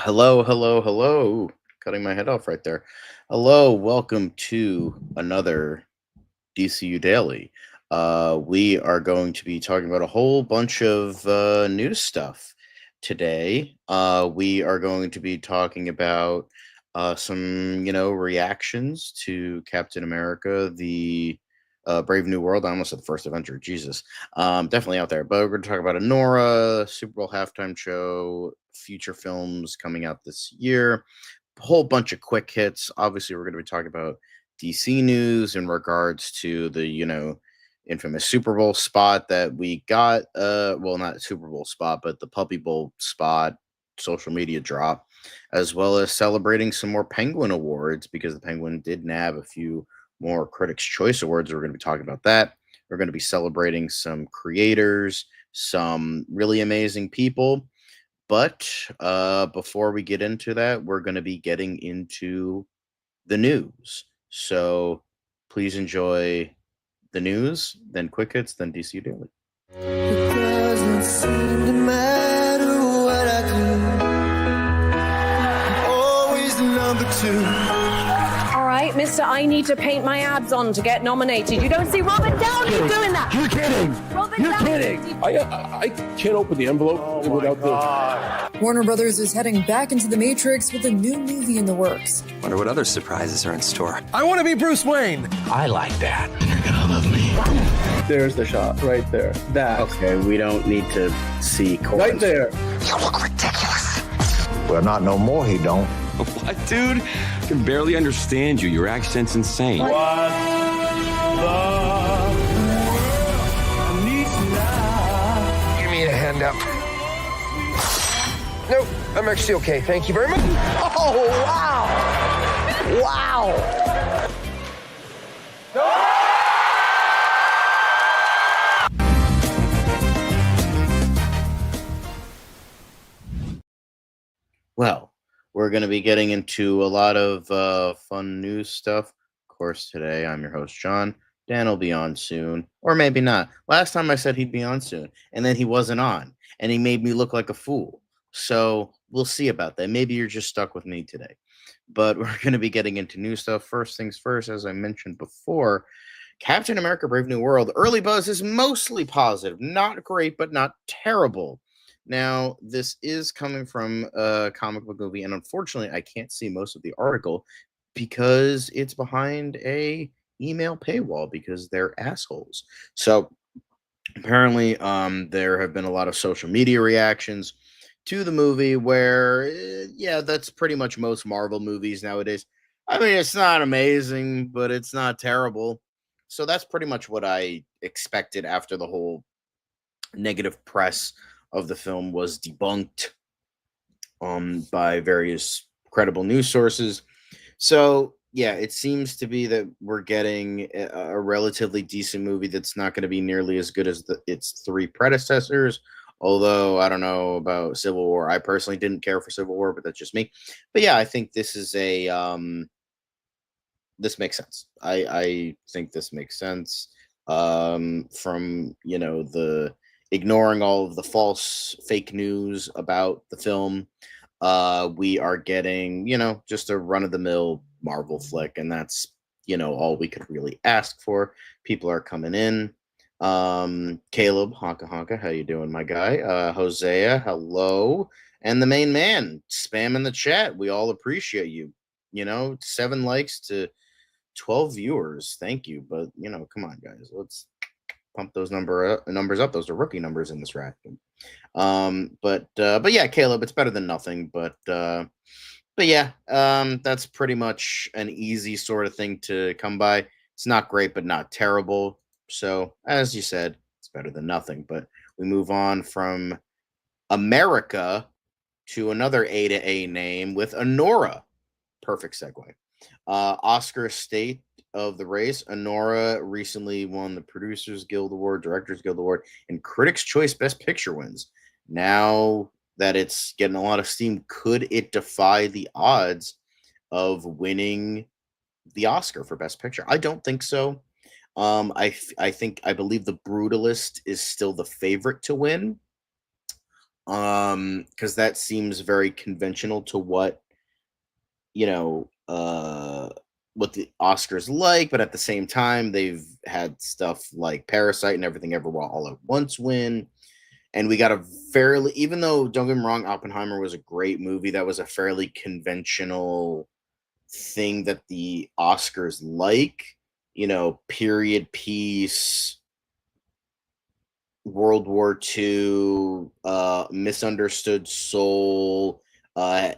Hello, hello, hello. Cutting my head off right there. Hello, welcome to another DCU Daily. We are going to be talking about a whole bunch of news stuff today. We are going to be talking about some, reactions to Captain America, the Brave New World. I almost said the first Avenger. Jesus, definitely out there. But we're going to talk about Anora, Super Bowl halftime show, future films coming out this year, a whole bunch of quick hits. Obviously, we're going to be talking about DC news in regards to the, infamous Super Bowl spot that we got. Well, not Super Bowl spot, but the Puppy Bowl spot, social media drop, as well as celebrating some more Penguin awards because the Penguin did nab a few more Critics' Choice Awards. We're going to be talking about that. We're going to be celebrating some creators, some really amazing people. But before we get into that, we're going to be getting into the news. So please enjoy the news, then quick hits, then DCU Daily. It doesn't seem to matter what I do. I'm always the number two. All right, mister, I need to paint my abs on to get nominated. You don't see Robert Downey doing that. You're kidding. Robert You're Downey. kidding. I can't open the envelope without the... Warner Brothers is heading back into the Matrix with a new movie in the works. Wonder what other surprises are in store. I want to be Bruce Wayne. I like that. You're gonna love me. There's the shot right there. That. Okay, we don't need to see chorus. Right there. You look ridiculous. Well, not no more, he don't. What, dude? I can barely understand you. Your accent's insane. Give me a hand up. Nope, I'm actually okay. Thank you very much. Oh, wow. Wow. Well, we're going to be getting into a lot of fun news stuff. Of course, today I'm your host, John. Dan will be on soon, or maybe not. Last time I said he'd be on soon, and then he wasn't on, and he made me look like a fool. So we'll see about that. Maybe you're just stuck with me today. But we're going to be getting into new stuff. First things first, as I mentioned before, Captain America Brave New World. Early buzz is mostly positive. Not great, but not terrible. Now, this is coming from a comic book movie, and unfortunately, I can't see most of the article because it's behind a email paywall because they're assholes. So apparently, there have been a lot of social media reactions to the movie where, yeah, that's pretty much most Marvel movies nowadays. I mean, it's not amazing, but it's not terrible. So that's pretty much what I expected after the whole negative press of the film was debunked by various credible news sources. So yeah, it seems to be that we're getting a relatively decent movie that's not going to be nearly as good as its three predecessors. Although I don't know about Civil War. I personally didn't care for Civil War, but that's just me. But yeah, I think this is this makes sense. I think this makes sense from the ignoring all of the false fake news about the film. We are getting, just a run-of-the-mill Marvel flick, and that's, all we could really ask for. People are coming in. Caleb, honka honka, how you doing, my guy? Hosea, hello. And the main man, spam in the chat. We all appreciate you. 7 likes to 12 viewers. Thank you. But, come on, guys. Let's pump those numbers up. Those are rookie numbers in this ranking. But yeah, Caleb, it's better than nothing. But yeah, that's pretty much an easy sort of thing to come by. It's not great, but not terrible. So as you said, it's better than nothing. But we move on from America to another A to A name with Anora. Perfect segue. Oscar State of the race. Anora recently won the Producers Guild Award, Directors Guild Award, and Critics' Choice Best Picture wins. Now that it's getting a lot of steam, could it defy the odds of winning the Oscar for Best Picture? I don't think so. I believe The Brutalist is still the favorite to win. Because that seems very conventional to what what the Oscars like, but at the same time, they've had stuff like Parasite and Everything Everywhere All at Once win. And we got a fairly, even though, don't get me wrong, Oppenheimer was a great movie, that was a fairly conventional thing that the Oscars like, period piece, World War II, misunderstood soul,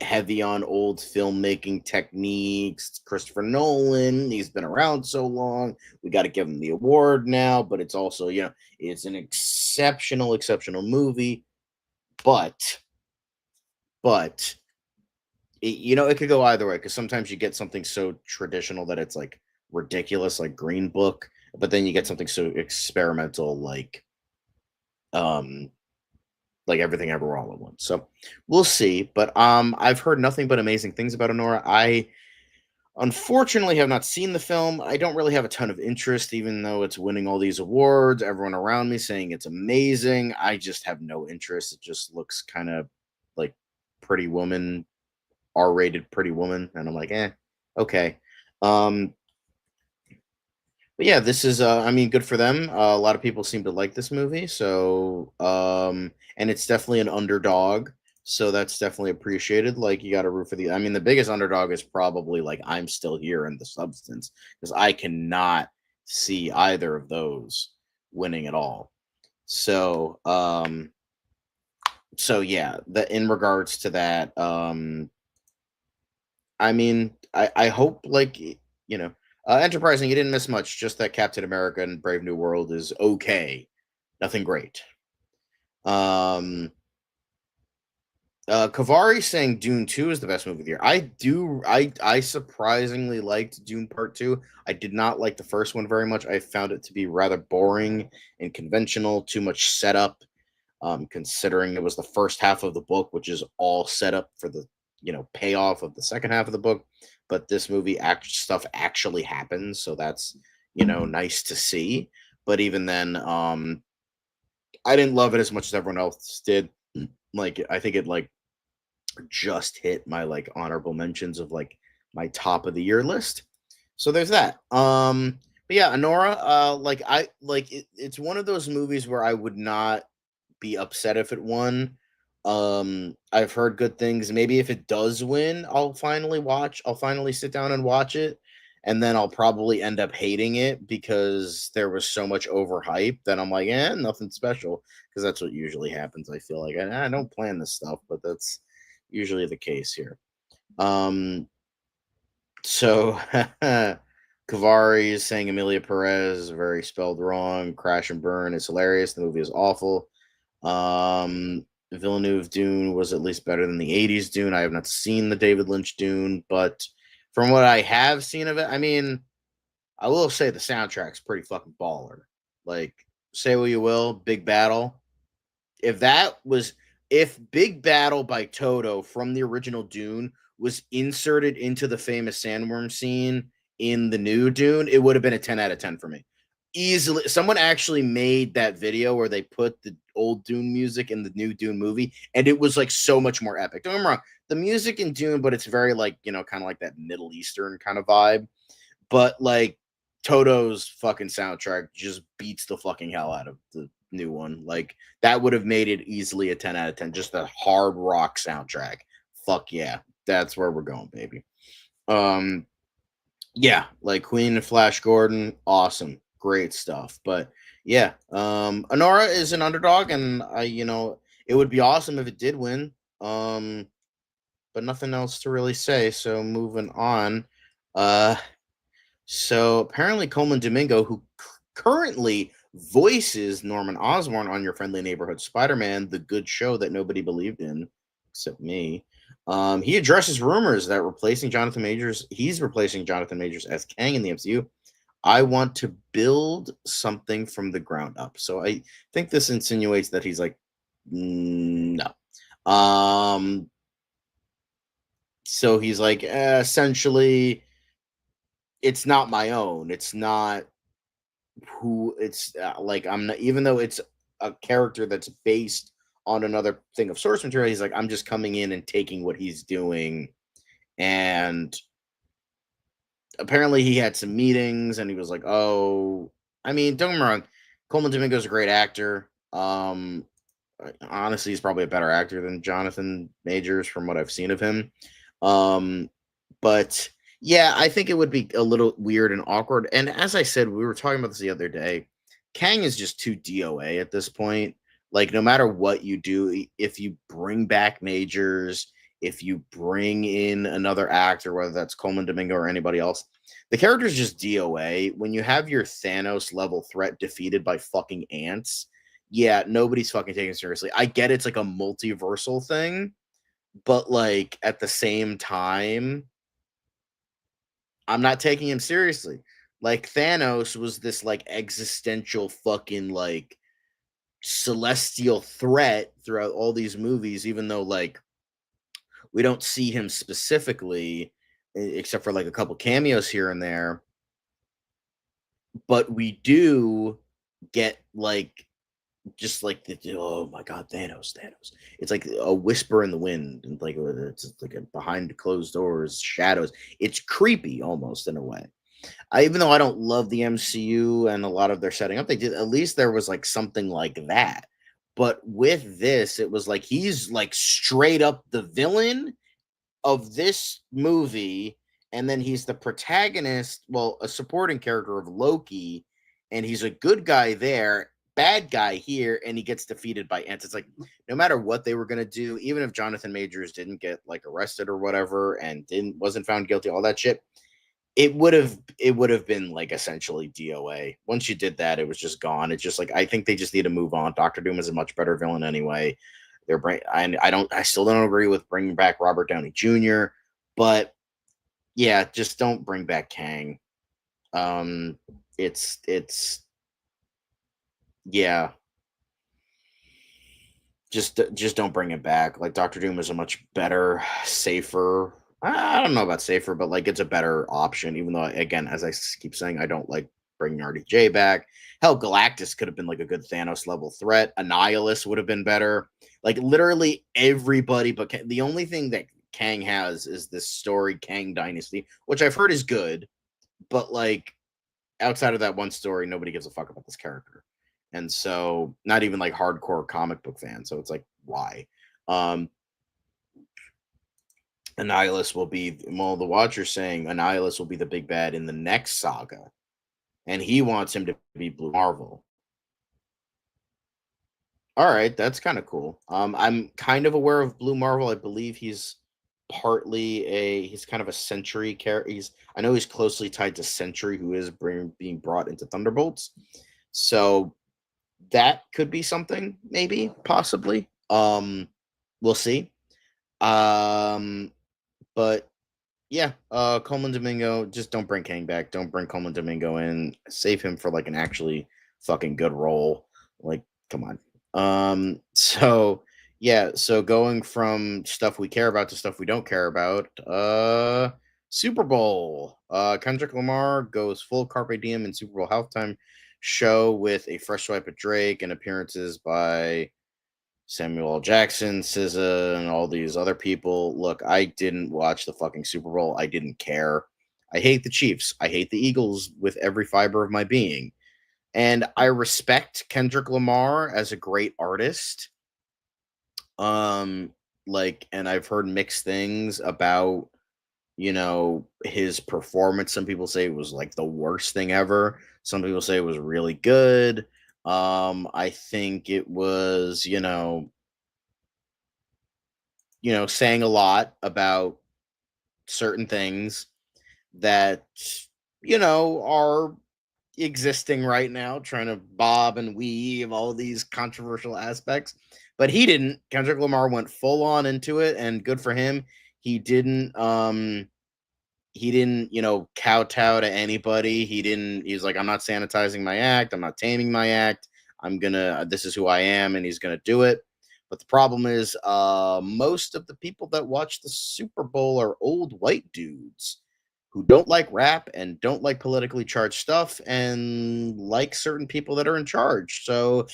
heavy on old filmmaking techniques. Christopher Nolan, he's been around so long. We got to give him the award now, but it's also, it's an exceptional movie. But it could go either way, because sometimes you get something so traditional that it's like ridiculous, like Green Book, but then you get something so experimental like Everything Ever All at Once. So we'll see. But I've heard nothing but amazing things about Anora. I unfortunately have not seen the film. I don't really have a ton of interest, even though it's winning all these awards. Everyone around me saying it's amazing. I just have no interest. It just looks kind of like Pretty Woman, R-rated Pretty Woman, and I'm like, okay. But yeah, this is good for them. A lot of people seem to like this movie, so and it's definitely an underdog, so that's definitely appreciated. Like, you got to root for the biggest underdog is probably like I'm Still Here and The Substance, because I cannot see either of those winning at all. So yeah, in regards to that, I hope, like, Enterprising, you didn't miss much. Just that Captain America and Brave New World is okay, nothing great. Kavari saying Dune 2 is the best movie of the year. I surprisingly liked Dune Part 2. I did not like the first one very much. I found it to be rather boring and conventional, too much setup. Considering it was the first half of the book, which is all set up for the payoff of the second half of the book. But this movie stuff actually happens, so that's nice to see. But even then, I didn't love it as much as everyone else did. Like, I think it like just hit my like honorable mentions of like my top of the year list. So there's that. But yeah, Anora, it's one of those movies where I would not be upset if it won. I've heard good things. Maybe if it does win, I'll finally sit down and watch it, and then I'll probably end up hating it because there was so much overhype that I'm like, nothing special, because that's what usually happens. I feel like I don't plan this stuff, but that's usually the case here. So Kavari is saying Emilia Perez very spelled wrong. Crash and Burn is hilarious. The movie is awful. Villeneuve Dune was at least better than the 80s Dune. I have not seen the David Lynch Dune, but from what I have seen of it, I will say the soundtrack's pretty fucking baller. Like, say what you will, Big Battle. If Big Battle by Toto from the original Dune was inserted into the famous sandworm scene in the new Dune, it would have been a 10 out of 10 for me. Easily. Someone actually made that video where they put the old Dune music in the new Dune movie, and it was like so much more epic. Don't get me wrong, the music in Dune, but it's very like, kind of like that Middle Eastern kind of vibe. But like Toto's fucking soundtrack just beats the fucking hell out of the new one. Like, that would have made it easily a 10 out of 10. Just a hard rock soundtrack. Fuck yeah. That's where we're going, baby. Yeah, like Queen and Flash Gordon, awesome. Great stuff. But yeah, Anora is an underdog, and it would be awesome if it did win. But nothing else to really say. So moving on. So apparently Coleman Domingo, who currently voices Norman Osborn on Your Friendly Neighborhood Spider-Man, the good show that nobody believed in, except me. He addresses rumors that he's replacing Jonathan Majors as Kang in the MCU. I want to build something from the ground up. So I think this insinuates that he's like, no. So he's like, essentially, it's not my own. It's not who it's like. I'm not, even though it's a character that's based on another thing of source material, he's like, I'm just coming in and taking what he's doing. And apparently he had some meetings and he was like, oh, I mean, don't get me wrong, Coleman Domingo's a great actor. Honestly, he's probably a better actor than Jonathan Majors from what I've seen of him. But yeah, I think it would be a little weird and awkward. And as I said, we were talking about this the other day. Kang is just too DOA at this point. Like, no matter what you do, if you bring back Majors, if you bring in another actor, whether that's Coleman Domingo or anybody else, the character's just DOA. When you have your Thanos level threat defeated by fucking ants, yeah, nobody's fucking taking it seriously. I get it's like a multiversal thing, but like at the same time, I'm not taking him seriously. Like Thanos was this like existential fucking like celestial threat throughout all these movies, even though like we don't see him specifically, except for like a couple cameos here and there. But we do get like just like the oh my god, Thanos. It's like a whisper in the wind, and like it's like a behind closed doors, shadows. It's creepy almost in a way. Even though I don't love the MCU and a lot of their setting up, they did at least there was like something like that. But with this, it was like he's like straight up the villain of this movie, and then he's the protagonist, well, a supporting character of Loki, and he's a good guy there, bad guy here, and he gets defeated by ants. It's like no matter what they were gonna do, even if Jonathan Majors didn't get like arrested or whatever and wasn't found guilty, all that shit, it would have been like essentially DOA. Once you did that, it was just gone. It's just like I think they just need to move on. Doctor Doom is a much better villain anyway. I still don't agree with bringing back Robert Downey Jr., but yeah, just don't bring back Kang. It's yeah, just don't bring it back. Like Doctor Doom is a much better, safer. I don't know about safer, but like it's a better option. Even though, again, as I keep saying, I don't like bringing RDJ back. Hell, Galactus could have been like a good Thanos level threat. Annihilus would have been better. Like literally everybody, but the only thing that Kang has is this story, Kang Dynasty, which I've heard is good, but like outside of that one story, nobody gives a fuck about this character. And so not even like hardcore comic book fans. So it's like, why? Annihilus will be, well, the Watcher's saying Annihilus will be the big bad in the next saga. And he wants him to be Blue Marvel. All right, that's kind of cool. I'm kind of aware of Blue Marvel. I believe he's he's kind of a Sentry character. I know he's closely tied to Sentry, who is being brought into Thunderbolts. So that could be something, maybe, possibly. We'll see. But yeah, Coleman Domingo, just don't bring Kang back. Don't bring Coleman Domingo in. Save him for like an actually fucking good role. Like, come on. So yeah, so going from stuff we care about to stuff we don't care about. Super Bowl. Kendrick Lamar goes full Carpe Diem in Super Bowl halftime show with a fresh swipe at Drake and appearances by Samuel L. Jackson, SZA, and all these other people. Look, I didn't watch the fucking Super Bowl. I didn't care. I hate the Chiefs. I hate the Eagles with every fiber of my being. And I respect Kendrick Lamar as a great artist. And I've heard mixed things about, his performance. Some people say it was like the worst thing ever. Some people say it was really good. I think it was, saying a lot about certain things that, are existing right now, trying to bob and weave all these controversial aspects. But he didn't. Kendrick Lamar went full on into it, and good for him. He didn't kowtow to anybody. He's like, I'm not sanitizing my act, I'm not taming my act, this is who I am, and he's gonna do it. But the problem is, most of the people that watch the Super Bowl are old white dudes who don't like rap and don't like politically charged stuff and like certain people that are in charge. So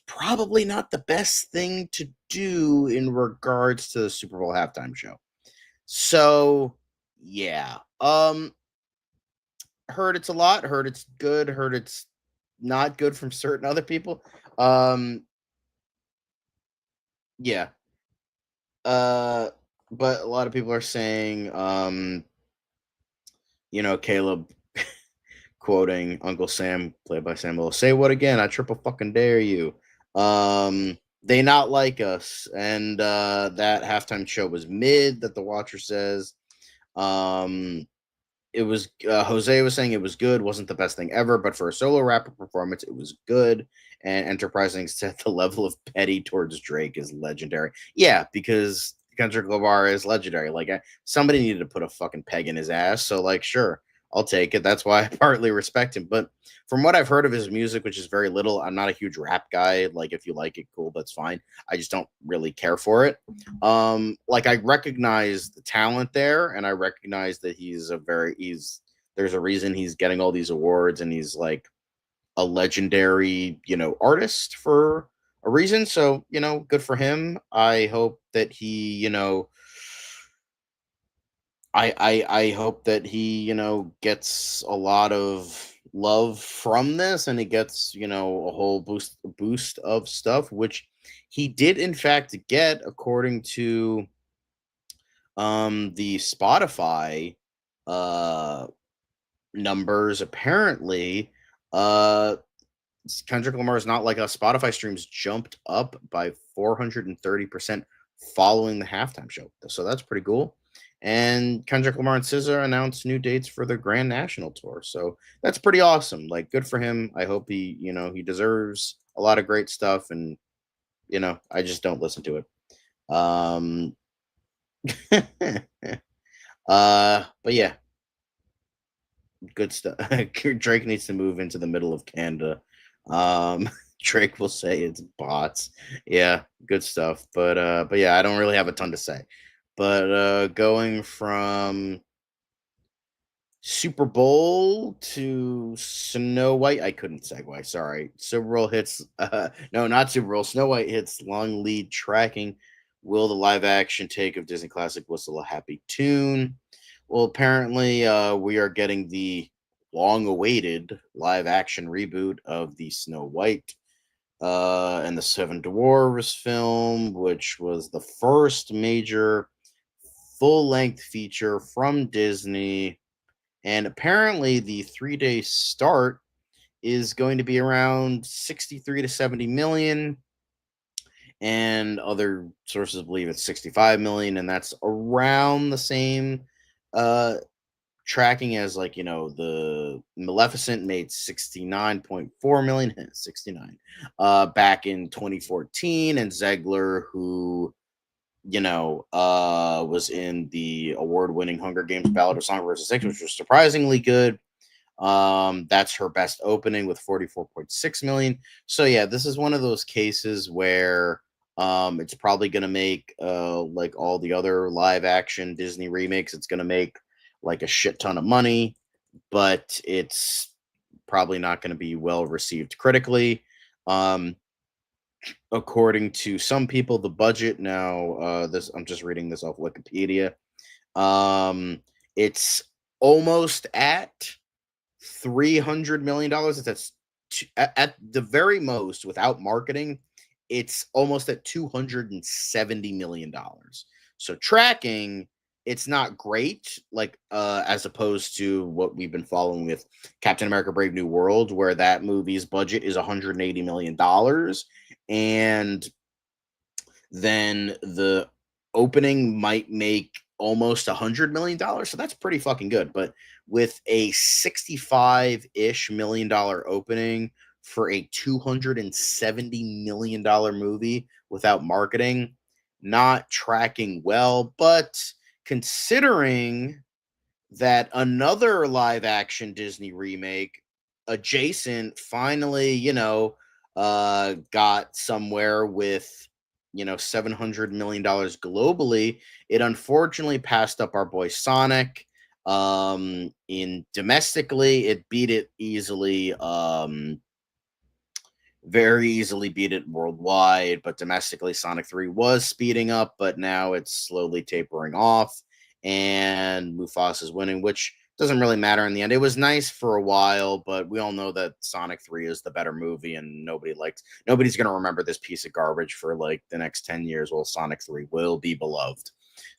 probably not the best thing to do in regards to the Super Bowl halftime show. So yeah. Heard it's a lot, heard it's good, heard it's not good from certain other people. Yeah. But a lot of people are saying Caleb quoting Uncle Sam, played by Samuel, say what again? I triple fucking dare you. They not like us, and that halftime show was mid. That the Watcher says. It was Jose was saying it was good, wasn't the best thing ever, but for a solo rapper performance, it was good. And Enterprising said the level of petty towards Drake is legendary. Yeah, because Kendrick Lamar is legendary. Like somebody needed to put a fucking peg in his ass. So like, sure, I'll take it. That's why I partly respect him. But from what I've heard of his music, which is very little, I'm not a huge rap guy. Like if you like it, cool, that's fine. I just don't really care for it. Like I recognize the talent there, and I recognize that there's a reason he's getting all these awards, and he's like a legendary, artist for a reason. So, good for him. I hope that he, I hope that he, gets a lot of love from this, and he gets, a whole boost of stuff, which he did in fact get, according to the Spotify numbers. Apparently, Kendrick Lamar is not like us. Spotify streams jumped up by 430% following the halftime show. So that's pretty cool. And Kendrick Lamar and SZA announced new dates for their Grand National Tour. So that's pretty awesome. Like, good for him. I hope he deserves a lot of great stuff. And, I just don't listen to it. But yeah, good stuff. Drake needs to move into the middle of Canada. Drake will say it's bots. Yeah, good stuff. But yeah, I don't really have a ton to say. But going from Super Bowl to Snow White, I couldn't segue. Sorry. Super Bowl hits. No, not Super Bowl. Snow White hits long lead tracking. Will the live action take of Disney classic Whistle a Happy Tune? Well, apparently, we are getting the long-awaited live-action reboot of the Snow White and the Seven Dwarfs film, which was the first major full-length feature from Disney. And apparently, the 3-day start is going to be around 63 to 70 million. And other sources believe it's 65 million, and that's around the same tracking as the Maleficent made 69.4 million, 69 back in 2014, and Zegler, who was in the award-winning Hunger Games Ballad of Songbirds and Snakes, which was surprisingly good. That's her best opening with 44.6 million. So yeah, this is one of those cases where it's probably going to make like all the other live action Disney remakes, it's going to make like a shit ton of money, but it's probably not going to be well received critically. According to some people, the budget now, I'm just reading this off Wikipedia. It's almost at $300 million. It's at the very most, without marketing, it's almost at $270 million. So tracking, it's not great, like as opposed to what we've been following with Captain America Brave New World, where that movie's budget is $180 million. And then the opening might make almost $100 million. So that's pretty fucking good. But with a $65-ish million opening for a $270 million movie without marketing, not tracking well. But considering that another live action Disney remake, Adjacent, finally, got somewhere with, $700 million globally, it unfortunately passed up our boy Sonic. In domestically, it beat it easily. Very easily beat it worldwide, but domestically, Sonic 3 was speeding up, but now it's slowly tapering off, and Mufasa is winning, which doesn't really matter in the end. It was nice for a while, but we all know that Sonic 3 is the better movie, and nobody's going to remember this piece of garbage for like the next 10 years. Well, Sonic 3 will be beloved.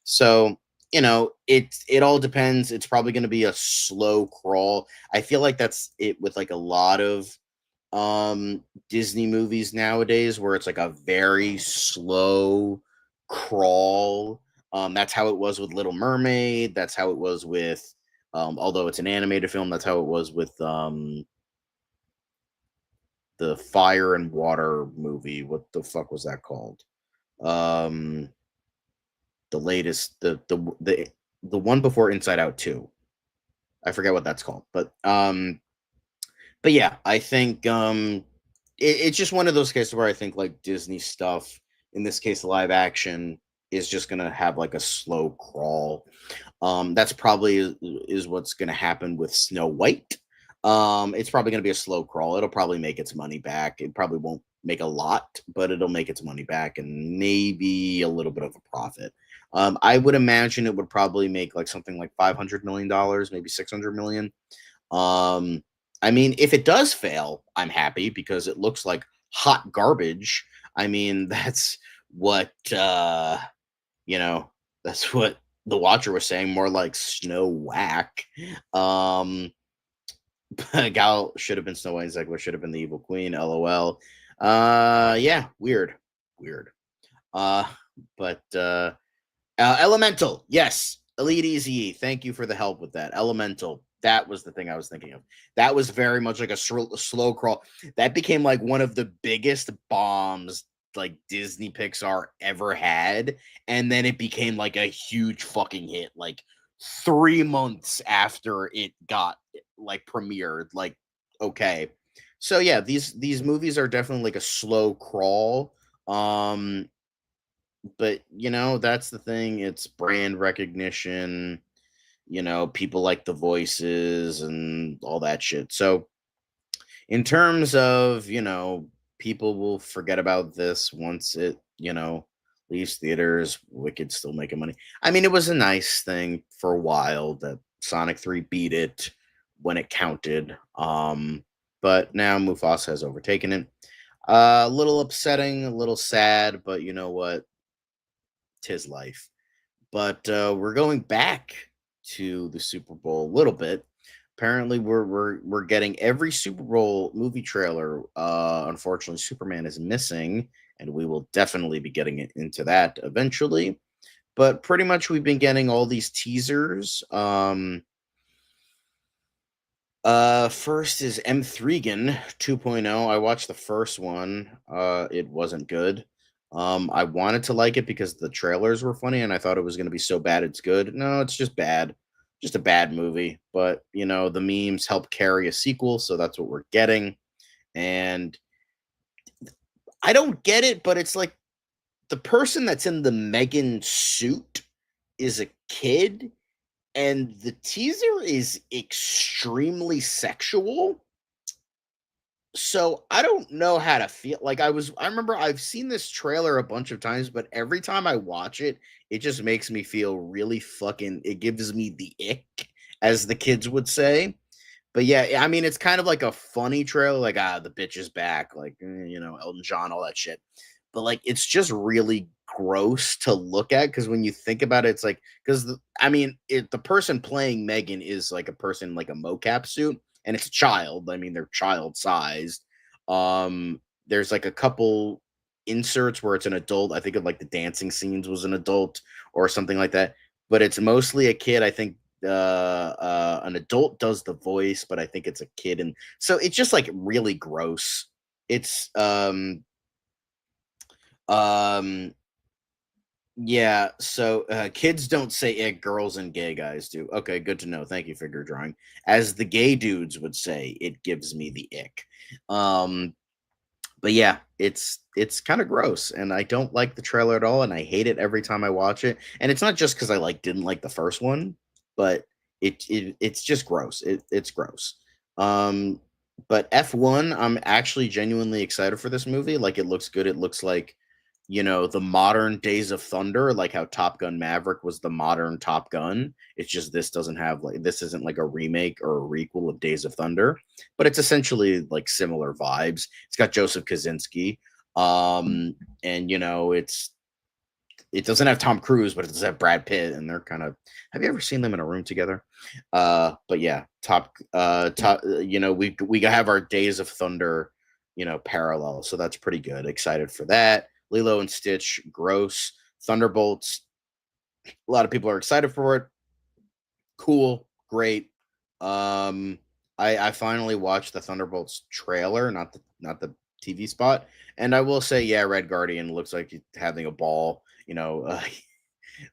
So, it all depends. It's probably going to be a slow crawl. I feel like that's it with like a lot of Disney movies nowadays, where it's like a very slow crawl. That's how it was with Little Mermaid. That's how it was with although it's an animated film, that's how it was with the Fire and Water movie. What the fuck was that called? The latest, the one before Inside Out 2. I forget what that's called. But yeah, I think it's just one of those cases where I think like Disney stuff, in this case live action, is just gonna have like a slow crawl. That's probably is what's gonna happen with Snow White. It's probably gonna be a slow crawl. It'll probably make its money back. It probably won't make a lot, but it'll make its money back and maybe a little bit of a profit. I would imagine it would probably make like something like $500 million, maybe 600 million. I mean, if it does fail, I'm happy because it looks like hot garbage. I mean, that's what that's what the Watcher was saying, more like snow whack. Gal should have been Snow White, Zegler should have been the evil queen, LOL. Yeah, weird. But Elemental, yes. Elite Easy, thank you for the help with that. Elemental, that was the thing I was thinking of. That was very much like a slow crawl. That became like one of the biggest bombs like Disney Pixar ever had, and then it became like a huge fucking hit like 3 months after it got like premiered. Like, okay. So yeah, these movies are definitely like a slow crawl. But that's the thing. It's brand recognition. People like the voices and all that shit. So in terms of, people will forget about this once it, leaves theaters. Wicked's still making money. I mean, it was a nice thing for a while that Sonic 3 beat it when it counted. But now Mufasa has overtaken it. A little upsetting, a little sad, but you know what? 'Tis life. But we're going back to the Super Bowl a little bit. Apparently, we're getting every Super Bowl movie trailer. Unfortunately, Superman is missing, and we will definitely be getting into that eventually. But pretty much, we've been getting all these teasers. First is M3gan 2.0. I watched the first one. It wasn't good. I wanted to like it because the trailers were funny, and I thought it was going to be so bad it's good. No, it's just bad. Just a bad movie. But, the memes help carry a sequel, so that's what we're getting. And I don't get it, but it's like the person that's in the Megan suit is a kid, and the teaser is extremely sexual. So I don't know how to feel. Like I remember I've seen this trailer a bunch of times, but every time I watch it, it just makes me feel really it gives me the ick, as the kids would say. But yeah, I mean, it's kind of like a funny trailer, like, the bitch is back, like, Elton John, all that shit. But like, it's just really gross to look at, because when you think about it, it's like, because the person playing Megan is like a person like a mocap suit, and it's a child. I mean, they're child sized. There's like a couple inserts where it's an adult. I think of like the dancing scenes was an adult or something like that, but it's mostly a kid. I think an adult does the voice, but I think it's a kid, and so it's just like really gross. It's yeah, so kids don't say it, girls and gay guys do. Okay, good to know. Thank you, figure drawing. As the gay dudes would say, it gives me the ick. But yeah, it's kind of gross, and I don't like the trailer at all, and I hate it every time I watch it. And it's not just because I didn't like the first one, but it's just gross. It's gross. But F1, I'm actually genuinely excited for this movie. Like, it looks good. It looks like, the modern Days of Thunder, like how Top Gun Maverick was the modern Top Gun. It's just this isn't like a remake or a requel of Days of Thunder, but it's essentially like similar vibes. It's got Joseph Kosinski. And it doesn't have Tom Cruise, but it does have Brad Pitt, and they're kind of. Have you ever seen them in a room together? But yeah, we have our Days of Thunder, parallel, so that's pretty good. Excited for that. Lilo and Stitch, gross. Thunderbolts, a lot of people are excited for it. Cool, great. I finally watched the Thunderbolts trailer, not the TV spot, and I will say, yeah, Red Guardian looks like he's having a ball.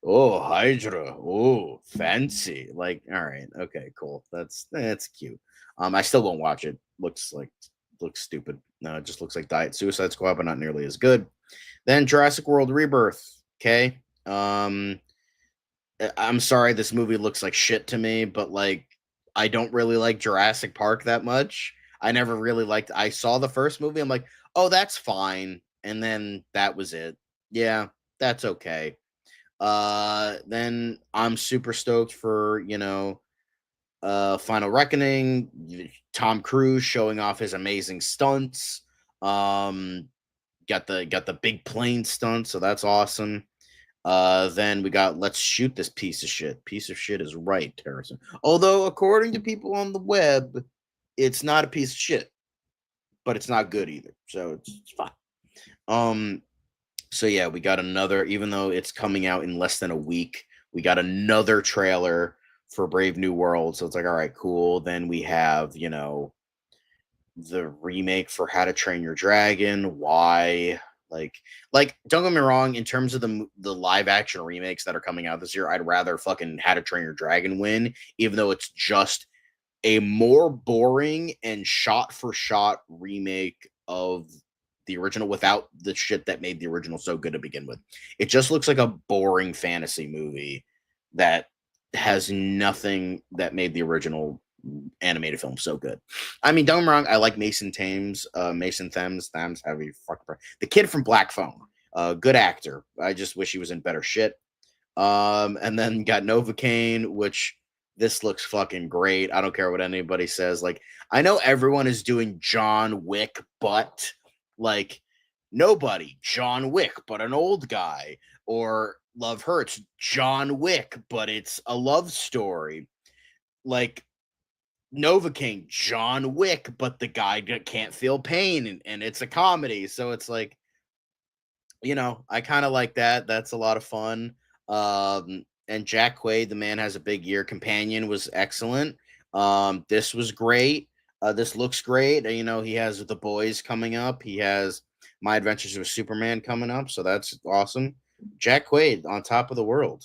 Oh, Hydra, oh, fancy. Like, all right, okay, cool. That's cute. I still won't watch it. Looks stupid. No, it just looks like Diet Suicide Squad, but not nearly as good. Then Jurassic World Rebirth. Okay. I'm sorry, this movie looks like shit to me, but like, I don't really like Jurassic Park that much. I never really liked. I saw the first movie. I'm like, oh, that's fine, and then that was it. Yeah, that's okay. Then I'm super stoked for Final Reckoning. Tom Cruise showing off his amazing stunts. Got the big plane stunt, so that's awesome. Then we got Let's Shoot This Piece of Shit. Piece of shit is right, Harrison. Although, according to people on the web, it's not a piece of shit, but it's not good either. So it's fine. So yeah, we got another, even though it's coming out in less than a week, we got another trailer for Brave New World. So it's like, all right, cool. Then we have, the remake for How to Train Your Dragon. Why? Like, don't get me wrong, in terms of the live action remakes that are coming out this year, I'd rather fucking How to Train Your Dragon win, even though it's just a more boring and shot for shot remake of the original without the shit that made the original so good to begin with. It just looks like a boring fantasy movie that has nothing that made the original animated film so good. I mean, don't get me wrong, I like Mason Thames, however you fucking the kid from Black Phone. Good actor. I just wish he was in better shit. And then got Novocaine, which this looks fucking great. I don't care what anybody says. Like, I know everyone is doing John Wick, but like, nobody John Wick, but an old guy. Or Love Hurts, John Wick, but it's a love story. Like, Novocaine, John Wick, but the guy can't feel pain, and it's a comedy. So it's like, I kind of like that. That's a lot of fun. And Jack Quaid, The Man Has a Big Year Companion, was excellent. This was great. This looks great. He has The Boys coming up. He has My Adventures with Superman coming up. So that's awesome. Jack Quaid on top of the world.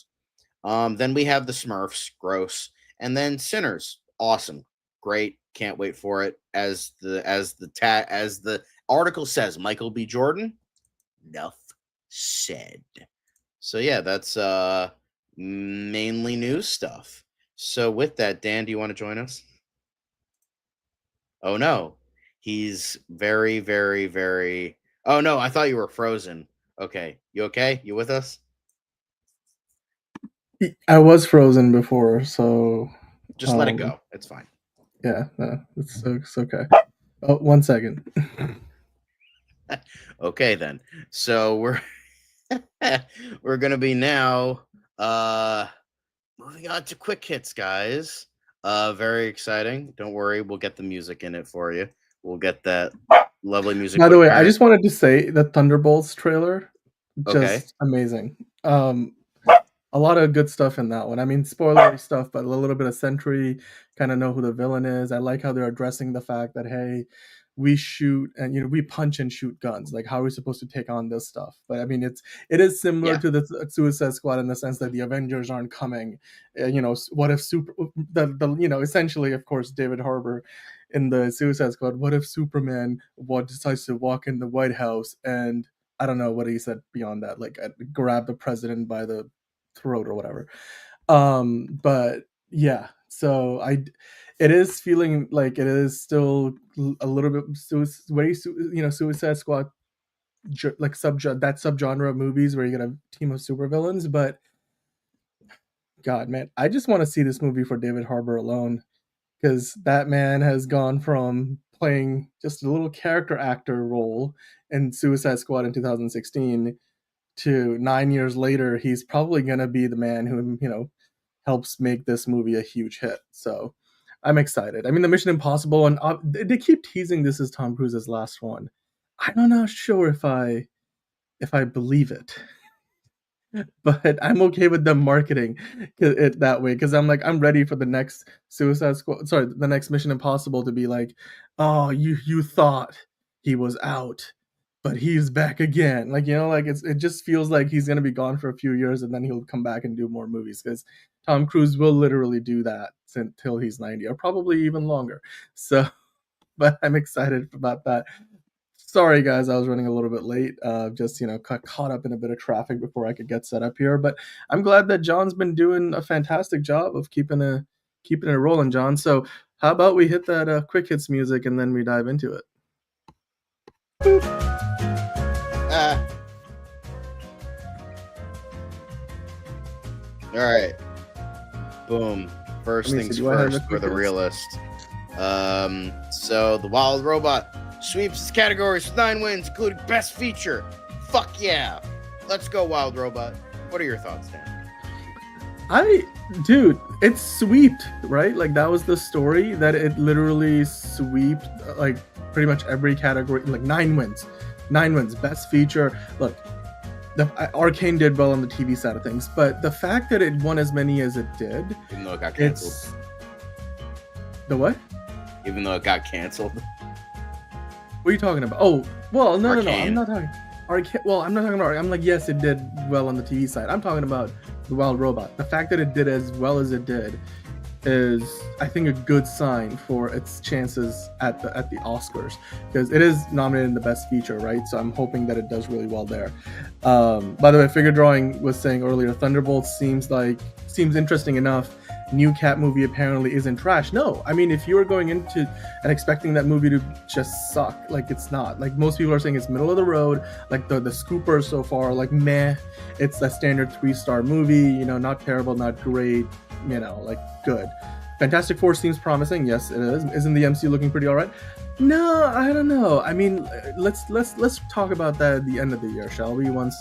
Then we have The Smurfs, gross. And then Sinners, awesome. Great, can't wait for it. As the article says, Michael B. Jordan, enough said. So yeah, that's mainly news stuff. So with that, Dan, do you want to join us? Oh no, he's very, very, very. Oh no, I thought you were frozen. Okay, you okay? You with us? I was frozen before, so just let it go. It's fine. Yeah, no, it's okay. Oh, 1 second. Okay, then. So we're gonna be now moving on to quick hits, guys. Very exciting. Don't worry, we'll get the music in it for you. We'll get that lovely music. By the way, I just wanted to say the Thunderbolts trailer, just amazing. A lot of good stuff in that one. I mean, spoilery stuff, but a little bit of Sentry, kind of know who the villain is. I like how they're addressing the fact that, hey, we shoot and we punch and shoot guns. Like, how are we supposed to take on this stuff? But I mean, it is similar to the Suicide Squad in the sense that the Avengers aren't coming. What if essentially, of course, David Harbour in the Suicide Squad. What if Superman decides to walk in the White House and I don't know what he said beyond that, like grab the president by the throat or whatever. But yeah, So it is feeling like it is still a little bit very Suicide Squad like subgenre of movies where you get a team of supervillains, but God, man, I just want to see this movie for David Harbour alone, because that man has gone from playing just a little character actor role in Suicide Squad in 2016 to 9 years later, he's probably going to be the man who, helps make this movie a huge hit. So I'm excited. I mean, the Mission Impossible, and they keep teasing this as Tom Cruise's last one. I'm not sure if I believe it. But I'm okay with them marketing it that way, because I'm ready for the next the next Mission Impossible to be like, oh, you thought he was out, but he's back again. It just feels like he's gonna be gone for a few years and then he'll come back and do more movies, because Tom Cruise will literally do that until he's 90 or probably even longer. So, but I'm excited about that. Sorry, guys, I was running a little bit late. Just caught up in a bit of traffic before I could get set up here. But I'm glad that John's been doing a fantastic job of keeping it rolling, John. So how about we hit that quick hits music and then we dive into it? All right. Boom. First things first for the realist. So the Wild Robot sweeps its categories with 9 wins, including Best Feature. Fuck yeah. Let's go, Wild Robot. What are your thoughts, Dan? Dude, it's sweeped, right? Like, that was the story, that it literally sweeped, like, pretty much every category. Like, 9 wins. 9 wins. Best Feature. Look, Arcane did well on the TV side of things, but the fact that it won as many as it did... Even though it got canceled. The what? Even though it got canceled. What are you talking about? Oh, well, no. Arcane. I'm not talking. I'm not talking about. I'm like, yes, it did well on the TV side. I'm talking about the Wild Robot. The fact that it did as well as it did is, I think, a good sign for its chances at the Oscars, because it is nominated in the Best Feature, right? So I'm hoping that it does really well there. By the way, Figure Drawing was saying earlier, Thunderbolts seems interesting enough. New Cat movie apparently isn't trash. No, I mean, if you were going into and expecting that movie to just suck, like, it's not. Like, most people are saying it's middle of the road. Like, the Scoopers so far, like, meh. It's a standard 3-star movie, not terrible, not great, like, good. Fantastic Four seems promising. Yes, it is. Isn't the MCU looking pretty all right? No, I don't know. I mean, let's talk about that at the end of the year, shall we? Once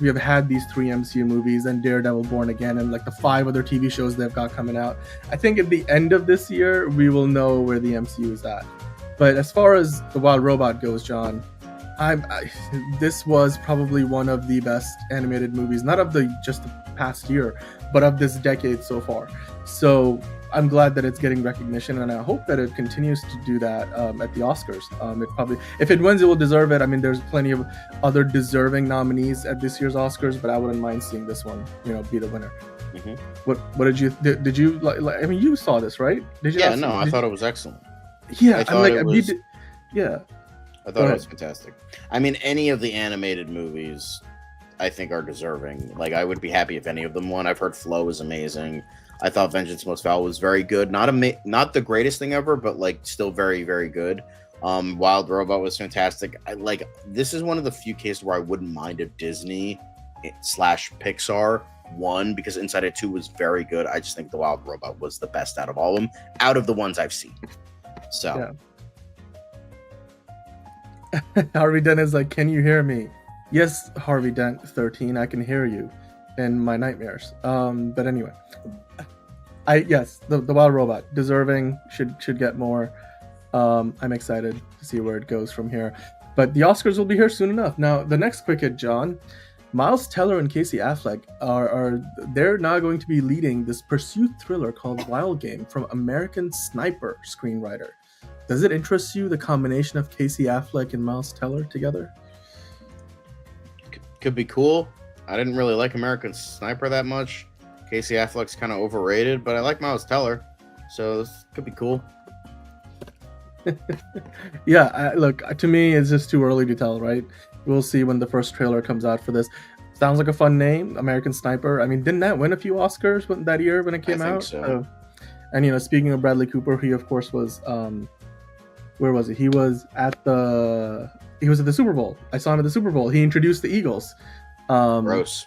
we have had these 3 MCU movies and Daredevil Born Again and like the 5 other TV shows they've got coming out. I think at the end of this year, we will know where the MCU is at. But as far as the Wild Robot goes, John, this was probably one of the best animated movies, not of just the past year, but of this decade so far. So I'm glad that it's getting recognition, and I hope that it continues to do that at the Oscars. It probably, if it wins, it will deserve it. I mean, there's plenty of other deserving nominees at this year's Oscars, but I wouldn't mind seeing this one, be the winner. Mm-hmm. What did you like? I mean, you saw this, right? Did you? Yeah, no, I thought it was excellent. Yeah, I thought it was fantastic. I mean, any of the animated movies, I think, are deserving. Like, I would be happy if any of them won. I've heard Flow is amazing. I thought Vengeance Most Foul was very good. Not the greatest thing ever, but like still very, very good. Wild Robot was fantastic. This is one of the few cases where I wouldn't mind if Disney / Pixar won, because Inside Out 2 was very good. I just think the Wild Robot was the best out of all of them, out of the ones I've seen. So yeah. Harvey Dent is like, can you hear me? Yes, Harvey Dent 13, I can hear you in my nightmares. But anyway, the Wild Robot, deserving, should get more. I'm excited to see where it goes from here. But the Oscars will be here soon enough. Now, the next quick hit, John, Miles Teller and Casey Affleck they're now going to be leading this pursuit thriller called Wild Game from American Sniper screenwriter. Does it interest you, the combination of Casey Affleck and Miles Teller together? Could be cool. I didn't really like American Sniper that much. Casey Affleck's kind of overrated, but I like Miles Teller, so this could be cool. Yeah, look, to me, it's just too early to tell, right? We'll see when the first trailer comes out for this. Sounds like a fun name, American Sniper. I mean, didn't that win a few Oscars that year when it came out? So And speaking of Bradley Cooper, he of course was where was he? He was at the Super Bowl. I saw him at the Super Bowl. He introduced the Eagles. Gross.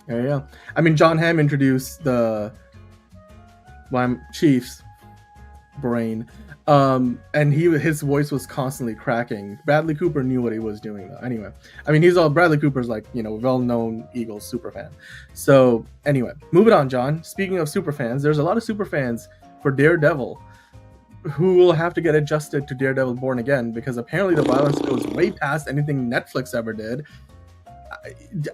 Yeah. I mean, John Hamm introduced the Chiefs. Brain. And his voice was constantly cracking. Bradley Cooper knew what he was doing though. Anyway, I mean, Bradley Cooper's like, well-known Eagles super fan. So anyway, moving on, John. Speaking of super fans, there's a lot of super fans for Daredevil who will have to get adjusted to Daredevil Born Again, because apparently the violence goes way past anything Netflix ever did.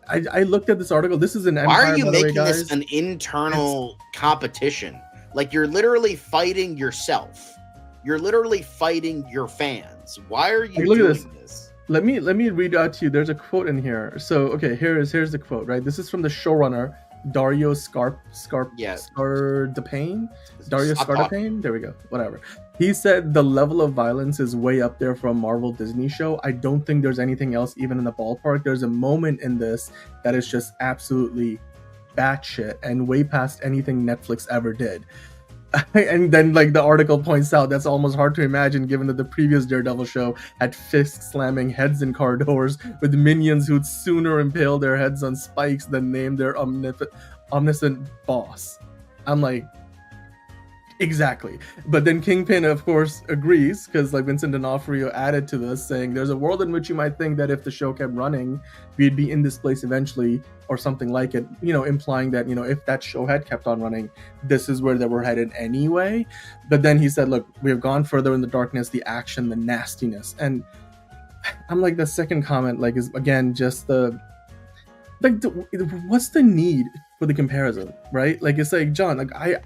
I looked at this article. This is an Empire. Why are you making this an internal competition? Like, you're literally fighting yourself. You're literally fighting your fans. Why are you doing this? Let me read out to you. There's a quote in here. So, okay, here's the quote, right? This is from the showrunner, Dario Scardapane? Dario Scardapane? There we go. Whatever. He said the level of violence is way up there for a Marvel Disney show. I don't think there's anything else even in the ballpark. There's a moment in this that is just absolutely batshit and way past anything Netflix ever did. And then, like, the article points out, that's almost hard to imagine given that the previous Daredevil show had fist slamming heads in car doors with minions who'd sooner impale their heads on spikes than name their omniscient boss. I'm like, exactly. But then Kingpin, of course, agrees, because like Vincent D'Onofrio added to this, saying there's a world in which you might think that if the show kept running, we'd be in this place eventually, or something like it, implying that, if that show had kept on running, this is where they were headed anyway. But then he said, look, we have gone further in the darkness, the action, the nastiness. And I'm like, the second comment, like, is again just what's the need for the comparison, right? Like, it's like, John, like, I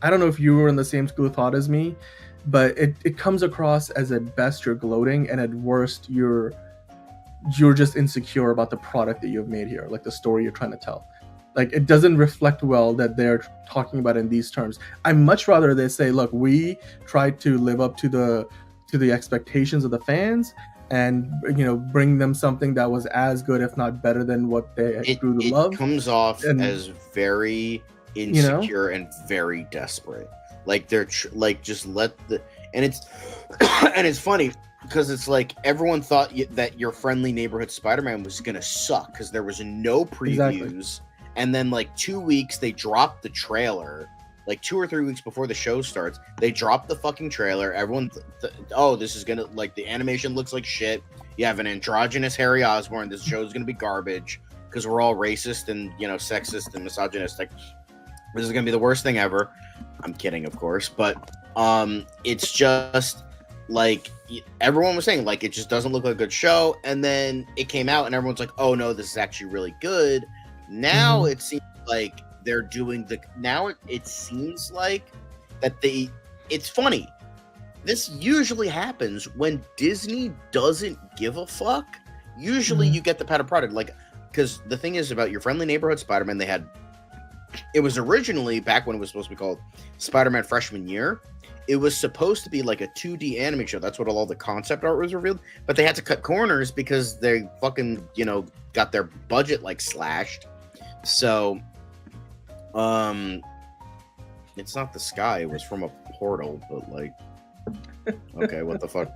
don't know if you were in the same school of thought as me, but it comes across as at best you're gloating, and at worst you're just insecure about the product that you've made here, like the story you're trying to tell. Like, it doesn't reflect well that they're talking about it in these terms. I'd much rather they say, look, we tried to live up to the expectations of the fans, and bring them something that was as good, if not better, than what they grew to love. It comes off as very insecure and very desperate. Like, they're just let the and it's funny because it's like everyone thought that your friendly neighborhood Spider-Man was gonna suck because there was no previews. Exactly. And then like 2 weeks they dropped the trailer. Like 2 or 3 weeks before the show starts, they dropped the fucking trailer. Everyone, this is gonna, like, the animation looks like shit. You have an androgynous Harry Osborn. This show is gonna be garbage because we're all racist and sexist and misogynistic. This is gonna be the worst thing ever. I'm kidding, of course, but it's just like everyone was saying, like, it just doesn't look like a good show. And then it came out, and everyone's like, "Oh no, this is actually really good." Now it seems like they're doing it seems like that it's funny. This usually happens when Disney doesn't give a fuck. Usually you get the better product, like, because the thing is about your friendly neighborhood Spider-Man, it was originally, back when it was supposed to be called Spider-Man Freshman Year, it was supposed to be like a 2D anime show. That's what all the concept art was revealed, but they had to cut corners because they fucking got their budget like slashed. So it's not the sky, it was from a portal, but like, okay, what the fuck?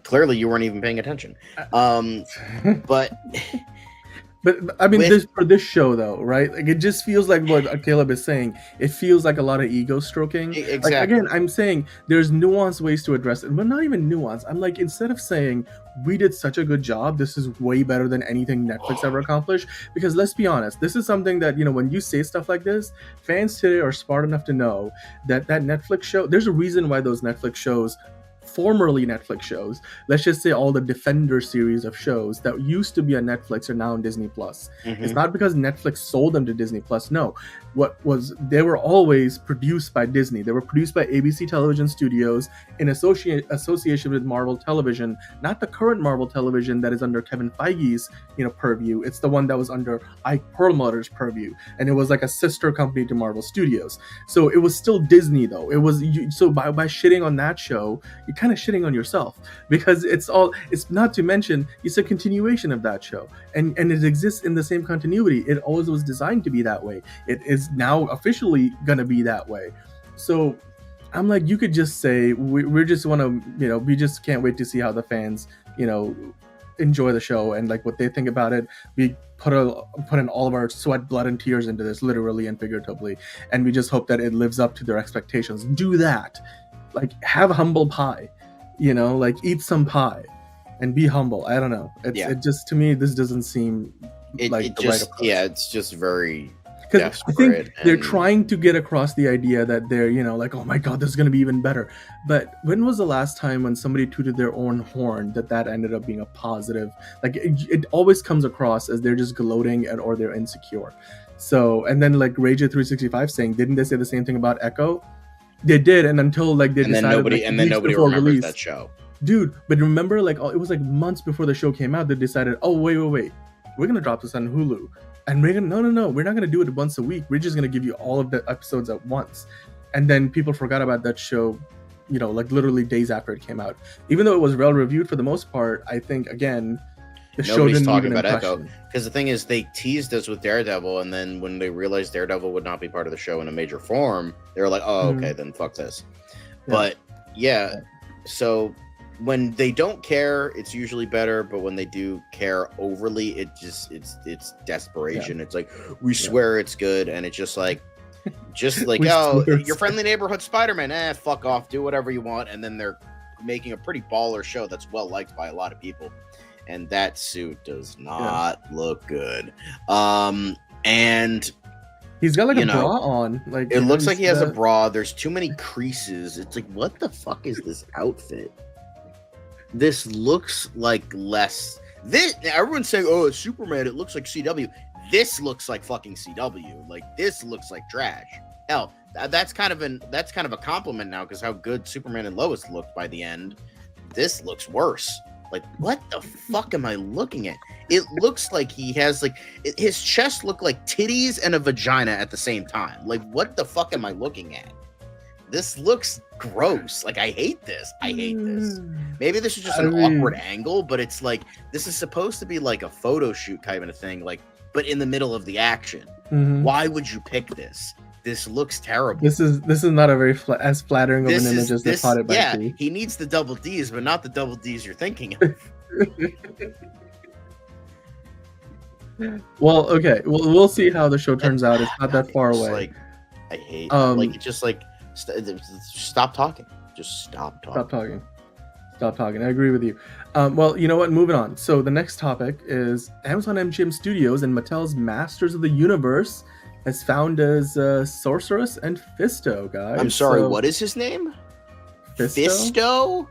Clearly you weren't even paying attention. But I mean, for this show though, right? Like, it just feels like what Caleb is saying. It feels like a lot of ego stroking. Exactly. Like, again, I'm saying there's nuanced ways to address it, but not even nuance. I'm like, instead of saying we did such a good job, this is way better than anything Netflix ever accomplished. Because let's be honest, this is something that, when you say stuff like this, fans today are smart enough to know that Netflix show, there's a reason why those Netflix shows, formerly Netflix shows, let's just say all the Defender series of shows that used to be on Netflix are now on Disney Plus. It's not because Netflix sold them to Disney Plus. No, they were always produced by Disney. They were produced by ABC Television Studios in association with Marvel Television, not the current Marvel Television that is under Kevin Feige's purview. It's the one that was under Ike Perlmutter's purview, and it was like a sister company to Marvel Studios. So it was still Disney though. It was so by shitting on that show, you're kind of shitting on yourself, because it's not to mention it's a continuation of that show, and it exists in the same continuity. It always was designed to be that way. It is now officially gonna be that way. So I'm like, you could just say we just want to, we just can't wait to see how the fans, enjoy the show and like what they think about it. We put in all of our sweat, blood, and tears into this, literally and figuratively, and we just hope that it lives up to their expectations. Do that, like have humble pie, like eat some pie, and be humble. I don't know. It just, to me, this doesn't seem like the right approach. Yeah, it's just very. Because I think they're trying to get across the idea that they're, like, oh my God, this is going to be even better. But when was the last time when somebody tooted their own horn that ended up being a positive? Like, it always comes across as they're just gloating or they're insecure. So, and then like Rager365 saying, didn't they say the same thing about Echo? They did, and until like they decided, nobody remembers that show. Dude, but remember, like, it was like months before the show came out, they decided, oh, wait, we're going to drop this on Hulu. And we're gonna, no, we're not going to do it once a week. We're just going to give you all of the episodes at once. And then people forgot about that show, like literally days after it came out. Even though it was well reviewed for the most part, I think, again, the show didn't leave an impression. Because the thing is, they teased us with Daredevil, and then when they realized Daredevil would not be part of the show in a major form, they were like, oh, okay, then fuck this. Yeah. But, yeah, so when they don't care, it's usually better, but when they do care overly, it's desperation. Yeah. It's like, we swear it's good, and it's just like oh, your friendly neighborhood Spider-Man, fuck off, do whatever you want. And then they're making a pretty baller show that's well liked by a lot of people, and that suit does not look good. And he's got like a bra on, like it looks like he has a bra. There's too many creases. It's like, what the fuck is this outfit? This looks like less. Everyone's saying, "Oh, it's Superman. It looks like CW." This looks like fucking CW. Like, this looks like trash. Hell, that's kind of a compliment now, because how good Superman and Lois looked by the end. This looks worse. Like, what the fuck am I looking at? It looks like he has his chest looked like titties and a vagina at the same time. Like, what the fuck am I looking at? This looks gross. Like, I hate this. Maybe this is just an awkward angle, but it's like, this is supposed to be like a photo shoot kind of thing, like, but in the middle of the action. Mm-hmm. Why would you pick this? This looks terrible. This is not a very as flattering of an image as the Potted by T. He needs the double D's, but not the double D's you're thinking of. Well, okay. We'll see how the show turns out. It's not that far away. Like, I hate it's just like, stop talking. Just stop talking. Stop talking. I agree with you. Well, you know what? Moving on. So the next topic is Amazon MGM Studios and Mattel's Masters of the Universe has found as Sorceress and Fisto, guys. I'm sorry, what is his name? Fisto?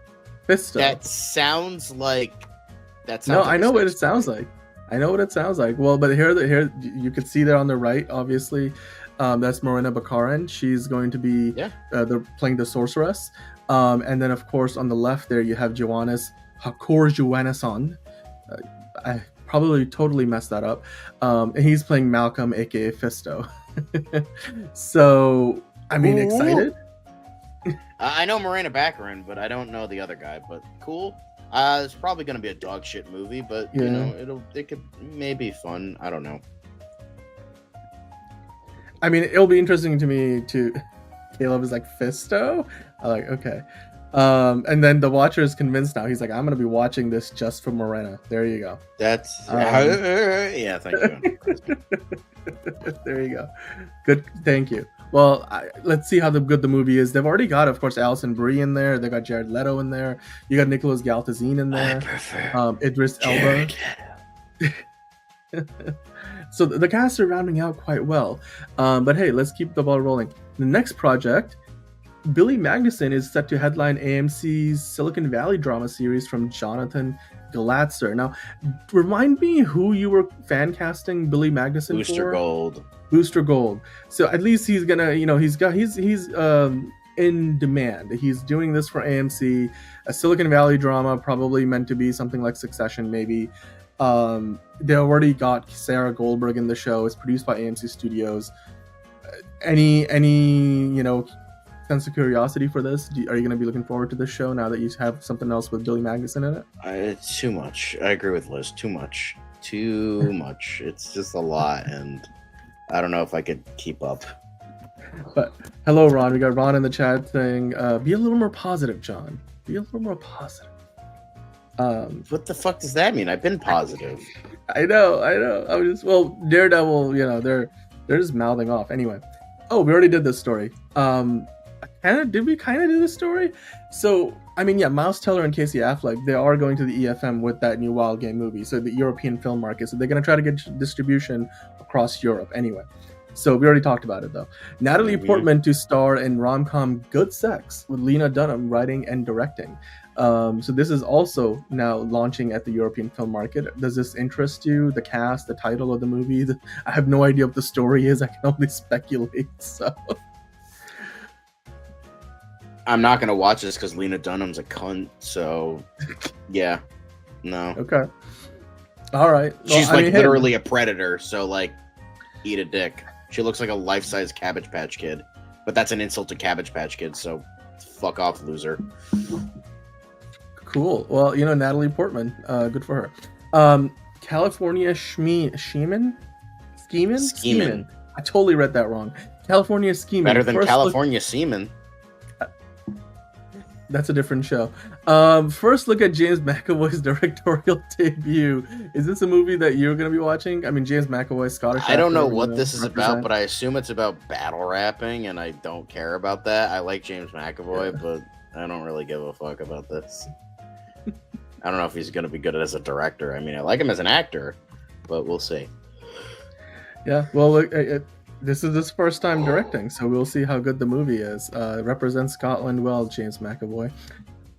That sounds like... I know what it sounds like. Well, but here you can see there on the right, obviously, that's Morena Baccarin. She's going to be playing the Sorceress. And then, of course, on the left there, you have Johannes Hakor Johannesson. I probably totally messed that up. And he's playing Malcolm, aka Fisto. So, I mean, excited? I know Morena Baccarin, but I don't know the other guy. But cool. It's probably going to be a dog shit movie, but it could maybe fun. I don't know. I mean, it'll be interesting to me to. Caleb is like, Fisto? I'm like, okay. And then the watcher is convinced now. He's like, I'm going to be watching this just for Morena. There you go. That's... yeah, thank you. There you go. Good, thank you. Well, let's see how good the movie is. They've already got, of course, Alison Brie in there. They got Jared Leto in there. You got Nicholas Galtazine in there. I prefer Idris Elba. So the cast are rounding out quite well. But hey, let's keep the ball rolling. The next project, Billy Magnuson is set to headline AMC's Silicon Valley drama series from Jonathan Glatzer. Now, remind me who you were fan casting Billy Magnuson for? Booster Gold. So at least he's gonna, he's in demand. He's doing this for AMC, a Silicon Valley drama, probably meant to be something like Succession, maybe. They already got Sarah Goldberg in the show. It's produced by AMC Studios. Any sense of curiosity for this? Are you going to be looking forward to this show now that you have something else with Billy Magnuson in it? It's too much. I agree with Liz. Too much. It's just a lot, and I don't know if I could keep up. But hello, Ron. We got Ron in the chat saying, "Be a little more positive, John. Be a little more positive." What the fuck does that mean? I've been positive. I know. I was just Daredevil. They're just mouthing off. Anyway, we already did this story. Did we kind of do this story? So Miles Teller and Casey Affleck, they are going to the EFM with that new Wild Game movie, so the European film market. So they're gonna try to get distribution across Europe. Anyway, so we already talked about it though. Natalie Portman to star in rom-com Good Sex with Lena Dunham writing and directing. So this is also now launching at the European film market. Does this interest you? The cast, the title of the movie? I have no idea what the story is. I can only speculate. So I'm not gonna watch this because Lena Dunham's a cunt. So yeah, no. Okay. All right. Well, She's literally a predator. So like, eat a dick. She looks like a life-size Cabbage Patch Kid, but that's an insult to Cabbage Patch Kids. So fuck off, loser. Cool. Well, Natalie Portman, good for her. California Schemin? I totally read that wrong. California Schemin. Better than California Seaman. That's a different show. First look at James McAvoy's directorial debut. Is this a movie that you're going to be watching? I mean, James McAvoy, Scottish. I don't know what this is about, but I assume it's about battle rapping, and I don't care about that. I like James McAvoy, but I don't really give a fuck about this. I don't know if he's going to be good as a director. I mean, I like him as an actor, but we'll see. Yeah, well, this is his first time directing, so we'll see how good the movie is. Represents Scotland well, James McAvoy.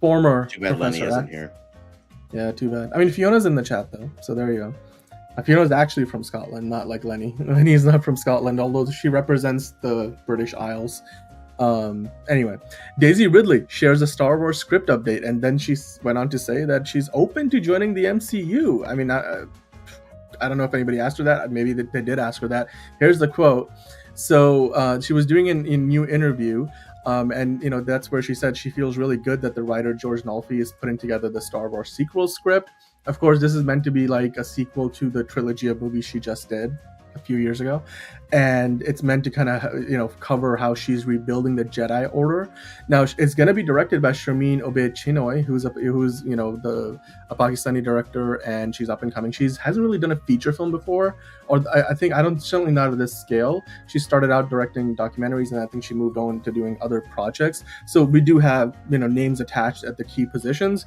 Former Too bad Lenny isn't here. Yeah, too bad. I mean, Fiona's in the chat, though, so there you go. Fiona's actually from Scotland, not like Lenny. Lenny's not from Scotland, although she represents the British Isles. Anyway, Daisy Ridley shares a Star Wars script update, and then she went on to say that she's open to joining the MCU. I mean, I don't know if anybody asked her that. Maybe they did ask her that. Here's the quote. So she was doing a new interview, and that's where she said she feels really good that the writer George Nolfi is putting together the Star Wars sequel script. Of course, this is meant to be like a sequel to the trilogy of movies she just did a few years ago, and it's meant to kind of cover how she's rebuilding the Jedi Order. Now it's going to be directed by Sharmeen Obaid-Chinoy, who's a Pakistani director, and she's up and coming. She hasn't really done a feature film before, or certainly not at this scale. She started out directing documentaries, and I think she moved on to doing other projects. So we do have names attached at the key positions.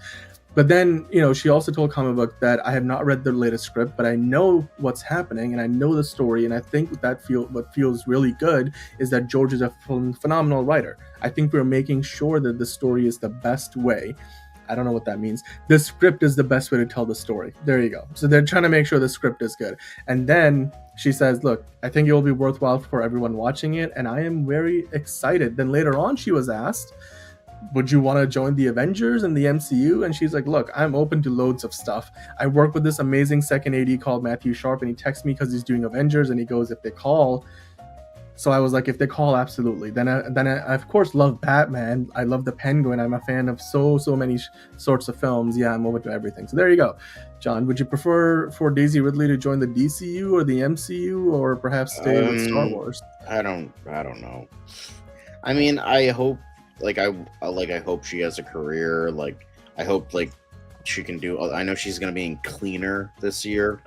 But then, she also told Comic Book that I have not read the latest script, but I know what's happening and I know the story. And I think what feels really good is that George is a phenomenal writer. I think we're making sure that the story is the best way. I don't know what that means. The script is the best way to tell the story. There you go. So they're trying to make sure the script is good. And then she says, look, I think it will be worthwhile for everyone watching it. And I am very excited. Then later on, she was asked, would you want to join the Avengers and the MCU? And she's like, look, I'm open to loads of stuff. I work with this amazing second AD called Matthew Sharp, and he texts me because he's doing Avengers, and he goes, if they call. So I was like, if they call, absolutely. Then I of course love Batman. I love the Penguin. I'm a fan of so many sorts of films. Yeah, I'm open to everything. So there you go. John, would you prefer for Daisy Ridley to join the DCU or the MCU, or perhaps stay with Star Wars? I don't know. I mean, I hope. I hope she has a career. I hope she can do. I know she's gonna be in Cleaner this year,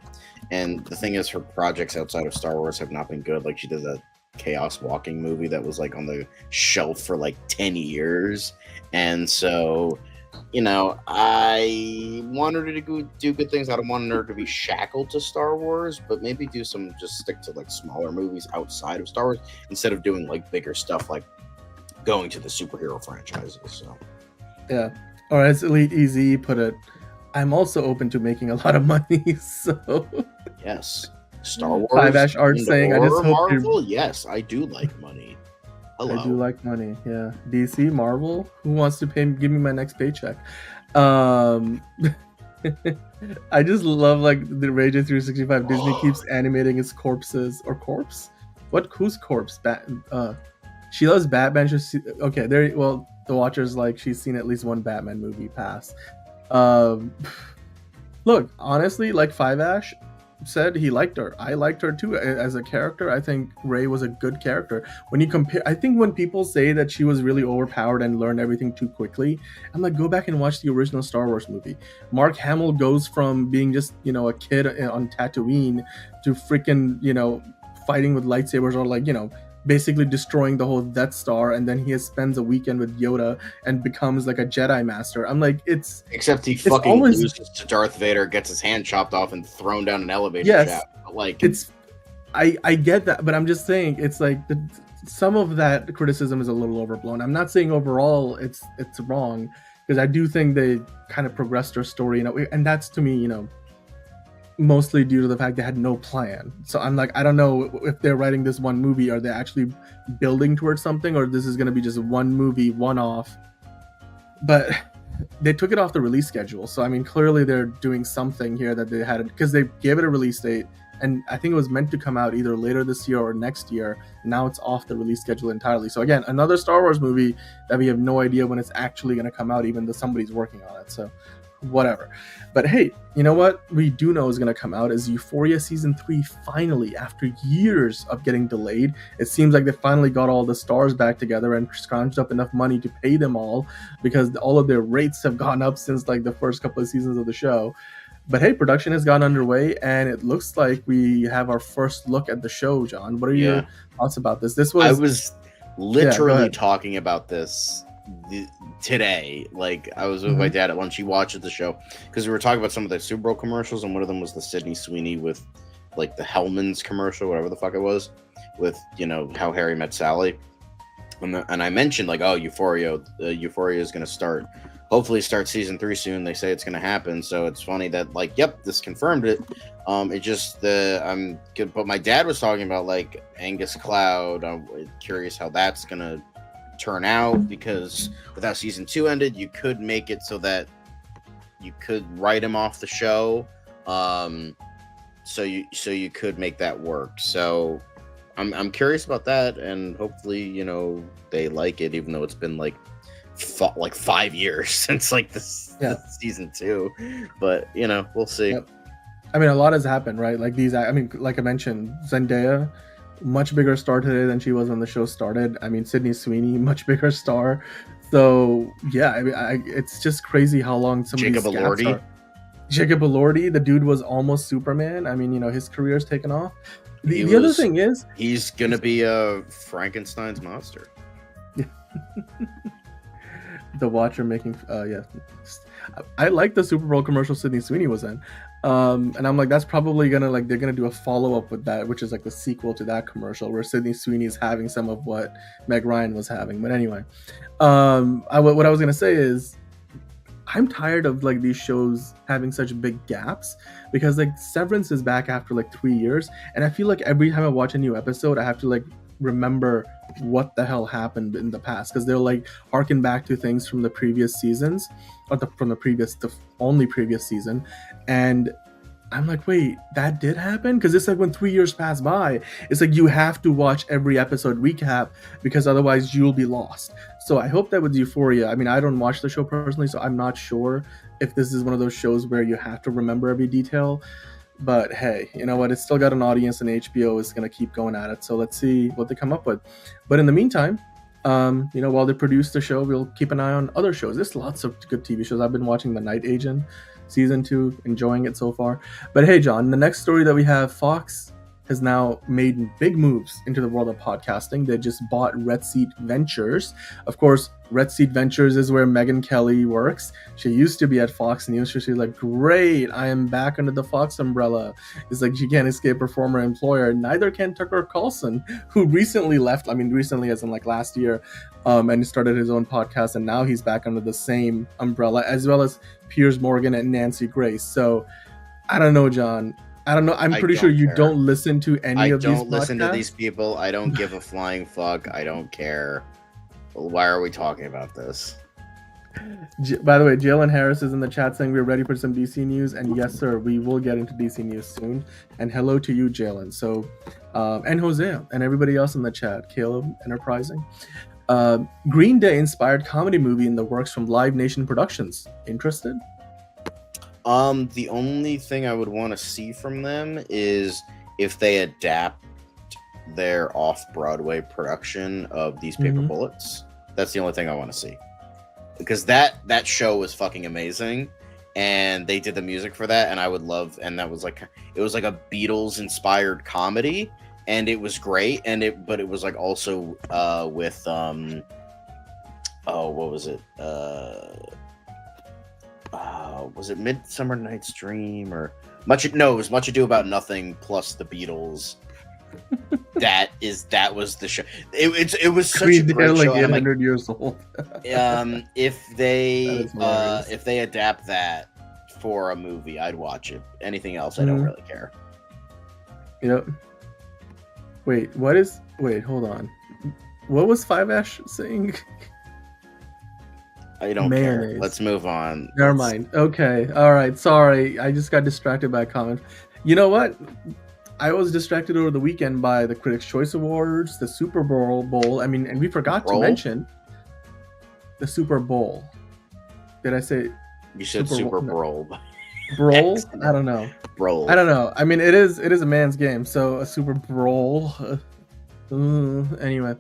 and the thing is, her projects outside of Star Wars have not been good. Like she did that Chaos Walking movie that was on the shelf for 10 years, and so I want her to do good things. I don't want her to be shackled to Star Wars, but maybe just stick to smaller movies outside of Star Wars instead of doing bigger stuff going to the superhero franchises. So yeah, or as Elite EZ put it, I'm also open to making a lot of money. So yes, Star Wars. 5-Ash Art saying, I just hope Marvel. Yes, I do like money. Hello. I do like money. Yeah, DC, Marvel. Who wants to give me my next paycheck? I just love the Rage 365. Disney keeps animating its corpses or corpse. Whose corpse? She loves Batman. Okay, there. Well, the Watcher's she's seen at least one Batman movie pass. Look, honestly, 5-Ash, said he liked her. I liked her too as a character. I think Rey was a good character. When you compare, I think when people say that she was really overpowered and learned everything too quickly, I'm like, go back and watch the original Star Wars movie. Mark Hamill goes from being just, you know, a kid on Tatooine to freaking, you know, fighting with lightsabers, or like, you know, basically destroying the whole Death Star, and then he spends a weekend with Yoda and becomes like a Jedi master. I'm like, except he fucking always loses to Darth Vader, gets his hand chopped off, and thrown down an elevator shaft. Like, I get that, but I'm just saying it's like some of that criticism is a little overblown. I'm not saying overall it's wrong, because I do think they kind of progressed their story in a way, and that's, to me, you know, mostly due to the fact they had no plan. So I'm like, I don't know if they're writing this one movie, are they actually building towards something, or this is going to be just one movie, one off. But they took it off the release schedule, so I mean, clearly they're doing something here that they had, because they gave it a release date, and I think it was meant to come out either later this year or next year. Now it's off the release schedule entirely. So again, another Star Wars movie that we have no idea when it's actually going to come out, even though somebody's working on it. So whatever. But hey, you know what we do know is going to come out is Euphoria season 3. Finally, after years of getting delayed, it seems like they finally got all the stars back together and scrounged up enough money to pay them all, because all of their rates have gone up since like the first couple of seasons of the show. But hey, production has gone underway, and it looks like we have our first look at the show. John, what are your thoughts about this? I was literally talking about this today. Like, I was with my dad at lunch. He watched the show because we were talking about some of the Super Bowl commercials, and one of them was the Sydney Sweeney with like the Hellman's commercial, whatever the fuck it was, with, you know, How Harry Met Sally. And I mentioned like, oh, Euphoria is going to hopefully start season 3 soon. They say it's going to happen. So it's funny that like, yep, this confirmed it. It just, I'm good. But my dad was talking about like Angus Cloud. I'm curious how that's going to turn out, because with how season 2 ended, you could make it so that you could write him off the show. So you could make that work. So I'm curious about that, and hopefully, you know, they like it, even though it's been like 5 years since like this season 2. But you know, we'll see. Yep. I mean, a lot has happened, right? Like like I mentioned, Zendaya, much bigger star today than she was when the show started. I mean, Sydney Sweeney, much bigger star. So yeah, I mean, it's just crazy how long some Jacob of these gaps are. Jacob Elordi, the dude was almost Superman. I mean, you know, his career's taken off. The other thing is, he's gonna be a Frankenstein's monster. The Watcher making, I like the Super Bowl commercial Sydney Sweeney was in, and I'm like, that's probably gonna like they're gonna do a follow up with that, which is like the sequel to that commercial where Sydney Sweeney is having some of what Meg Ryan was having. But anyway, what I was gonna say is, I'm tired of like these shows having such big gaps, because like Severance is back after like 3 years, and I feel like every time I watch a new episode, I have to like remember what the hell happened in the past, because they'll like harken back to things from the previous seasons, or the only previous season, and I'm like, wait, that did happen? Because it's like when 3 years pass by, it's like you have to watch every episode recap, because otherwise you'll be lost. So I hope that with Euphoria, I mean, I don't watch the show personally, so I'm not sure if this is one of those shows where you have to remember every detail. But hey, you know what? It's still got an audience, and HBO is going to keep going at it. So let's see what they come up with. But in the meantime, you know, while they produce the show, we'll keep an eye on other shows. There's lots of good TV shows. I've been watching The Night Agent season 2, enjoying it so far. But hey, John, the next story that we have, Fox has now made big moves into the world of podcasting. They just bought Red Seat Ventures. Of course, Red Seat Ventures is where Megyn Kelly works. She used to be at Fox News, so she's like, great, I am back under the Fox umbrella. It's like she can't escape her former employer. Neither can Tucker Carlson, who recently left, I mean recently as in like last year, and started his own podcast, and now he's back under the same umbrella, as well as Piers Morgan and Nancy Grace. So I don't know, John. I don't know. I'm pretty sure you don't listen to any of these podcasts. I don't listen to these people. I don't give a flying fuck. I don't care. Why are we talking about this? By the way, Jalen Harris is in the chat saying we're ready for some DC news. And yes, sir, we will get into DC news soon. And hello to you, Jalen. So, and Hosea and everybody else in the chat. Caleb, Enterprising. Green Day inspired comedy movie in the works from Live Nation Productions. Interested? The only thing I would want to see from them is if they adapt their off-Broadway production of These Paper Bullets. That's the only thing I want to see. Because that show was fucking amazing, and they did the music for that, and I would love, and that was like, it was like a Beatles-inspired comedy, and it was great, but it was like also with what was it? Was it Midsummer Night's Dream or it was Much Ado About Nothing plus the Beatles. that was the show. It was such a great like show. 800 years old. If they adapt that for a movie, I'd watch it. Anything else, I don't really care. Yep. Wait, hold on. What was Five Ash saying? I don't care. Let's move on. Never mind. Okay. All right. Sorry. I just got distracted by a comment. You know what? I was distracted over the weekend by the Critics' Choice Awards, the Super Bowl. I mean, and we forgot to mention the Super Bowl. Did I say? You said Super Bowl. Brawl? I don't know. Brawl. I don't know. I mean, it is a man's game, so a Super Bowl. Anyway,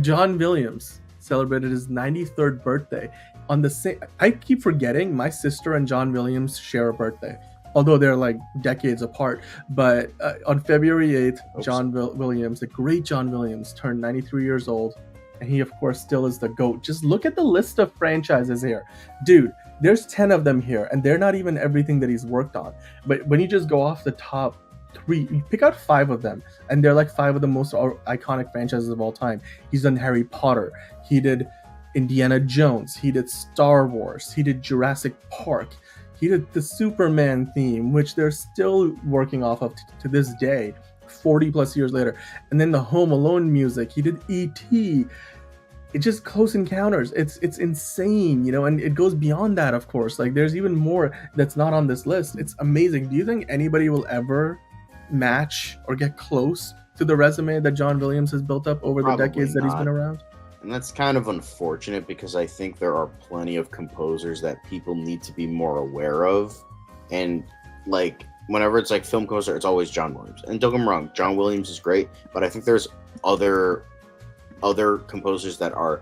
John Williams celebrated his 93rd birthday on the same. I keep forgetting my sister and John Williams share a birthday, although they're like decades apart. But on February 8th, John Williams, the great John Williams, turned 93 years old, and he of course still is the GOAT. Just look at the list of franchises here, dude. There's 10 of them here, and they're not even everything that he's worked on. But when you just go off the top 3, you pick out 5 of them, and they're like 5 of the most iconic franchises of all time. He's done Harry Potter, he did Indiana Jones, he did Star Wars, he did Jurassic Park, he did the Superman theme, which they're still working off of to this day, 40 plus years later. And then the Home Alone music, he did E.T. It's just Close Encounters. It's insane, and it goes beyond that, of course. Like, there's even more that's not on this list. It's amazing. Do you think anybody will ever match or get close to the resume that John Williams has built up over the decades that he's been around? And that's kind of unfortunate, because I think there are plenty of composers that people need to be more aware of. And like, whenever it's like film composer, it's always John Williams. And don't get me wrong, John Williams is great, but I think there's other composers that are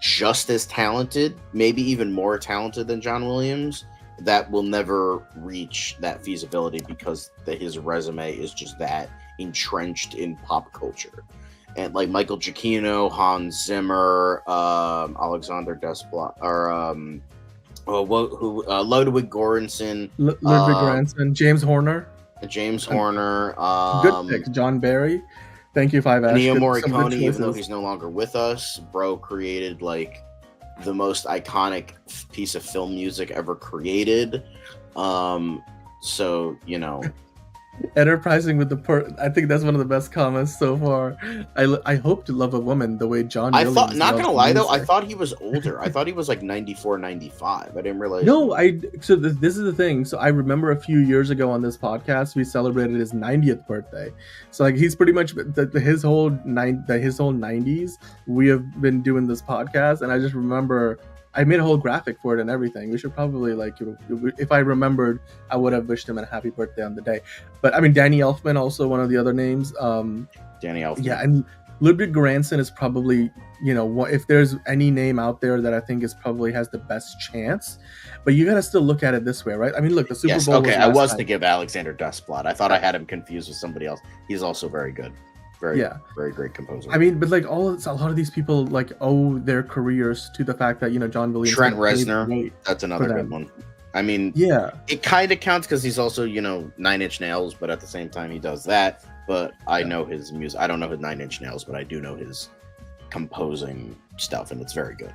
just as talented, maybe even more talented than John Williams, that will never reach that feasibility because his resume is just that entrenched in pop culture. And like Michael Giacchino, Hans Zimmer, Alexander Desplat, or Ludwig Göransson, James Horner. Good pick. John Barry. Thank you, Five Ash. Ennio Morricone, even though he's no longer with us, bro created like the most iconic piece of film music ever created. So, enterprising with I think that's one of the best comments so far. I hope to love a woman the way John Williams. Not gonna lie though, I thought he was older. I thought he was like 94, 95. I didn't realize. No, so this is the thing. So I remember a few years ago on this podcast, we celebrated his 90th birthday. So like, he's pretty much his whole 90s. We have been doing this podcast, and I just remember I made a whole graphic for it and everything. We should probably, like, if I remembered, I would have wished him a happy birthday on the day. But I mean, Danny Elfman, also one of the other names. Danny Elfman. Yeah, and Ludwig Göransson is probably, if there's any name out there that I think probably has the best chance. But you got to still look at it this way, right? I mean, look, the Super Bowl. Okay, I was to give Alexander Desplat. I thought I had him confused with somebody else. He's also very good. Very great composer. I mean, but like a lot of these people like owe their careers to the fact that John Williams. Trent Reznor, that's another good one. I mean, it kind of counts because he's also 9 Inch Nails, but at the same time he does that. But I know his music. I don't know his 9 Inch Nails, but I do know his composing stuff, and it's very good.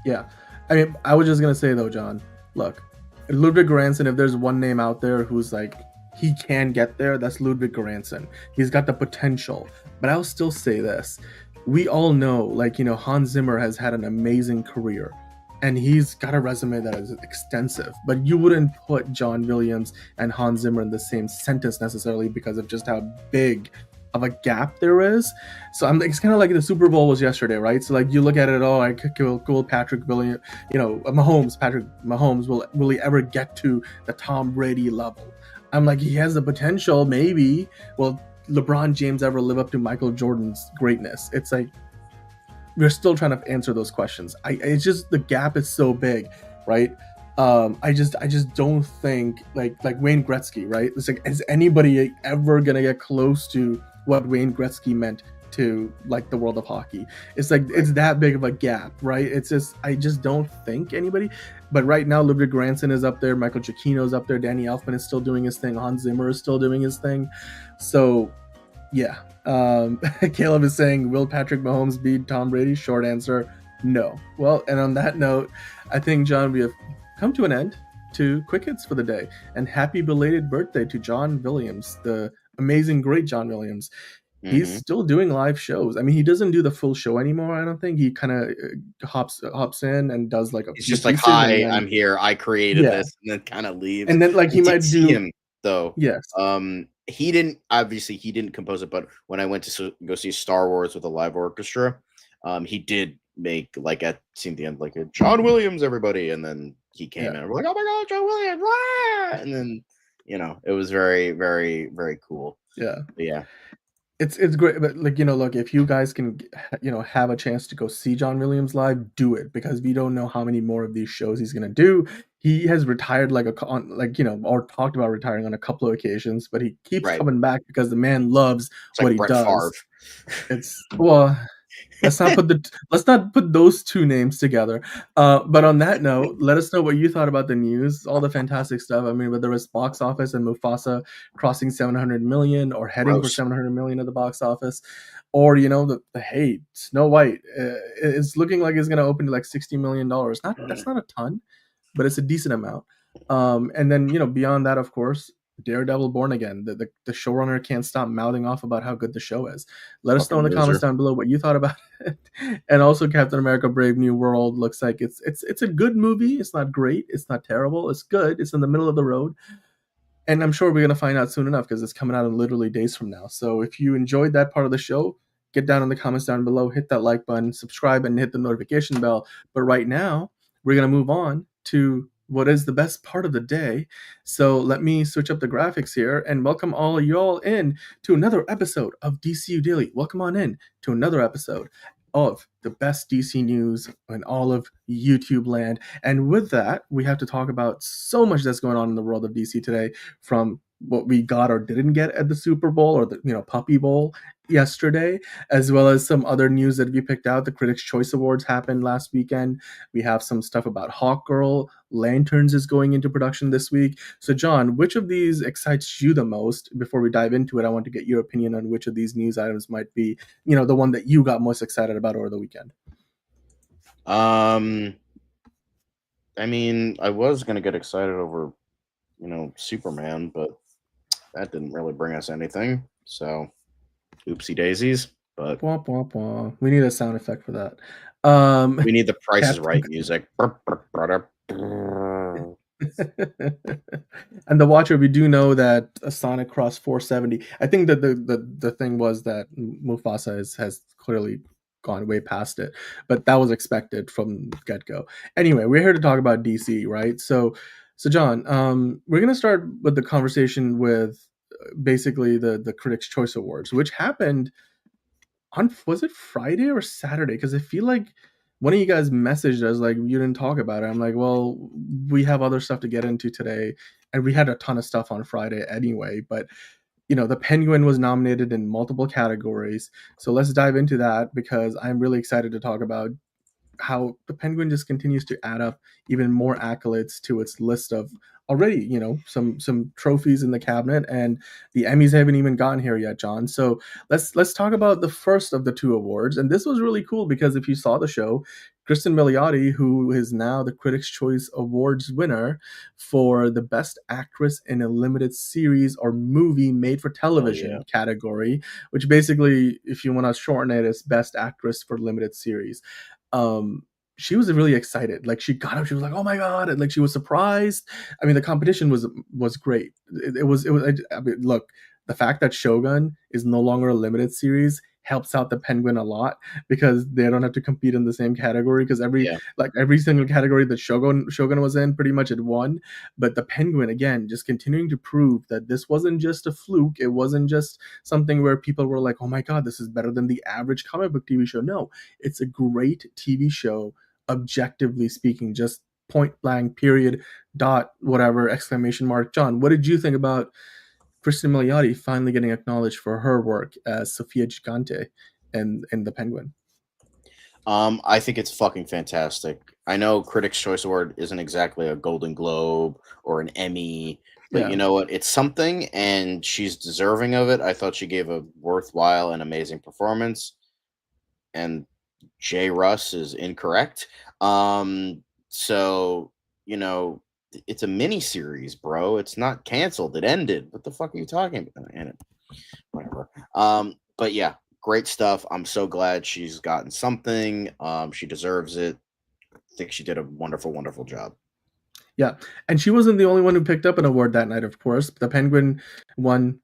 Yeah, I mean, I was just gonna say though, John, look, Ludwig Göransson. If there's one name out there who's like, he can get there, that's Ludwig Göransson. He's got the potential. But I'll still say this. We all know, like, Hans Zimmer has had an amazing career, and he's got a resume that is extensive. But you wouldn't put John Williams and Hans Zimmer in the same sentence necessarily because of just how big of a gap there is. So it's kind of like the Super Bowl was yesterday, right? So like you look at it, oh, I could cool Patrick Williams, Patrick Mahomes, will he ever get to the Tom Brady level? I'm like, he has the potential, maybe. Will LeBron James ever live up to Michael Jordan's greatness? It's like we're still trying to answer those questions. It's just the gap is so big, right? I just don't think like Wayne Gretzky, right? It's like, is anybody ever gonna get close to what Wayne Gretzky meant to like the world of hockey? It's like it's that big of a gap, right? It's just I just don't think anybody. But right now, Ludwig Göransson is up there, Michael Giacchino is up there, Danny Elfman is still doing his thing, Hans Zimmer is still doing his thing. So yeah, Caleb is saying, will Patrick Mahomes beat Tom Brady? Short answer, no. Well, and on that note, I think, John, we have come to an end to Quick Hits for the day. And happy belated birthday to John Williams, the amazing, great John Williams. Mm-hmm. He's still doing live shows. I mean, he doesn't do the full show anymore, I don't think. He kind of hops in and does like a He's just like, hi, I'm here. I created this, and then kind of leaves. And then like he might do him, though. Yes. He didn't compose it, but when I went to go see Star Wars with a live orchestra, he did make like at the end like a John Williams, everybody, and then he came in and we're like, oh my god, John Williams, ah! And then it was very, very, very cool. Yeah, but yeah. It's great, but like look, if you guys can have a chance to go see John Williams live, do it, because we don't know how many more of these shows he's gonna do. He has retired or talked about retiring on a couple of occasions, but he keeps coming back because the man loves what he does. Favre. It's let's not put those two names together. But on that note, let us know what you thought about the news, all the fantastic stuff. I mean, whether it's box office and Mufasa crossing 700 million or heading for 700 million at the box office, or the hey, Snow White is looking like it's going to open to like $60 million. That's not a ton, but it's a decent amount. And then beyond that, of course, Daredevil Born Again. The showrunner can't stop mouthing off about how good the show is. Let us know in the comments down below what you thought about it. And also, Captain America: Brave New World looks like it's a good movie. It's not great. It's not terrible. It's good. It's in the middle of the road. And I'm sure we're gonna find out soon enough because it's coming out in literally days from now. So if you enjoyed that part of the show, get down in the comments down below, hit that like button, subscribe, and hit the notification bell. But right now, we're gonna move on to what is the best part of the day. So let me switch up the graphics here and welcome all of y'all in to another episode of DCU Daily. Welcome on in to another episode of the best DC news in all of YouTube land. And with that, we have to talk about so much that's going on in the world of DC today, from what we got or didn't get at the Super Bowl or the Puppy Bowl yesterday, as well as some other news that we picked out. The Critics' Choice Awards happened last weekend. We have some stuff about Hawkgirl. Lanterns is going into production this week. So John, which of these excites you the most? Before we dive into it, I want to get your opinion on which of these news items might be, the one that you got most excited about over the weekend. I mean, I was going to get excited over, Superman, but that didn't really bring us anything. So oopsie daisies, but wah, wah, wah. We need a sound effect for that. We need the Price is Right music. And the Watcher, we do know that a Sonic Cross 470. I think that the thing was that Mufasa has clearly gone way past it, but that was expected from get-go. Anyway, we're here to talk about DC, right? So John, we're gonna start with the conversation with basically the Critics' Choice Awards, which happened on, was it Friday or Saturday? Because I feel like one of you guys messaged us like, you didn't talk about it. I'm like, well, we have other stuff to get into today, and we had a ton of stuff on Friday anyway. But the Penguin was nominated in multiple categories, so let's dive into that, because I'm really excited to talk about how the Penguin just continues to add up even more accolades to its list of already, some trophies in the cabinet, and the Emmys haven't even gotten here yet, John. So let's talk about the first of the two awards. And this was really cool because if you saw the show, Kristen Milioti, who is now the Critics' Choice Awards winner for the Best Actress in a Limited Series or Movie Made for Television category, which basically, if you want to shorten it, is Best Actress for Limited Series. She was really excited. Like, she got up, she was like, oh my god, and like she was surprised. I mean, the competition was great. It was I mean, look, the fact that Shogun is no longer a limited series helps out the Penguin a lot, because they don't have to compete in the same category, because every single category that Shogun was in, pretty much it won. But the Penguin, again, just continuing to prove that this wasn't just a fluke. It wasn't just something where people were like, oh my god, this is better than the average comic book TV show. No, it's a great TV show, objectively speaking, just point blank, period, dot, whatever, exclamation mark. John, what did you think about Kristen Milioti finally getting acknowledged for her work as Sophia Gigante in The Penguin? I think it's fucking fantastic. I know Critics' Choice Award isn't exactly a Golden Globe or an Emmy, but you know what? It's something, and she's deserving of it. I thought she gave a worthwhile and amazing performance, and Jay Russ is incorrect. So, it's a mini series, bro. It's not canceled. It ended. What the fuck are you talking about? Whatever. But yeah, great stuff. I'm so glad she's gotten something. She deserves it. I think she did a wonderful, wonderful job. Yeah, and she wasn't the only one who picked up an award that night, of course. The Penguin won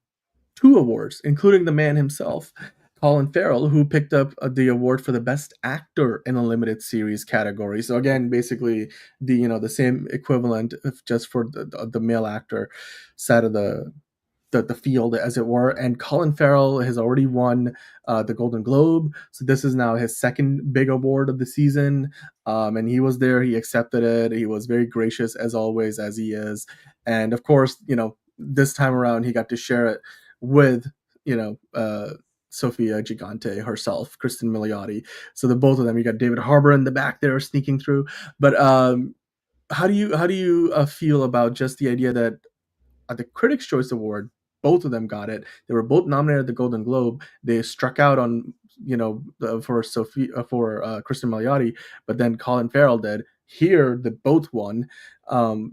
2 awards, including the man himself, Colin Farrell, who picked up the award for the best actor in a limited series category. So again, basically the same equivalent, just for the male actor side of the field, as it were. And Colin Farrell has already won the Golden Globe, so this is now his second big award of the season. And he was there, he accepted it, he was very gracious as always, as he is. And of course, this time around he got to share it with Sophia Gigante herself, Kristen Milioti. So the both of them, you got David Harbour in the back there sneaking through. But how do you feel about just the idea that at the Critics' Choice Award, both of them got it. They were both nominated at the Golden Globe. They struck out on for Kristen Milioti, but then Colin Farrell did. Here, they both won. Do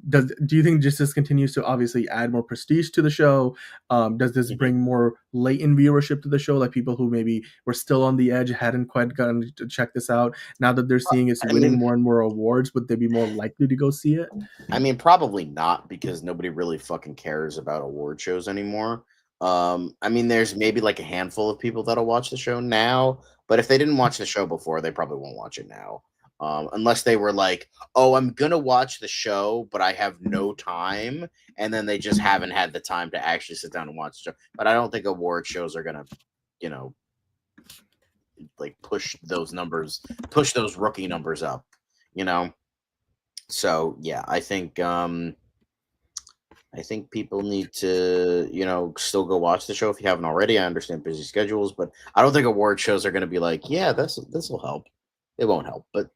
you think just this continues to obviously add more prestige to the show? Does this bring more latent viewership to the show, like people who maybe were still on the edge, hadn't quite gotten to check this out? Now that they're seeing it's winning more and more awards, would they be more likely to go see it? I mean, probably not, because nobody really fucking cares about award shows anymore. I mean, there's maybe like a handful of people that'll watch the show now, but if they didn't watch the show before, they probably won't watch it now. Unless they were like, oh, I'm going to watch the show, but I have no time. And then they just haven't had the time to actually sit down and watch the show. But I don't think award shows are going to, like push those rookie numbers up, So, yeah, I think people need to, still go watch the show if you haven't already. I understand busy schedules, but I don't think award shows are going to be like, yeah, this will help. It won't help, but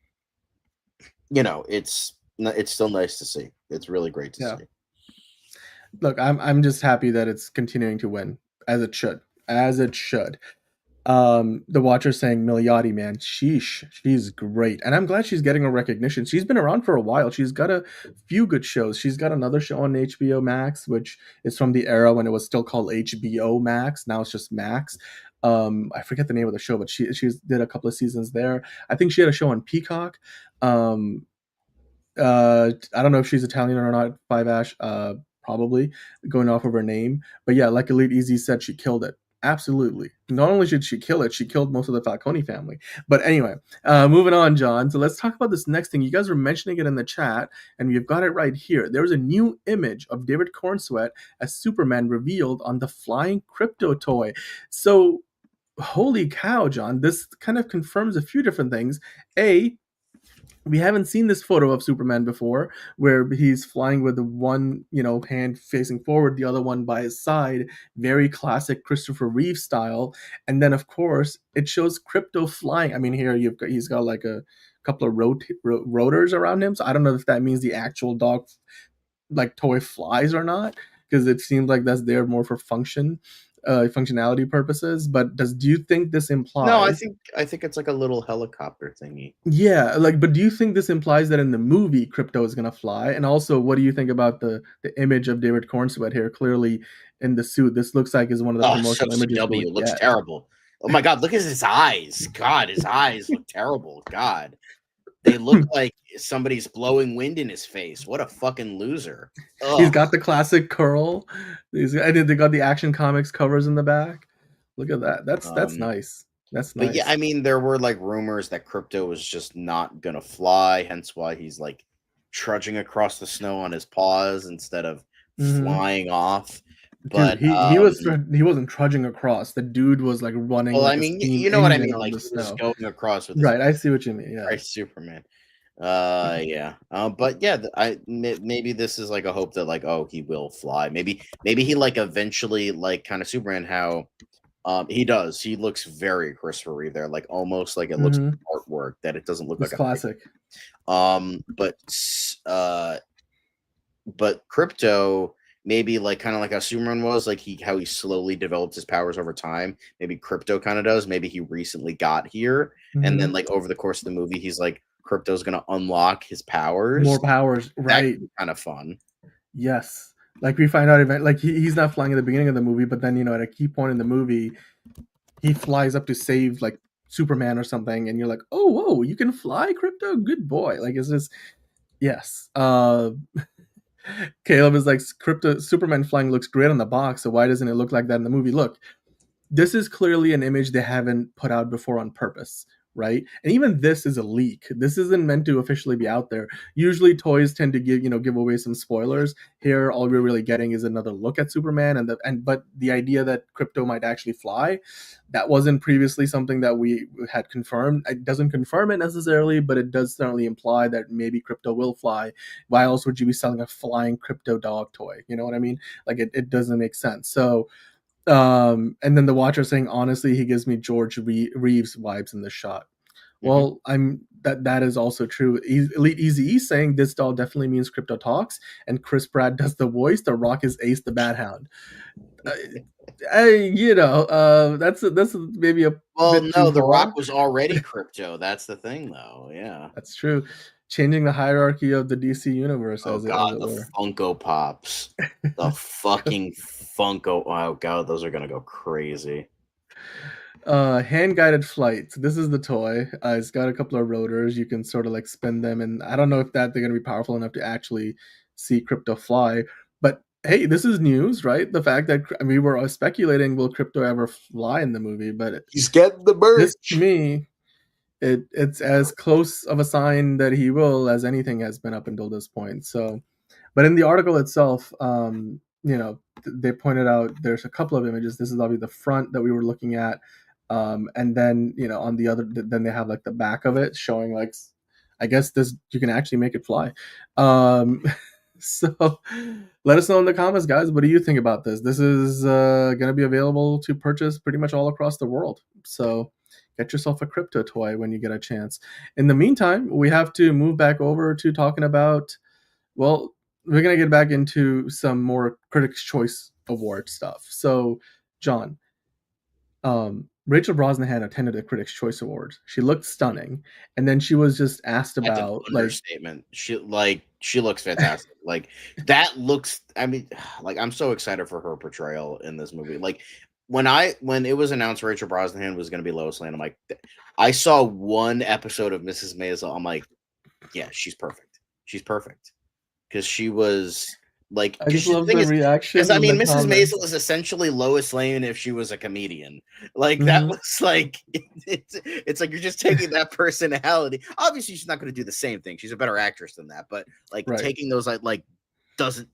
it's still nice to see. It's really great to see. Look, I'm just happy that it's continuing to win, as it should. The Watcher saying, Milioti, man, sheesh, she's great, and I'm glad she's getting a recognition. She's been around for a while. She's got a few good shows. She's got another show on HBO Max, which is from the era when it was still called HBO Max. Now it's just Max. I forget the name of the show, but she did a couple of seasons there. I think she had a show on Peacock. I don't know if she's Italian or not. Five Ash, probably going off of her name, but yeah, like Elite Easy said, she killed it. Absolutely. Not only did she kill it, she killed most of the Falcone family. But anyway, moving on, John. So let's talk about this next thing. You guys were mentioning it in the chat, and we've got it right here. There was a new image of David Cornsweet as Superman revealed on the flying crypto toy. So, holy cow, John. This kind of confirms a few different things. We haven't seen this photo of Superman before, where he's flying with the one, hand facing forward, the other one by his side. Very classic Christopher Reeve style. And then, of course, it shows Crypto flying. I mean, here he's got like a couple of rotors around him. So I don't know if that means the actual dog, like toy, flies or not, because it seems like that's there more for functionality purposes. But do you think this implies? No, I think it's like a little helicopter thingy. Yeah, but do you think this implies that in the movie Crypto is gonna fly? And also, what do you think about the image of David Cornsweet here, clearly in the suit? This looks like is one of the promotional images. It looks terrible. Oh my god, look at his eyes. God, his eyes look terrible. God. They look like somebody's blowing wind in his face. What a fucking loser. Ugh. He's got the classic curl. They got the Action Comics covers in the back. Look at that. That's nice. That's nice. But yeah, I mean, there were like rumors that Crypto was just not gonna fly, hence why he's like trudging across the snow on his paws instead of flying off. But dude, he wasn't trudging across. The dude was like running. Well, like I mean, you know what I mean. Like he was going across with right. I see what you mean. Yeah, right, Superman. Yeah. But yeah, maybe this is like a hope that like, oh, he will fly. Maybe he like eventually like kind of Superman how he does. He looks very Christopher Reeve there, like almost like it looks like artwork that it doesn't look it's like classic. But Crypto, maybe like kind of like how Superman was, like how he slowly developed his powers over time. Maybe Crypto kind of does. Maybe he recently got here, and then like over the course of the movie, he's like Crypto's gonna unlock his powers, more powers, right? Kind of fun. Yes, like we find out like he's not flying at the beginning of the movie, but then at a key point in the movie, he flies up to save like Superman or something, and you're like, oh, whoa, you can fly, Crypto, good boy. Like it's just yes. Caleb is like, Superman flying looks great on the box, so why doesn't it look like that in the movie? Look, this is clearly an image they haven't put out before on purpose, right? And even this is a leak. This isn't meant to officially be out there. Usually toys tend to give away some spoilers. Here, all we're really getting is another look at Superman, but the idea that Crypto might actually fly, that wasn't previously something that we had confirmed. It doesn't confirm it necessarily, but it does certainly imply that maybe Crypto will fly. Why else would you be selling a flying Crypto dog toy? You know what I mean? Like it doesn't make sense. So and then the Watcher saying, honestly, he gives me George Reeves vibes in this shot. Well, that is also true. Elite Easy saying this doll definitely means Crypto talks, and Chris Pratt does the voice. The Rock is Ace the Bat Hound. That's maybe a well. No, The Rock was already Crypto. That's the thing, though. Yeah, that's true. Changing the hierarchy of the DC universe. Oh God, the Funko Pops, the fucking Funko. Oh God, those are gonna go crazy. Hand-guided flight. This is the toy. It's got a couple of rotors. You can sort of like spin them, and I don't know if they're going to be powerful enough to actually see Crypto fly. But hey, this is news, right? The fact that we were speculating, will Crypto ever fly in the movie? But he's getting the bird. This, to me, it's as close of a sign that he will as anything has been up until this point. So, but in the article itself, they pointed out there's a couple of images. This is obviously the front that we were looking at. And then on the other, then they have like the back of it showing like, I guess this you can actually make it fly. So let us know in the comments, guys. What do you think about this? This is going to be available to purchase pretty much all across the world. So get yourself a Crypto toy when you get a chance. In the meantime, we have to move back over to talking about, well, we're going to get back into some more Critics' Choice Award stuff. So, John, Rachel Brosnahan attended the Critics' Choice Awards. She looked stunning, and then she was just asked about understatement. She looks fantastic. Like that looks. I mean, like I'm so excited for her portrayal in this movie. Like when it was announced Rachel Brosnahan was going to be Lois Lane, I'm like, I saw one episode of Mrs. Maisel. I'm like, yeah, she's perfect. She's perfect because she was. Like, I just love the reaction. Because I mean, Mrs. Maisel is essentially Lois Lane if she was a comedian. Like that was like it's like you're just taking that personality. Obviously, she's not going to do the same thing. She's a better actress than that. But like taking those like doesn't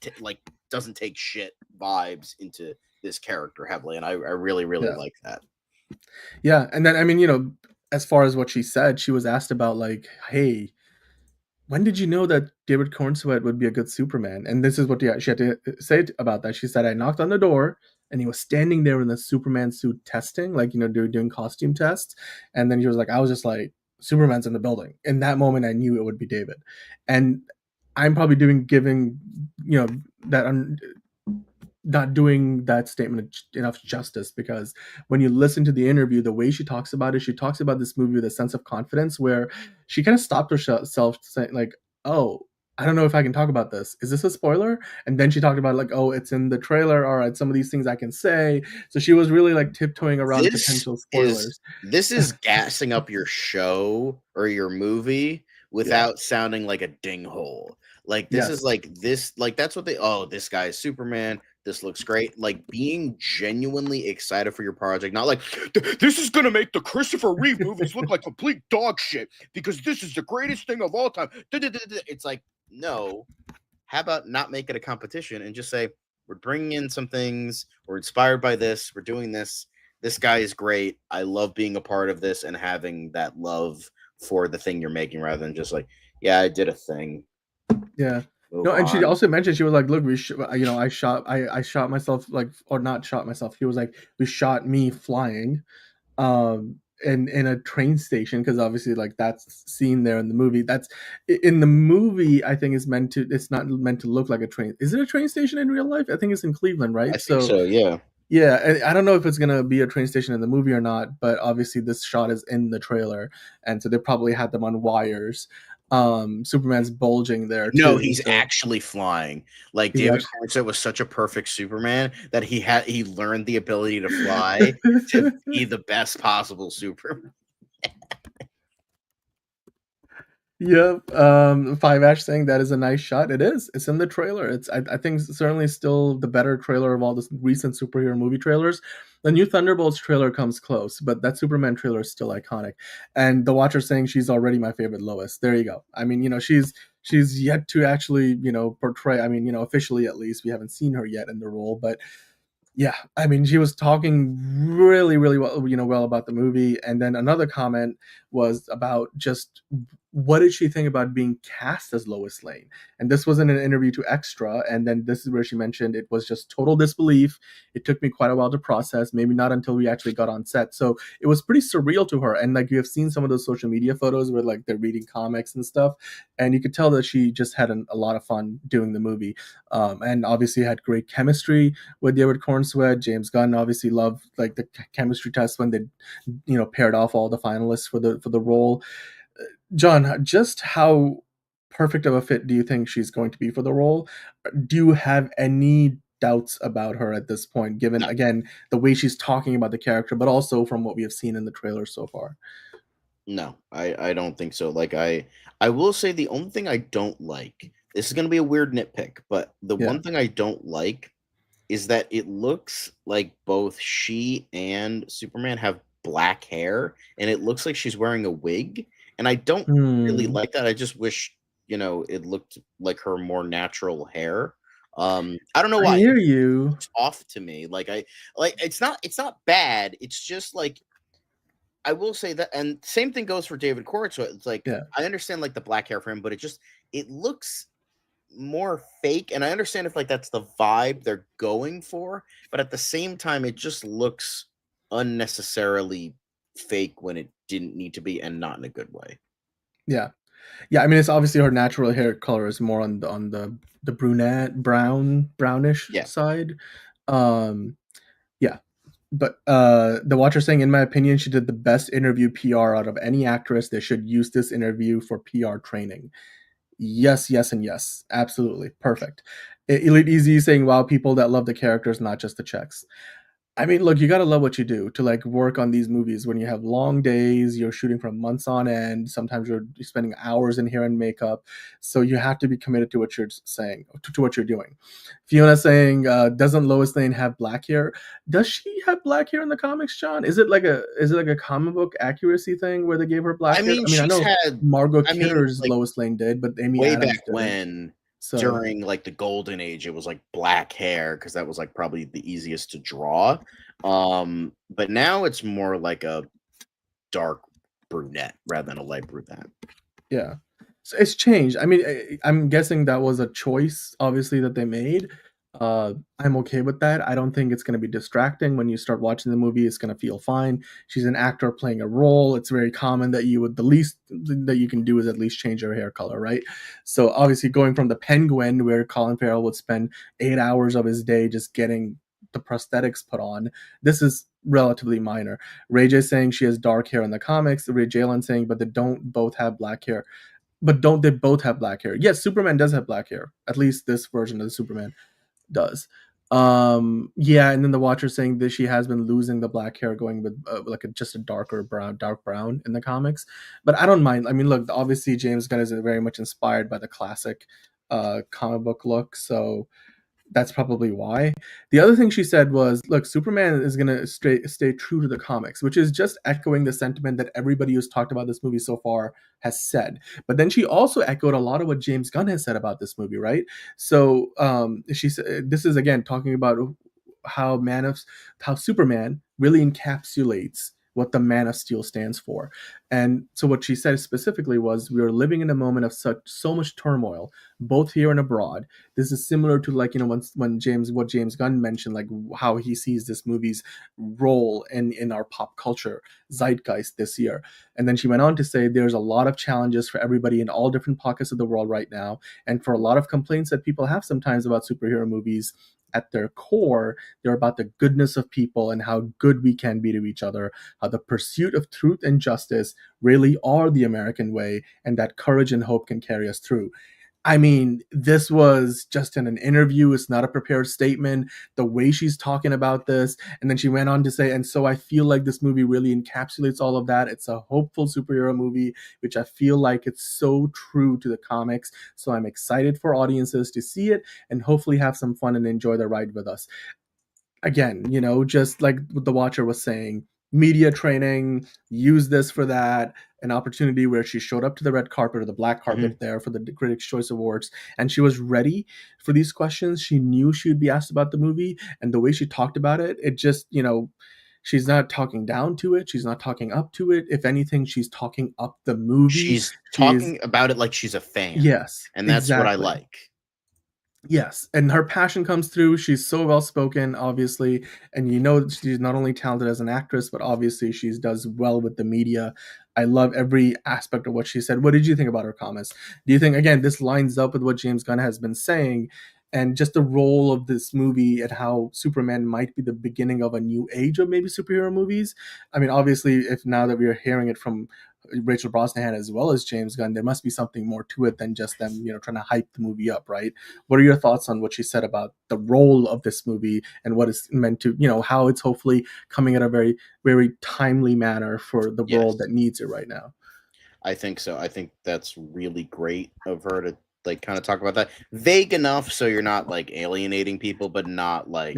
take shit vibes into this character heavily, and I really like that. Yeah, and then I mean, as far as what she said, she was asked about like, hey, when did you know that David Cornsweet would be a good Superman? And this is what she had to say about that. She said, I knocked on the door and he was standing there in the Superman suit testing, like, doing costume tests. And then he was like, I was just like, Superman's in the building. In that moment, I knew it would be David. And I'm probably giving that not doing that statement enough justice, because when you listen to the interview, the way she talks about this movie with a sense of confidence, where she kind of stopped herself saying like, oh, I don't know if I can talk about this. Is this a spoiler? And then she talked about like, oh, it's in the trailer. All right, some of these things I can say. So she was really like tiptoeing around potential spoilers. This is gassing up your show or your movie without sounding like a dinghole. Like this is like this, like that's what they. Oh, this guy is Superman. This looks great. Like being genuinely excited for your project, not like this is gonna make the Christopher Reeve movies look like complete dog shit because this is the greatest thing of all time. It's like, no. How about not make it a competition and just say we're bringing in some things. We're inspired by this. We're doing this. This guy is great. I love being a part of this and having that love for the thing you're making, rather than just like, yeah, I did a thing. Yeah. Move No, and she on. also mentioned, she was like, "Look, I shot myself, like, or not shot myself." He was like, "We shot me flying, in a train station," because obviously, like, that's seen there in the movie. That's in the movie. I think it's not meant to look like a train. Is it a train station in real life? I think it's in Cleveland, right? I think so. Yeah. Yeah, and I don't know if it's gonna be a train station in the movie or not, but obviously this shot is in the trailer, and so they probably had them on wires. Superman's bulging there too. No, he's actually flying. Like David Cornsett was such a perfect Superman that he learned the ability to fly to be the best possible Superman. Yep. Five Ash saying that is a nice shot. It is. It's in the trailer. I think certainly still the better trailer of all the recent superhero movie trailers. The new Thunderbolts trailer comes close, but that Superman trailer is still iconic. And the Watcher saying she's already my favorite Lois. There you go. I mean, she's yet to actually, portray. I mean, officially at least we haven't seen her yet in the role, but yeah, I mean, she was talking really, really well, well about the movie. And then another comment was about just what did she think about being cast as Lois Lane? And this was in an interview to Extra. And then this is where she mentioned it was just total disbelief. It took me quite a while to process, maybe not until we actually got on set. So it was pretty surreal to her. And like you have seen some of those social media photos where like they're reading comics and stuff. And you could tell that she just had a lot of fun doing the movie. And obviously had great chemistry with David Cornsett. James Gunn obviously loved like the chemistry test when they, paired off all the finalists for the role. John, just how perfect of a fit do you think she's going to be for the role? Do you have any doubts about her at this point, given again the way she's talking about the character, but also from what we have seen in the trailer so far? No, I don't think so. Like I will say the only thing I don't like, this is gonna be a weird nitpick, but the one thing I don't like is that it looks like both she and Superman have black hair, and it looks like she's wearing a wig. And I don't really like that. I just wish, it looked like her more natural hair. I don't know why. I hear you. It's off to me. Like it's not bad. It's just like I will say that, and same thing goes for David Koresh. So it's like I understand like the black hair for him, but it looks more fake, and I understand if like that's the vibe they're going for, but at the same time it just looks unnecessarily fake when it didn't need to be, and not in a good way. Yeah, I mean, it's obviously her natural hair color is more on the brownish side. Yeah, but the Watcher saying, in my opinion, she did the best interview PR out of any actress. They should use this interview for PR training. Yes, and yes. Absolutely. Perfect. Elite Easy saying, wow, people that love the characters, not just the checks. I mean, look, you got to love what you do to like work on these movies when you have long days, you're shooting for months on end. Sometimes you're spending hours in hair and makeup. So you have to be committed to what you're saying, to what you're doing. Fiona saying, doesn't Lois Lane have black hair? Does she have black hair in the comics, John? Is it like a comic book accuracy thing where they gave her black hair? I mean, I know Margot Kidder's like, Lois Lane did, but Amy way Adams back when. So, during like the golden age, it was like black hair because that was like probably the easiest to draw. But now it's more like a dark brunette rather than a light brunette. Yeah, so it's changed. I mean, I'm guessing that was a choice, obviously, that they made. I'm okay with that. I don't think it's going to be distracting when you start watching the movie. It's going to feel fine. She's an actor playing a role. It's very common that the least that you can do is at least change her hair color, right? So obviously going from the Penguin, where Colin Farrell would spend 8 hours of his day just getting the prosthetics put on, this is relatively minor. Ray J saying she has dark hair in the comics. Ray Jalen saying, but they don't both have black hair. But don't they both have black hair? Yes, Superman does have black hair. At least this version of the Superman does. Yeah, and then the Watcher saying that she has been losing the black hair, going with just a dark brown in the comics. But I don't mind. I mean, look, obviously James Gunn is very much inspired by the classic comic book look, so that's probably why. The other thing she said was, look, Superman is going to stay true to the comics, which is just echoing the sentiment that everybody who's talked about this movie so far has said. But then she also echoed a lot of what James Gunn has said about this movie, right? So she said, this is again talking about how how Superman really encapsulates what the Man of Steel stands for. And so what she said specifically was, we are living in a moment of so much turmoil, both here and abroad. This is similar to, like, when James Gunn mentioned, like how he sees this movie's role in our pop culture zeitgeist this year. And then she went on to say, there's a lot of challenges for everybody in all different pockets of the world right now, and for a lot of complaints that people have sometimes about superhero movies, at their core, they're about the goodness of people and how good we can be to each other, how the pursuit of truth and justice really are the American way, and that courage and hope can carry us through. I mean, this was just in an interview. It's not a prepared statement. The way she's talking about this. And then she went on to say, and so I feel like this movie really encapsulates all of that. It's a hopeful superhero movie, which I feel like it's so true to the comics. So I'm excited for audiences to see it and hopefully have some fun and enjoy the ride with us. Again, just like what the Watcher was saying, media training, use this for that. An opportunity where she showed up to the red carpet or the black carpet there for the Critics' Choice Awards, and she was ready for these questions. She knew she would be asked about the movie, and the way she talked about it, it just, she's not talking down to it. She's not talking up to it. If anything, she's talking up the movie. She's talking about it like she's a fan. Yes, and that's exactly what I like. Yes, and her passion comes through. She's so well spoken, obviously, and she's not only talented as an actress, but obviously she does well with the media. I love every aspect of what she said. What did you think about her comments? Do you think, again, this lines up with what James Gunn has been saying, and just the role of this movie and how Superman might be the beginning of a new age of maybe superhero movies? I mean, obviously, if now that we're hearing it from Rachel Brosnahan as well as James Gunn, there must be something more to it than just them, trying to hype the movie up, right? What are your thoughts on what she said about the role of this movie and what it's meant to, how it's hopefully coming at a very, very timely manner for the world that needs it right now? I think so. I think that's really great of her to like kind of talk about that. Vague enough so you're not like alienating people, but not like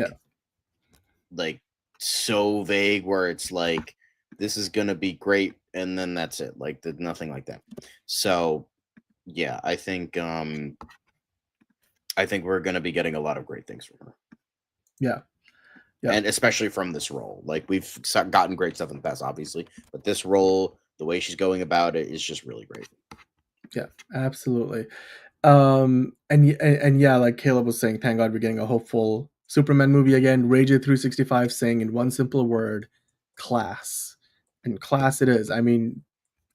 so vague where it's like this is gonna be great and then that's it. Like nothing like that. So yeah, I think we're gonna be getting a lot of great things from her. Yeah. And especially from this role. Like we've gotten great stuff in the past, obviously, but this role, the way she's going about it is just really great. Yeah, absolutely. And yeah, like Caleb was saying, thank God we're getting a hopeful Superman movie again. Rager 365 saying in one simple word, class. And class it is. I mean,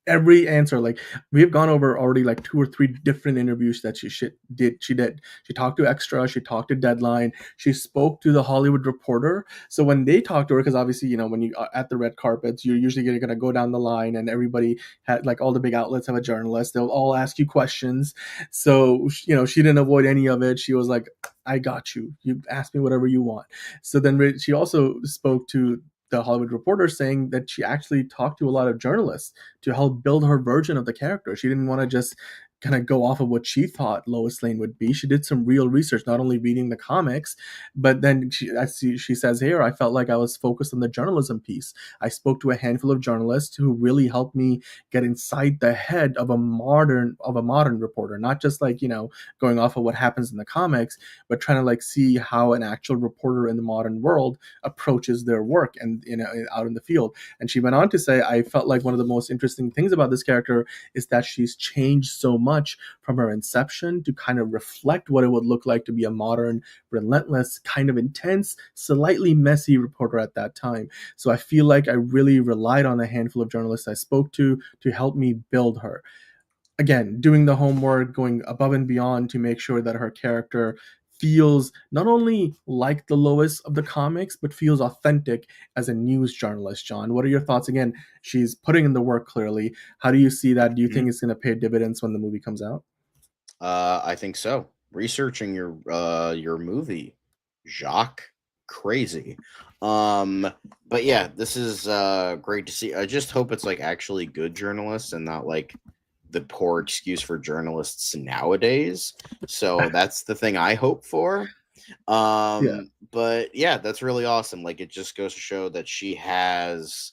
every answer, like we have gone over already like 2 or 3 different interviews that she did. She talked to Extra, she talked to Deadline, she spoke to the Hollywood Reporter. So when they talked to her, because obviously when you are at the red carpets, you're usually going to go down the line and everybody had, like, all the big outlets have a journalist, they'll all ask you questions. So she didn't avoid any of it. She was like, I got you ask me whatever you want. So then she also spoke to the Hollywood Reporter, saying that she actually talked to a lot of journalists to help build her version of the character. She didn't want to just kind of go off of what she thought Lois Lane would be. She did some real research, not only reading the comics, but then she says here, I felt like I was focused on the journalism piece. I spoke to a handful of journalists who really helped me get inside the head of a modern reporter, not just like, going off of what happens in the comics, but trying to like see how an actual reporter in the modern world approaches their work and out in the field. And she went on to say, I felt like one of the most interesting things about this character is that she's changed so much from her inception to kind of reflect what it would look like to be a modern, relentless, kind of intense, slightly messy reporter at that time. So I feel like I really relied on a handful of journalists I spoke to help me build her. Again, doing the homework, going above and beyond to make sure that her character feels not only like the Lois of the comics, but feels authentic as a news journalist. John, what are your thoughts? Again, she's putting in the work clearly. How do you see that? Do you think it's going to pay dividends when the movie comes out? I think so. Researching your movie Jacques. Crazy. But yeah, this is great to see. I just hope it's like actually good journalists and not like the poor excuse for journalists nowadays. So that's the thing I hope for. But yeah, that's really awesome. Like, it just goes to show that she has,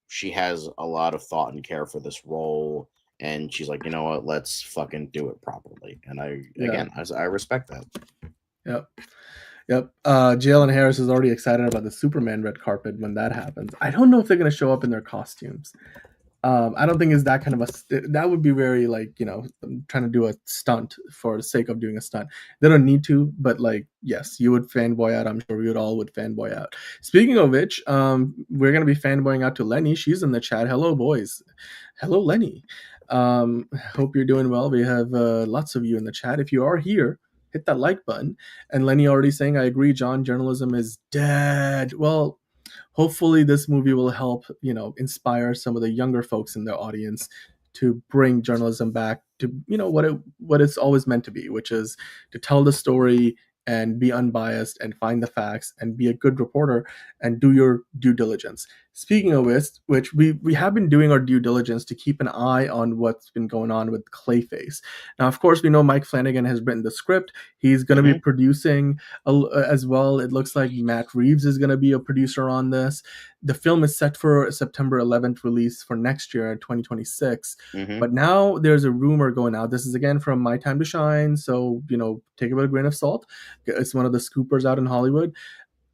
she has a lot of thought and care for this role, and she's like, you know what, let's fucking do it properly. And I respect that. Yep. Jalen Harris is already excited about the Superman red carpet when that happens. I don't know if they're going to show up in their costumes. I don't think it's that kind of that would be very like, trying to do a stunt for the sake of doing a stunt. They don't need to, but like, yes, you would fanboy out. I'm sure we all would fanboy out. Speaking of which, we're going to be fanboying out to Lenny. She's in the chat. Hello, boys. Hello, Lenny. Hope you're doing well. We have lots of you in the chat. If you are here, hit that like button. And Lenny already saying, I agree, John, journalism is dead. Well, hopefully this movie will help, inspire some of the younger folks in the audience to bring journalism back to, what it's always meant to be, which is to tell the story and be unbiased and find the facts and be a good reporter and do your due diligence. Speaking of which we have been doing our due diligence to keep an eye on what's been going on with Clayface. Now, of course, we know Mike Flanagan has written the script. He's going to be producing as well. It looks like Matt Reeves is going to be a producer on this. The film is set for September 11th release for next year, 2026. But now there's a rumor going out. This is again from My Time to Shine, so take it with a grain of salt. It's one of the scoopers out in Hollywood.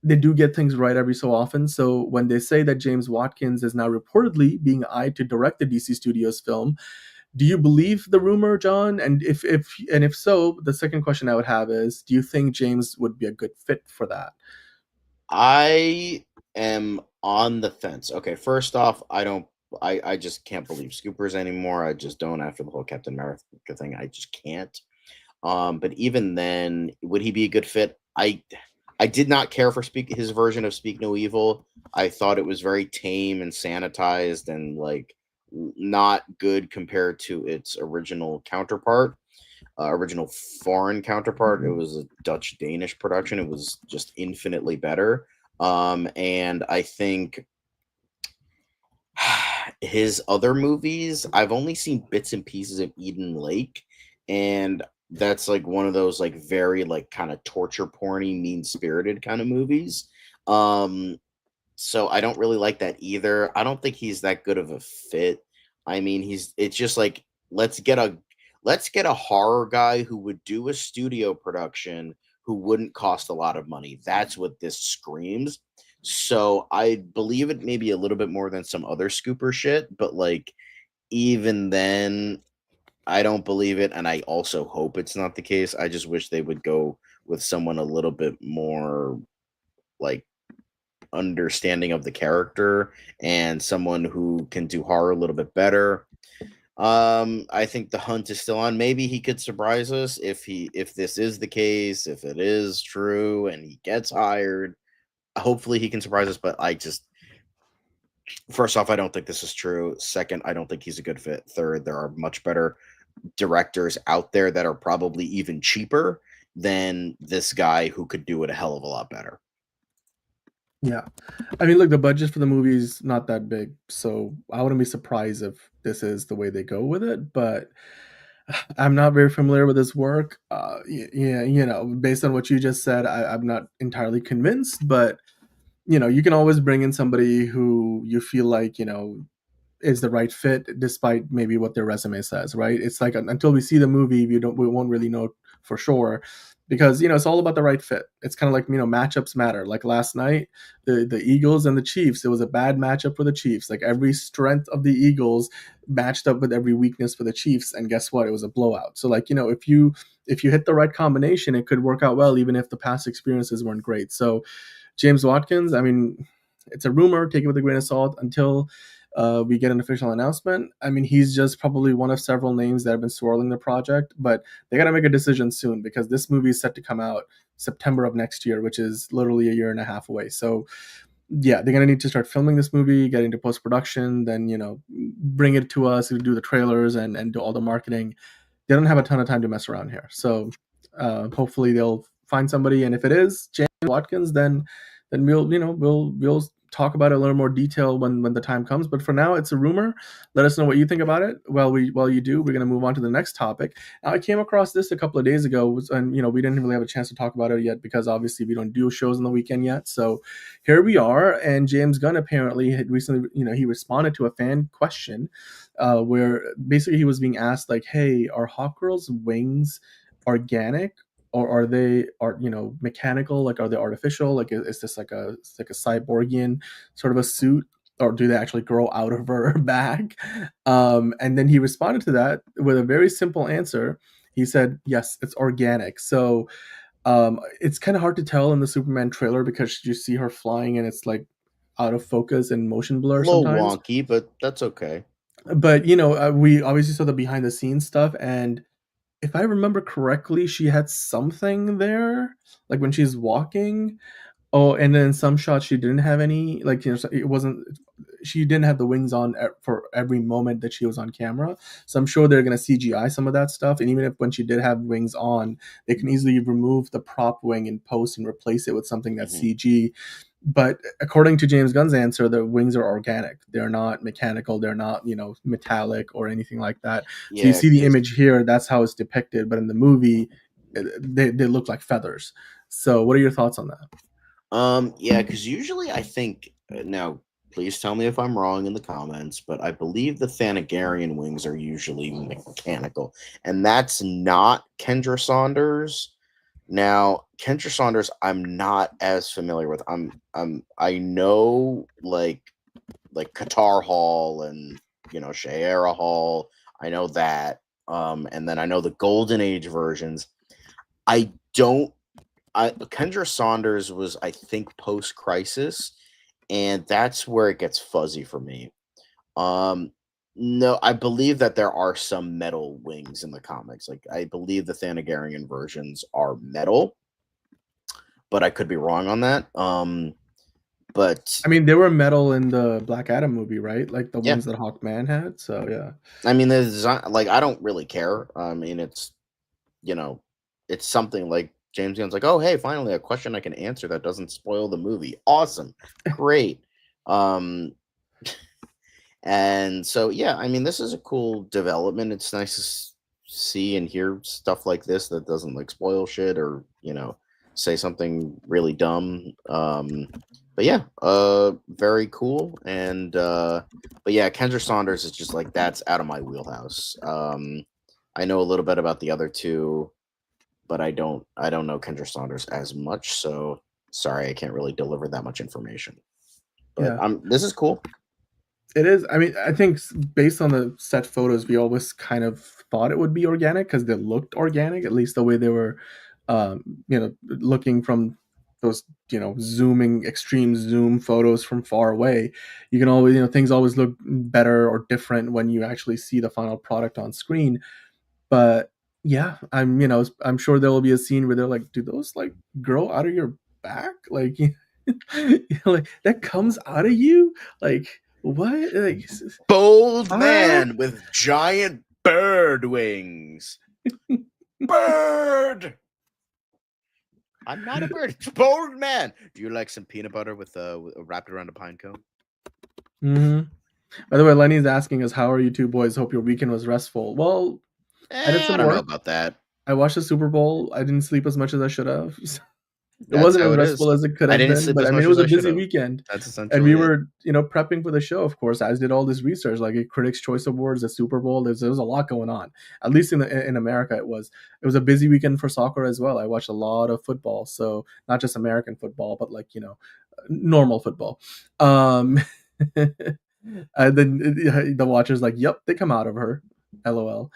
They do get things right every so often. So when they say that James Watkins is now reportedly being eyed to direct the DC Studios film, do you believe the rumor, John? And if so, the second question I would have is, do you think James would be a good fit for that? I am on the fence. Okay, first off, I just can't believe scoopers anymore. I just don't, after the whole Captain America thing. I just can't. But even then, would he be a good fit? I did not care for his version of Speak No Evil. I thought it was very tame and sanitized and like not good compared to its original counterpart, original foreign counterpart. It was a Dutch-Danish production. It was just infinitely better. And I think his other movies, I've only seen bits and pieces of Eden Lake, and that's like one of those like very like kind of torture porny, mean-spirited kind of movies. So I don't really like that either. I don't think he's that good of a fit. I mean, it's just like, let's get a horror guy who would do a studio production who wouldn't cost a lot of money. That's what this screams. So I believe it maybe a little bit more than some other scooper shit, but like even then I don't believe it, and I also hope it's not the case. I just wish they would go with someone a little bit more like understanding of the character and someone who can do horror a little bit better. I think the hunt is still on. Maybe he could surprise us if this is the case, if it is true and he gets hired. Hopefully he can surprise us, but first off, I don't think this is true. Second, I don't think he's a good fit. Third, there are much better directors out there that are probably even cheaper than this guy who could do it a hell of a lot better. Yeah. I mean, look, the budget for the movie is not that big, so I wouldn't be surprised if this is the way they go with it, but I'm not very familiar with his work. Based on what you just said, I'm not entirely convinced, but you can always bring in somebody who you feel like, is the right fit despite maybe what their resume says, right? It's like until we see the movie, we won't really know for sure, because it's all about the right fit. It's kind of like matchups matter. Like last night, the Eagles and the Chiefs, it was a bad matchup for the Chiefs. Like every strength of the Eagles matched up with every weakness for the Chiefs, and guess what? It was a blowout. So like if you hit the right combination, it could work out well, even if the past experiences weren't great. So James Watkins, I mean, it's a rumor. Take it with a grain of salt until we get an official announcement. I mean, he's just probably one of several names that have been swirling the project, but they got to make a decision soon because this movie is set to come out September of next year, which is literally a year and a half away. So yeah, they're going to need to start filming this movie, get into post-production, then, bring it to us, do the trailers and do all the marketing. They don't have a ton of time to mess around here. So hopefully they'll find somebody, and if it is James Watkins, then we'll talk about it in a little more detail when the time comes. But for now, it's a rumor. Let us know what you think about it. While you do, we're going to move on to the next topic. Now, I came across this a couple of days ago, and we didn't really have a chance to talk about it yet because obviously we don't do shows on the weekend yet. So here we are, and James Gunn apparently had recently, he responded to a fan question where basically he was being asked like, "Hey, are Hawkgirl's wings organic?" Or are they mechanical? Like, are they artificial? Like, is this like a cyborgian sort of a suit, or do they actually grow out of her back? And then he responded to that with a very simple answer. He said, "Yes, it's organic." So it's kind of hard to tell in the Superman trailer because you see her flying and it's like out of focus and motion blur a little sometimes. wonky, but that's okay. But we obviously saw the behind the scenes stuff, and if I remember correctly, she had something there, like when she's walking. Oh, and then some shots she didn't have any, like it wasn't. She didn't have the wings on for every moment that she was on camera. So I'm sure they're gonna CGI some of that stuff. And even if when she did have wings on, they can easily remove the prop wing in post and replace it with something that's CG. But according to James Gunn's answer, the wings are organic. They're not mechanical. They're not, metallic or anything like that. Yeah, so you see the image here. That's how it's depicted. But in the movie, they look like feathers. So what are your thoughts on that? Yeah, because usually I think now. Please tell me if I'm wrong in the comments, but I believe the Thanagarian wings are usually mechanical, and that's not Kendra Saunders. Now, Kendra Saunders, I'm not as familiar with. I know like Qatar Hall and Shayera Hall. I know that. And then I know the Golden Age versions. Kendra Saunders was, I think, post-Crisis, and that's where it gets fuzzy for me. No, I believe that there are some metal wings in the comics. Like, I believe the Thanagarian versions are metal, but I could be wrong on that. But I mean, they were metal in the Black Adam movie, right? Like the ones that Hawkman had. So yeah. I mean, the design, like, I don't really care. I mean, it's it's something like James Gunn's like, oh, hey, finally a question I can answer that doesn't spoil the movie. Awesome, great. And so, yeah, I mean, this is a cool development. It's nice to see and hear stuff like this that doesn't like spoil shit or, say something really dumb. But yeah, very cool. And, but yeah, Kendra Saunders is just like, that's out of my wheelhouse. I know a little bit about the other two, but I don't know Kendra Saunders as much. So sorry, I can't really deliver that much information. But this is cool. It is. I mean, I think based on the set photos, we always kind of thought it would be organic because they looked organic, at least the way they were, looking from those, zooming, extreme zoom photos from far away. You can always, things always look better or different when you actually see the final product on screen. But yeah, I'm sure there will be a scene where they're like, do those like grow out of your back? Like, like that comes out of you? Like, what? Like, bold man with giant bird wings. Bird. I'm not a bird. It's a bold man. Do you like some peanut butter with wrapped around a pine cone? Mm-hmm. By the way, Lenny's asking us, "How are you two boys? Hope your weekend was restful." Well, I did some I don't work. know about that. I watched the Super Bowl. I didn't sleep as much as I should have. It wasn't as restful as it could have been, but I mean, it was a busy weekend. That's essentially and we were, prepping for the show, of course, as did all this research, like Critics' Choice Awards, the Super Bowl. There was a lot going on. At least in America, it was a busy weekend for soccer as well. I watched a lot of football, so not just American football, but like normal football. And then the watchers like, yep, they come out of her, LOL.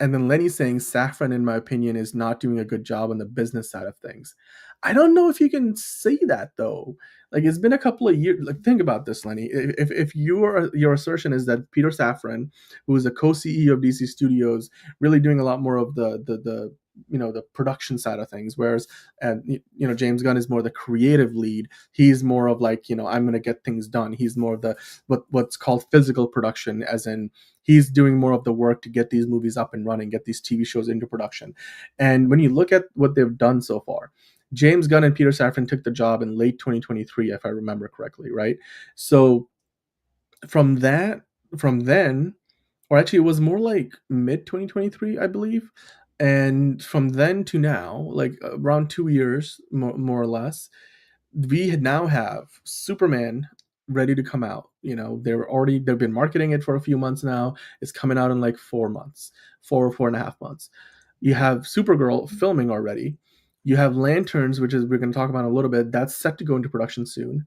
And then Lenny's saying Safran, in my opinion, is not doing a good job on the business side of things. I don't know if you can say that though. Like, it's been a couple of years. Like, think about this, Lenny. If your assertion is that Peter Safran, who is the co-CEO of DC Studios, really doing a lot more of the the production side of things, whereas James Gunn is more the creative lead. He's more of like, I'm going to get things done. He's more of the what's called physical production, as in he's doing more of the work to get these movies up and running, get these TV shows into production. And when you look at what they've done so far, James Gunn and Peter Safran took the job in late 2023, if I remember correctly, right? So from then, or actually it was more like mid 2023, I believe. And from then to now, like around 2 years, more or less, we now have Superman ready to come out. They've been marketing it for a few months now. It's coming out in like 4 months, 4.5 months. You have Supergirl filming already. You have Lanterns, which is we're going to talk about in a little bit. That's set to go into production soon.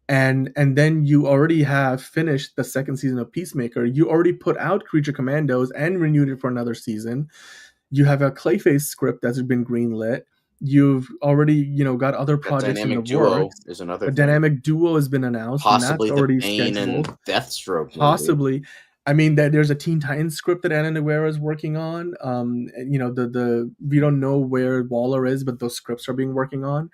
And then you already have finished the second season of Peacemaker. You already put out Creature Commandos and renewed it for another season. You have a Clayface script that's been greenlit. You've already, got other projects in the works. Is another a thing. Dynamic duo has been announced. Possibly and that's already the Bane scheduled. and Deathstroke movie. Possibly. I mean, there's a Teen Titans script that Anna Nogueira is working on. We don't know where Waller is, but those scripts are being worked on.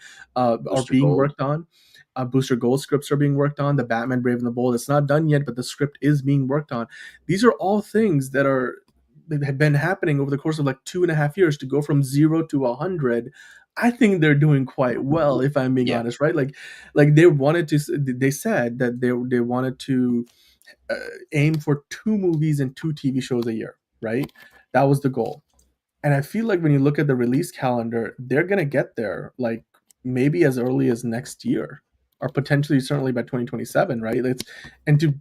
Booster Gold scripts are being worked on. The Batman Brave and the Bold, it's not done yet, but the script is being worked on. These are all things that have been happening over the course of like 2.5 years. To go from 0 to 100, I think they're doing quite well, if I'm being honest, right? Like they said that they wanted to aim for 2 movies and 2 TV shows a year, right? That was the goal. And I feel like when you look at the release calendar, they're going to get there like maybe as early as next year, or potentially certainly by 2027, right? And to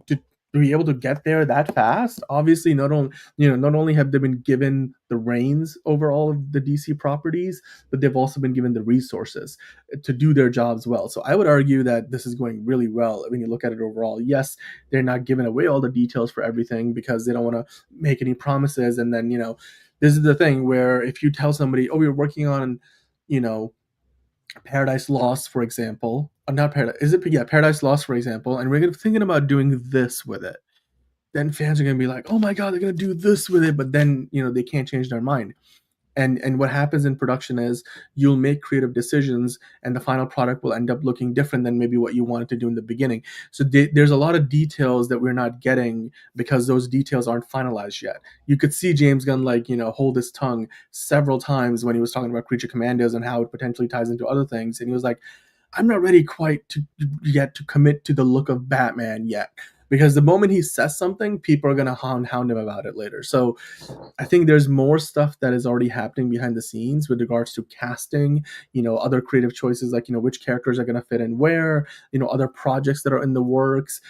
be able to get there that fast, obviously not only have they been given the reins over all of the DC properties, but they've also been given the resources to do their jobs well. So I would argue that this is going really well when you look at it overall. Yes, they're not giving away all the details for everything because they don't want to make any promises. And then, this is the thing where if you tell somebody, oh, we're working on, Paradise Lost, for example, not Paradise, is it? Yeah, Paradise Lost, for example, and we're thinking about doing this with it, then fans are going to be like, oh my God, they're going to do this with it, but then, they can't change their mind. And what happens in production is you'll make creative decisions and the final product will end up looking different than maybe what you wanted to do in the beginning. So there's a lot of details that we're not getting because those details aren't finalized yet. You could see James Gunn hold his tongue several times when he was talking about Creature Commandos and how it potentially ties into other things. And he was like, I'm not ready quite to commit to the look of Batman yet. Because the moment he says something, people are going to hound him about it later. So I think there's more stuff that is already happening behind the scenes with regards to casting, other creative choices, like, which characters are going to fit in where, other projects that are in the works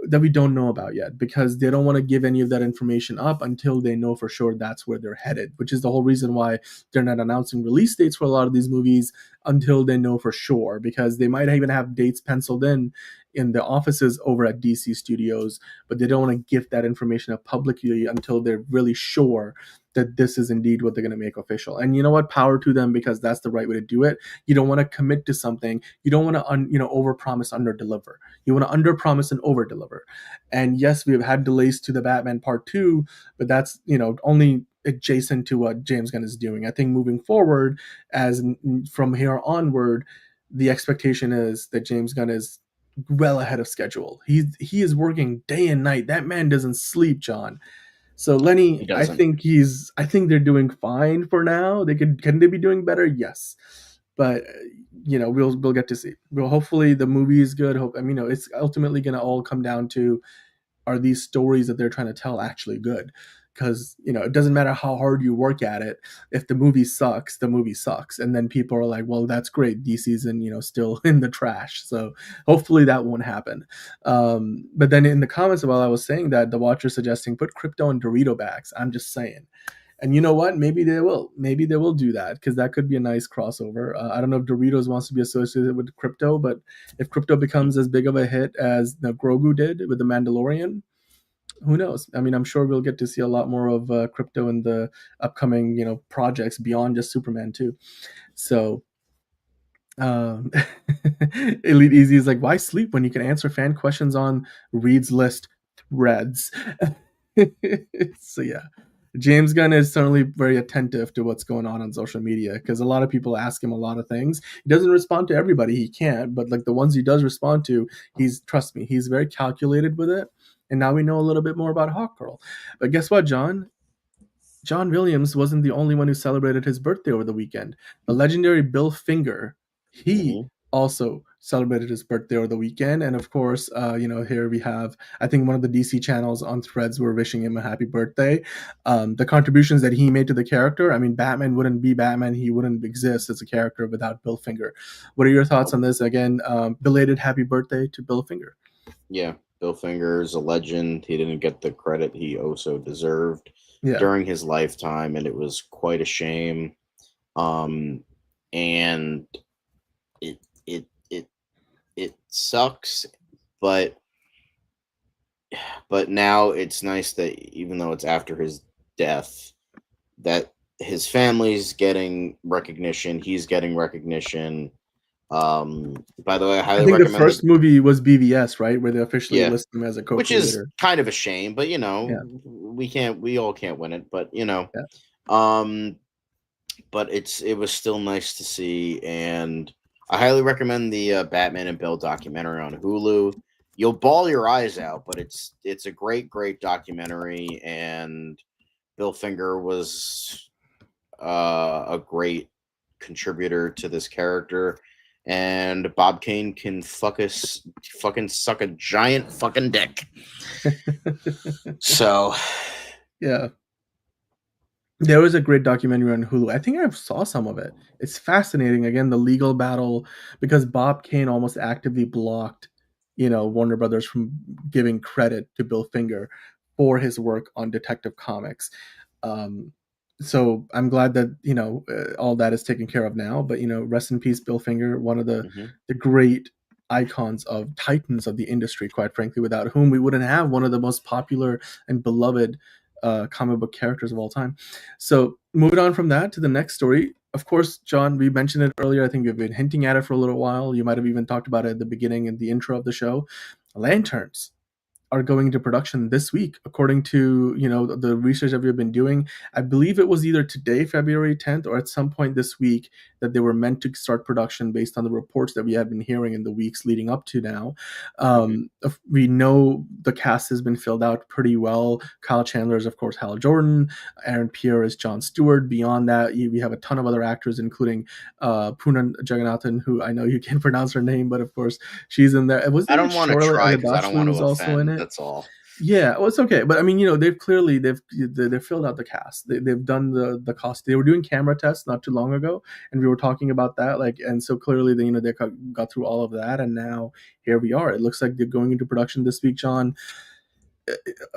that we don't know about yet, because they don't want to give any of that information up until they know for sure that's where they're headed, which is the whole reason why they're not announcing release dates for a lot of these movies until they know for sure, because they might even have dates penciled in the offices over at DC Studios, but they don't want to give that information up publicly until they're really sure that this is indeed what they're going to make official. And you know what? Power to them, because that's the right way to do it. You don't want to commit to something. You don't want to overpromise, underdeliver. You want to underpromise and overdeliver. And yes, we've had delays to the Batman Part 2, but that's only adjacent to what James Gunn is doing. I think moving forward, as from here onward, the expectation is that James Gunn is well ahead of schedule. He is working day and night. That man doesn't sleep, John. So Lenny, I think they're doing fine for now. Can they be doing better? Yes, but we'll get to see. Well, hopefully the movie is good. It's ultimately going to all come down to, are these stories that they're trying to tell actually good? Because it doesn't matter how hard you work at it. If the movie sucks, the movie sucks, and then people are like, "Well, that's great. DC's still in the trash." So hopefully that won't happen. But then in the comments while I was saying that, the watcher suggesting put crypto in Dorito bags. I'm just saying. And you know what? Maybe they will. Maybe they will do that, because that could be a nice crossover. I don't know if Doritos wants to be associated with crypto, but if crypto becomes as big of a hit as the Grogu did with The Mandalorian, who knows? I'm sure we'll get to see a lot more of crypto in the upcoming, projects beyond just Superman too. So, Elite Easy is like, why sleep when you can answer fan questions on Reed's List threads? So yeah, James Gunn is certainly very attentive to what's going on social media, because a lot of people ask him a lot of things. He doesn't respond to everybody, he can't, but like the ones he does respond to, trust me, he's very calculated with it. And now we know a little bit more about Hawkgirl. But guess what, John? John Williams wasn't the only one who celebrated his birthday over the weekend. The legendary Bill Finger, he also celebrated his birthday over the weekend. And of course, here we have, I think one of the DC channels on Threads were wishing him a happy birthday. The contributions that he made to the character, I mean, Batman wouldn't be Batman. He wouldn't exist as a character without Bill Finger. What are your thoughts on this? Again, belated happy birthday to Bill Finger. Yeah, Bill Finger is a legend. He didn't get the credit he also deserved during his lifetime, and it was quite a shame. And it sucks, but now it's nice that even though it's after his death, that his family's getting recognition, he's getting recognition. By the way, I highly recommend the first movie was BVS, right, where they officially list him as a co-creator, which is kind of a shame, but we all can't win it, but but it was still nice to see, and I highly recommend the Batman and Bill documentary on Hulu. You'll bawl your eyes out, but it's a great documentary, and Bill Finger was a great contributor to this character. And Bob Kane can fucking suck a giant fucking dick. So, yeah. There was a great documentary on Hulu. I think I saw some of it. It's fascinating. Again, the legal battle, because Bob Kane almost actively blocked, Warner Brothers from giving credit to Bill Finger for his work on Detective Comics. So I'm glad that all that is taken care of now. But rest in peace, Bill Finger, one of the great icons of titans of the industry, quite frankly, without whom we wouldn't have one of the most popular and beloved comic book characters of all time. So moving on from that to the next story. Of course, John, we mentioned it earlier. I think we've been hinting at it for a little while. You might have even talked about it at the beginning and the intro of the show. Lanterns are going into production this week, according to the research that we've been doing. I believe it was either today, February 10th, or at some point this week that they were meant to start production based on the reports that we have been hearing in the weeks leading up to now. We know the cast has been filled out pretty well. Kyle Chandler is, of course, Hal Jordan. Aaron Pierre is Jon Stewart. Beyond that, we have a ton of other actors, including Poonan Jagannathan, who I know you can't pronounce her name, but of course she's in there. I don't want to try because I don't want to offend. That's all. Yeah, well, it's okay, but I mean, they've filled out the cast. They've done the cost. They were doing camera tests not too long ago, and we were talking about that. And so clearly, they got through all of that, and now here we are. It looks like they're going into production this week, John.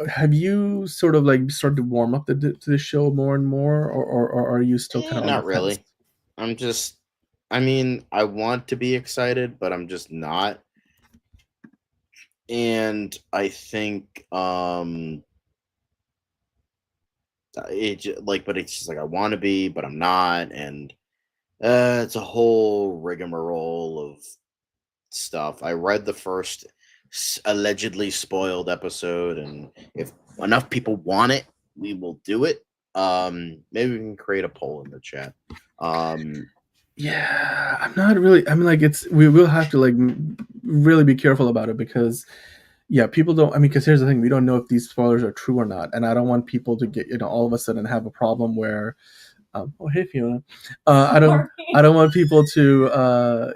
Have you sort of started to warm up to the show more and more, or are you still kind of not really? I'm just. I mean, I want to be excited, but I'm just not. And I think but it's just like I want to be, but I'm not, and it's a whole rigmarole of stuff. I read the first allegedly spoiled episode, and if enough people want it, we will do it. Maybe we can create a poll in the chat. Yeah, I'm not really. I mean, we will have to really be careful about it, because people don't. I mean, because here's the thing: we don't know if these spoilers are true or not, and I don't want people to get all of a sudden have a problem where. Oh, hey Fiona. I don't want people to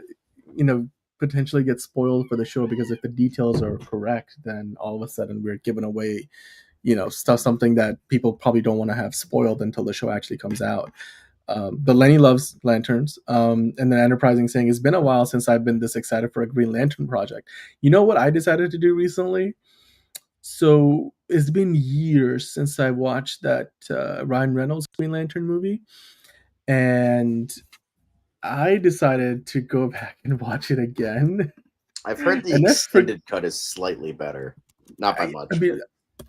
potentially get spoiled for the show, because if the details are correct, then all of a sudden we're giving away something that people probably don't want to have spoiled until the show actually comes out. But Lenny loves lanterns, and then Enterprising saying, it's been a while since I've been this excited for a Green Lantern project. You know what I decided to do recently? So it's been years since I watched that Ryan Reynolds Green Lantern movie, and I decided to go back and watch it again. I've heard the extended cut is slightly better, not by much. I mean,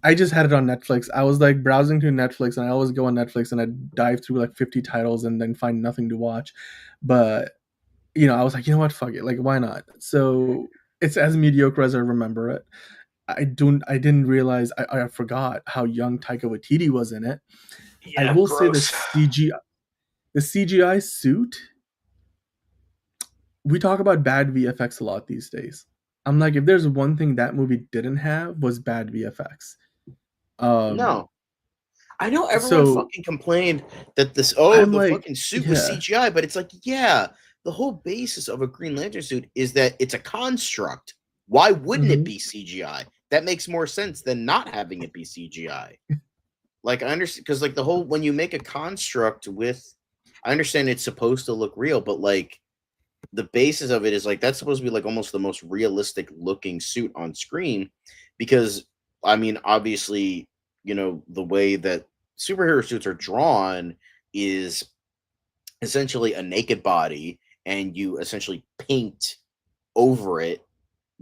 I just had it on Netflix. I was browsing through Netflix, and I always go on Netflix and I dive through 50 titles and then find nothing to watch. But I was like, you know what, fuck it, why not? So it's as mediocre as I remember it. I didn't realize. I forgot how young Taika Waititi was in it. Yeah, I will gross. say the CGI suit. We talk about bad VFX a lot these days. I'm like, if there's one thing that movie didn't have was bad VFX. No. I know everyone So fucking complained that I'm the like, fucking suit was yeah, CGI, but it's like, yeah, the whole basis of a Green Lantern suit is that it's a construct. Why wouldn't it mhm. be CGI? That makes more sense than not having it be CGI. Like, I understand, because like the whole when you make a construct with, I understand it's supposed to look real, but like the basis of it is like that's supposed to be like almost the most realistic looking suit on screen, because I mean, obviously, the way that superhero suits are drawn is essentially a naked body, and you essentially paint over it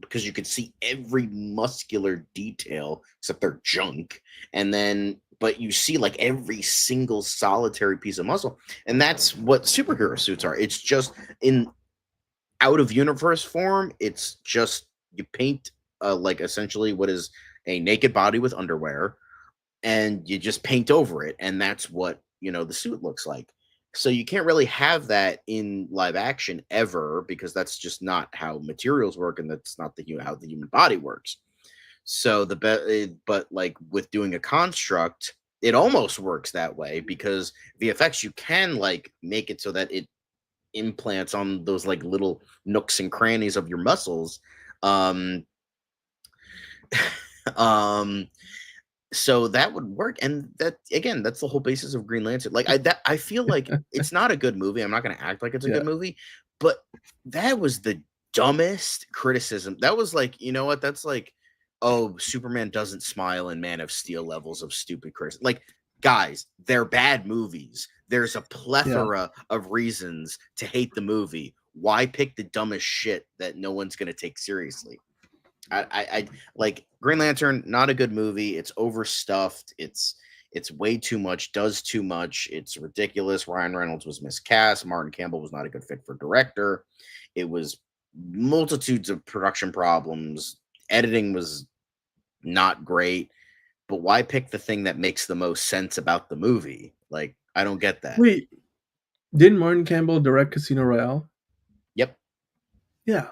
because you could see every muscular detail except they're junk, and then but you see like every single solitary piece of muscle, and that's what superhero suits are. It's just in out of universe form, it's just you paint like essentially what is a naked body with underwear, and you just paint over it, and that's what the suit looks like. So you can't really have that in live action ever, because that's just not how materials work, and that's not how the human body works. So but like with doing a construct, it almost works that way, because VFX, you can like make it so that it implants on those like little nooks and crannies of your muscles. Um, um, so that would work, and that again, that's the whole basis of Green Lantern. Like I feel like it's not a good movie. I'm not going to act like it's a Yeah. good movie, but that was the dumbest criticism. That was like, you know what? That's like, oh, Superman doesn't smile in Man of Steel levels of stupid criticism. Like, guys, they're bad movies. There's a plethora of reasons to hate the movie. Why pick the dumbest shit that no one's going to take seriously? I like Green Lantern, not a good movie. It's overstuffed. It's way too much, does too much. It's ridiculous. Ryan Reynolds was miscast. Martin Campbell was not a good fit for director. It was multitudes of production problems. Editing was not great. But why pick the thing that makes the most sense about the movie? Like, I don't get that. Wait, didn't Martin Campbell direct Casino Royale? Yep. Yeah.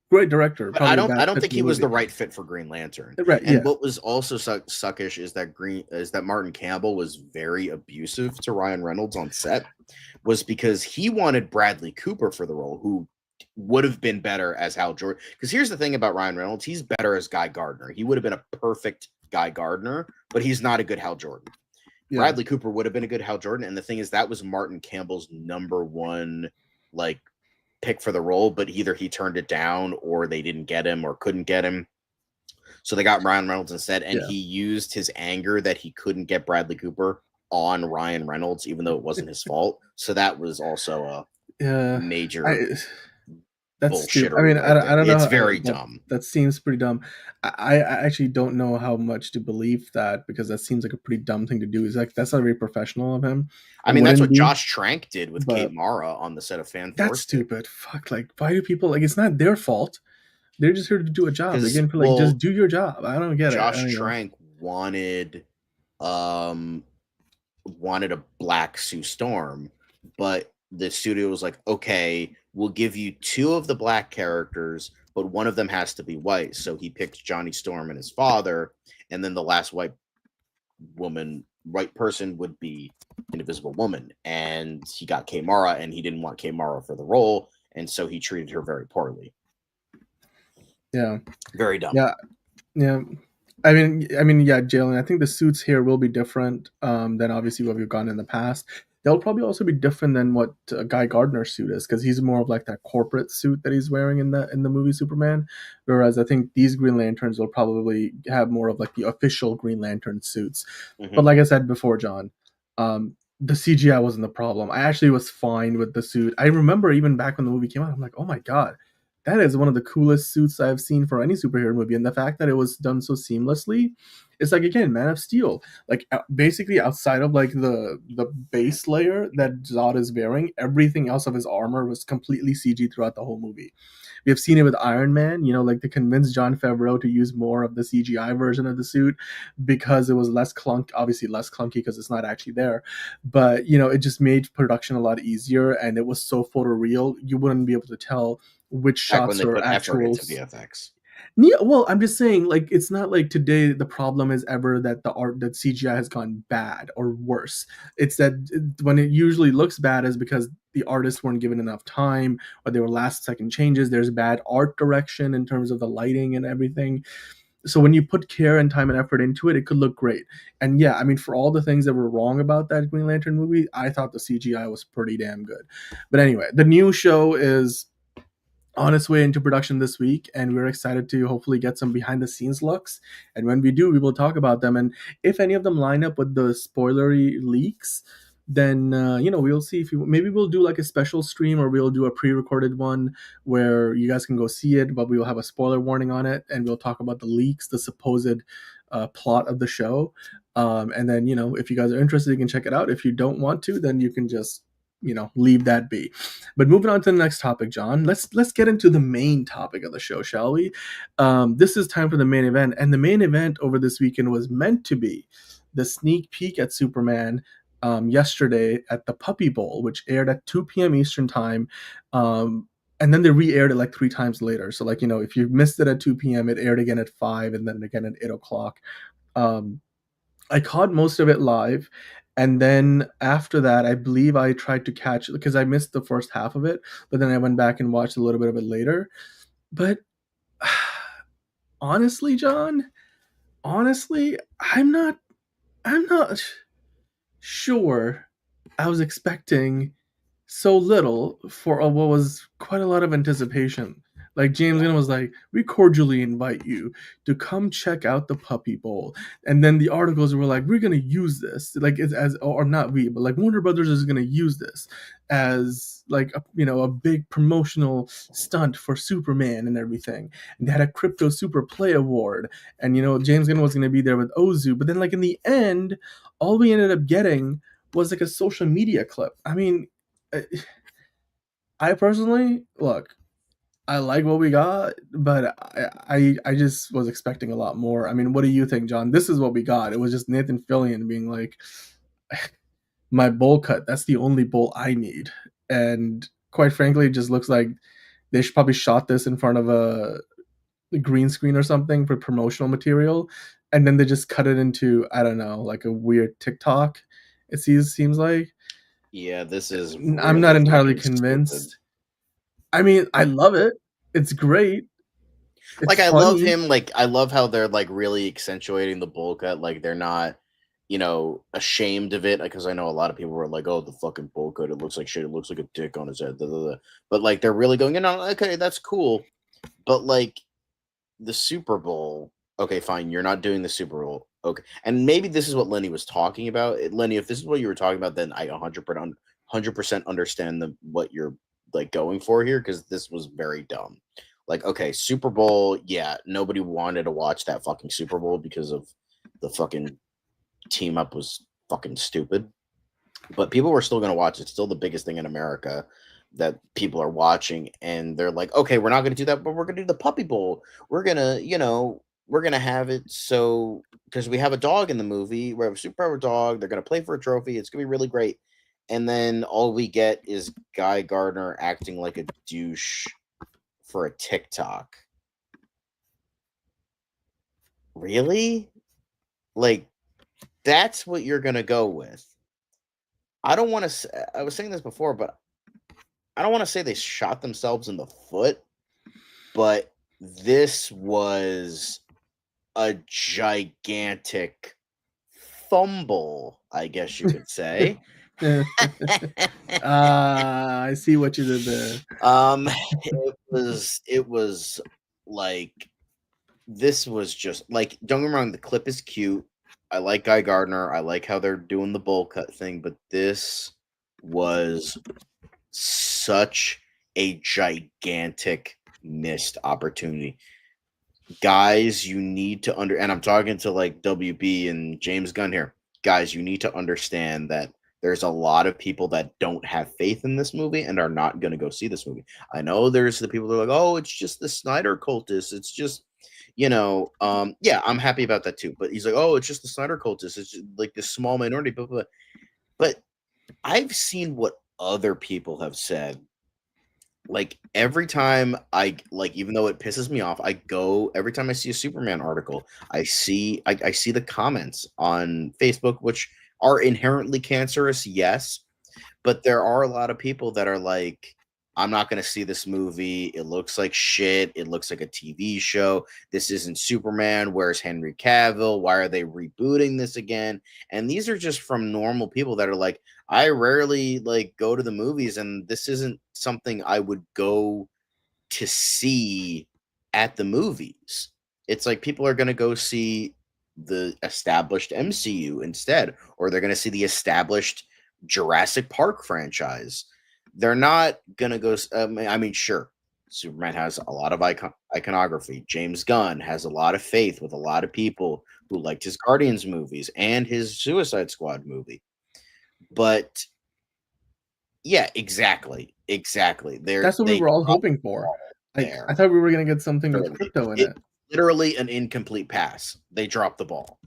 Great director. But I Probably don't think he was the right fit for Green Lantern. Right. And Yeah. what was also suckish is that Martin Campbell was very abusive to Ryan Reynolds on set, was because he wanted Bradley Cooper for the role, who would have been better as Hal Jordan. Because here's the thing about Ryan Reynolds, he's better as Guy Gardner. He would have been a perfect Guy Gardner, but he's not a good Hal Jordan. Yeah. Bradley Cooper would have been a good Hal Jordan, and the thing is, that was Martin Campbell's number one like pick for the role, but either he turned it down or they didn't get him or couldn't get him. So they got Ryan Reynolds instead, and he used his anger that he couldn't get Bradley Cooper on Ryan Reynolds, even though it wasn't his fault. So that was also a major that's bullshit. Stupid. I mean, I don't know. It's very dumb. That seems pretty dumb. I actually don't know how much to believe that, because that seems like a pretty dumb thing to do. It's like, that's not very professional of him. I mean, that's what Josh Trank did with Kate Mara on the set of Fan Force. That's stupid. Fuck, like, why do people, like, it's not their fault. They're just here to do a job. They're getting like, just do your job. I don't get Josh it. Josh Trank wanted a black Sue Storm, but the studio was like, okay, we'll give you 2 of the black characters, but one of them has to be white. So he picked Johnny Storm and his father, and then the last white person would be Invisible Woman. And he got Kay Mara, and he didn't want Kay Mara for the role, and so he treated her very poorly. Yeah. Very dumb. Yeah. Yeah. I mean, yeah, Jalen, I think the suits here will be different than obviously what we've gotten in the past. They'll probably also be different than what Guy Gardner's suit is, because he's more of like that corporate suit that he's wearing in the movie Superman. Whereas I think these Green Lanterns will probably have more of like the official Green Lantern suits. Mm-hmm. But like I said before, John, the CGI wasn't the problem. I actually was fine with the suit. I remember even back when the movie came out, I'm like, oh my God, that is one of the coolest suits I've seen for any superhero movie. And the fact that it was done so seamlessly, It's like, again, Man of Steel, like basically outside of like the base layer that Zod is wearing, everything else of his armor was completely CG throughout the whole movie. We have seen it with Iron Man, like they convinced Jon Favreau to use more of the CGI version of the suit because it was obviously less clunky because it's not actually there. But, it just made production a lot easier, and it was so photoreal, you wouldn't be able to tell which Back when shots they are put effort actual. into VFX. Yeah, well, I'm just saying, like, it's not like today the problem is ever that that CGI has gone bad or worse. It's that when it usually looks bad is because the artists weren't given enough time, or they were last second changes. There's bad art direction in terms of the lighting and everything. So when you put care and time and effort into it, it could look great. And yeah, I mean, for all the things that were wrong about that Green Lantern movie, I thought the CGI was pretty damn good. But anyway, the new show is on its way into production this week, and we're excited to hopefully get some behind the scenes looks. And when we do, we will talk about them. And if any of them line up with the spoilery leaks, then we'll see if maybe we'll do like a special stream, or we'll do a pre-recorded one where you guys can go see it, but we will have a spoiler warning on it, and we'll talk about the leaks, the supposed plot of the show. And then if you guys are interested, you can check it out. If you don't want to, then you can just leave that be. But moving on to the next topic, John, let's get into the main topic of the show, shall we? This is time for the main event, and the main event over this weekend was meant to be the sneak peek at Superman yesterday at the Puppy Bowl, which aired at 2 p.m. Eastern time. And then they re-aired it like 3 times later. So like, if you missed it at 2 p.m., it aired again at 5 and then again at 8 o'clock. I caught most of it live. And then after that, I believe I tried to catch it because I missed the first half of it, but then I went back and watched a little bit of it later. But honestly, John, I'm not sure I was expecting so little for what was quite a lot of anticipation. Like James Gunn was like, we cordially invite you to come check out the Puppy Bowl. And then the articles were like, we're going to use this, like or not we, but like Warner Brothers is going to use this as like, a big promotional stunt for Superman and everything. And they had a Crypto Super Play Award. And, James Gunn was going to be there with Ozu. But then like in the end, all we ended up getting was like a social media clip. I mean, I personally, look, I like what we got, but I just was expecting a lot more. I mean, what do you think, John? This is what we got. It was just Nathan Fillion being like, my bowl cut, that's the only bowl I need. And quite frankly, it just looks like they should probably shot this in front of a green screen or something for promotional material. And then they just cut it into, I don't know, like a weird TikTok, it seems like. Yeah, this is I'm not really entirely fucking convinced. stupid. I mean, I love it. It's great. It's Like, I funny. love him. Like, I love how they're like really accentuating the bowl cut. Like, they're not, ashamed of it. Because I know a lot of people were like, "Oh, the fucking bowl cut. It looks like shit. It looks like a dick on his head." Blah, blah, blah. But like, they're really going, okay, that's cool. But like, the Super Bowl. Okay, fine. You're not doing the Super Bowl. Okay, and maybe this is what Lenny was talking about. Lenny, if this is what you were talking about, then I 100% understand what you're like going for here, because this was very dumb. Like, okay, Super Bowl, yeah, nobody wanted to watch that fucking Super Bowl because of the fucking team up was fucking stupid. But people were still going to watch it. It's still the biggest thing in America that people are watching, and they're like, okay, we're not going to do that, but we're going to do the Puppy Bowl. We're going to, we're going to have it so, because we have a dog in the movie. We have a superpower dog. They're going to play for a trophy. It's going to be really great. And then all we get is Guy Gardner acting like a douche for a TikTok. Really? Like, that's what you're going to go with. I don't want to, I was saying this before, but I don't want to say they shot themselves in the foot, but this was a gigantic fumble, I guess you could say. I see what you did there. It was like, this was just like, don't get me wrong, the clip is cute. I like Guy Gardner. I like how they're doing the bowl cut thing, but this was such a gigantic missed opportunity. guys, you need to and I'm talking to like WB and James Gunn here. Guys, you need to understand that there's a lot of people that don't have faith in this movie and are not going to go see this movie. I know there's the people that are like, oh, it's just the Snyder cultists. It's just, yeah, I'm happy about that too. But he's like, oh, it's just the Snyder cultists. It's just like this small minority. But I've seen what other people have said. Like every time even though it pisses me off, every time I see a Superman article, I see the comments on Facebook, which are inherently cancerous, yes, but there are a lot of people that are like, I'm not going to see this movie. It looks like shit. It looks like a TV show. This isn't Superman. Where's Henry Cavill? Why are they rebooting this again? And these are just from normal people that are like, I rarely like go to the movies, and this isn't something I would go to see at the movies. It's like people are going to go see the established MCU instead, or they're going to see the established Jurassic Park franchise. They're not going to go. I mean, sure, Superman has a lot of iconography. James Gunn has a lot of faith with a lot of people who liked his Guardians movies and his Suicide Squad movie. But yeah, exactly. That's what we were all hoping for. I thought we were going to get something with crypto in it. Literally an incomplete pass. They dropped the ball.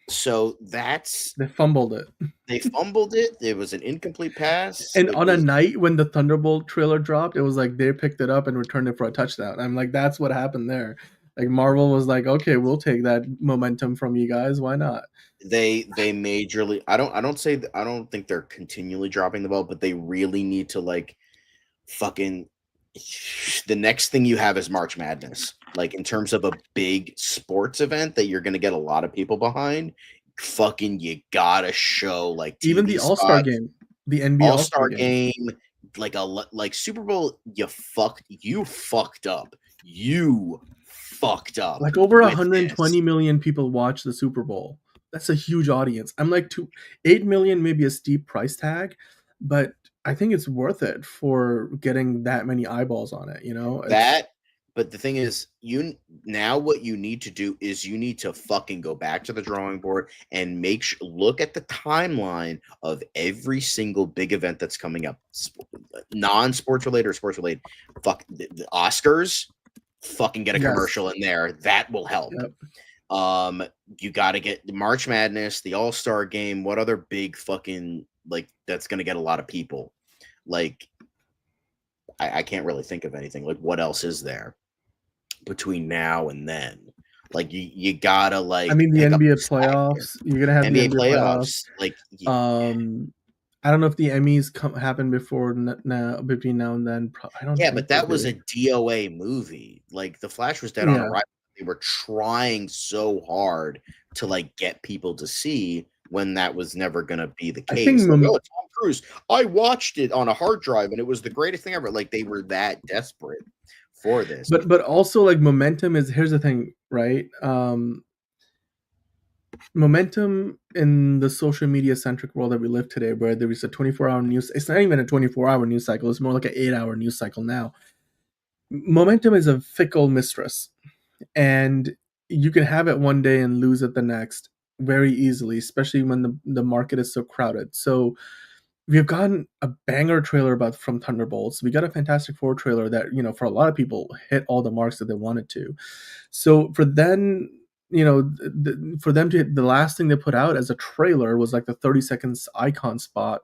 So they fumbled it. It was an incomplete pass. And a night when the Thunderbolt trailer dropped, it was like they picked it up and returned it for a touchdown. I'm like, that's what happened there. Like Marvel was like, okay, we'll take that momentum from you guys. Why not? They majorly. I don't think they're continually dropping the ball, but they really need to like fucking. The next thing you have is March Madness. Like in terms of a big sports event that you're going to get a lot of people behind, fucking you gotta show like TV even the All-Star game, the NBA All-Star game, like Super Bowl. You fucked up. Like over 120 million people watch the Super Bowl. That's a huge audience. I'm like 8 million, maybe a steep price tag, but I think it's worth it for getting that many eyeballs on it, But the thing is, what you need to do is you need to fucking go back to the drawing board and look at the timeline of every single big event that's coming up, non-sports related or sports related. Fuck the Oscars, fucking get a commercial in there. That will help. Yep. You got to get the March Madness, the All-Star game. What other big fucking that's going to get a lot of people? Like, I can't really think of anything. Like, what else is there between now and then? Like, you gotta like. I mean, the NBA playoffs. You're gonna have NBA playoffs. Like, I don't know if the Emmys happen between now and then. I don't. Yeah, but that was a DOA movie. Like, The Flash was dead on arrival. They were trying so hard to like get people to see, when that was never going to be the case. I think Tom Cruise, I watched it on a hard drive and it was the greatest thing ever. Like, they were that desperate for this. But also, like, momentum is, here's the thing, right? Momentum in the social media centric world that we live today, where there is a 24-hour news, it's not even a 24-hour news cycle, it's more like an 8-hour news cycle now. Momentum is a fickle mistress, and you can have it one day and lose it the next very easily, especially when the market is so crowded. So we've gotten a banger trailer from Thunderbolts. We got a Fantastic Four trailer that, for a lot of people hit all the marks that they wanted to. So for them, the last thing they put out as a trailer was like the 30 seconds icon spot.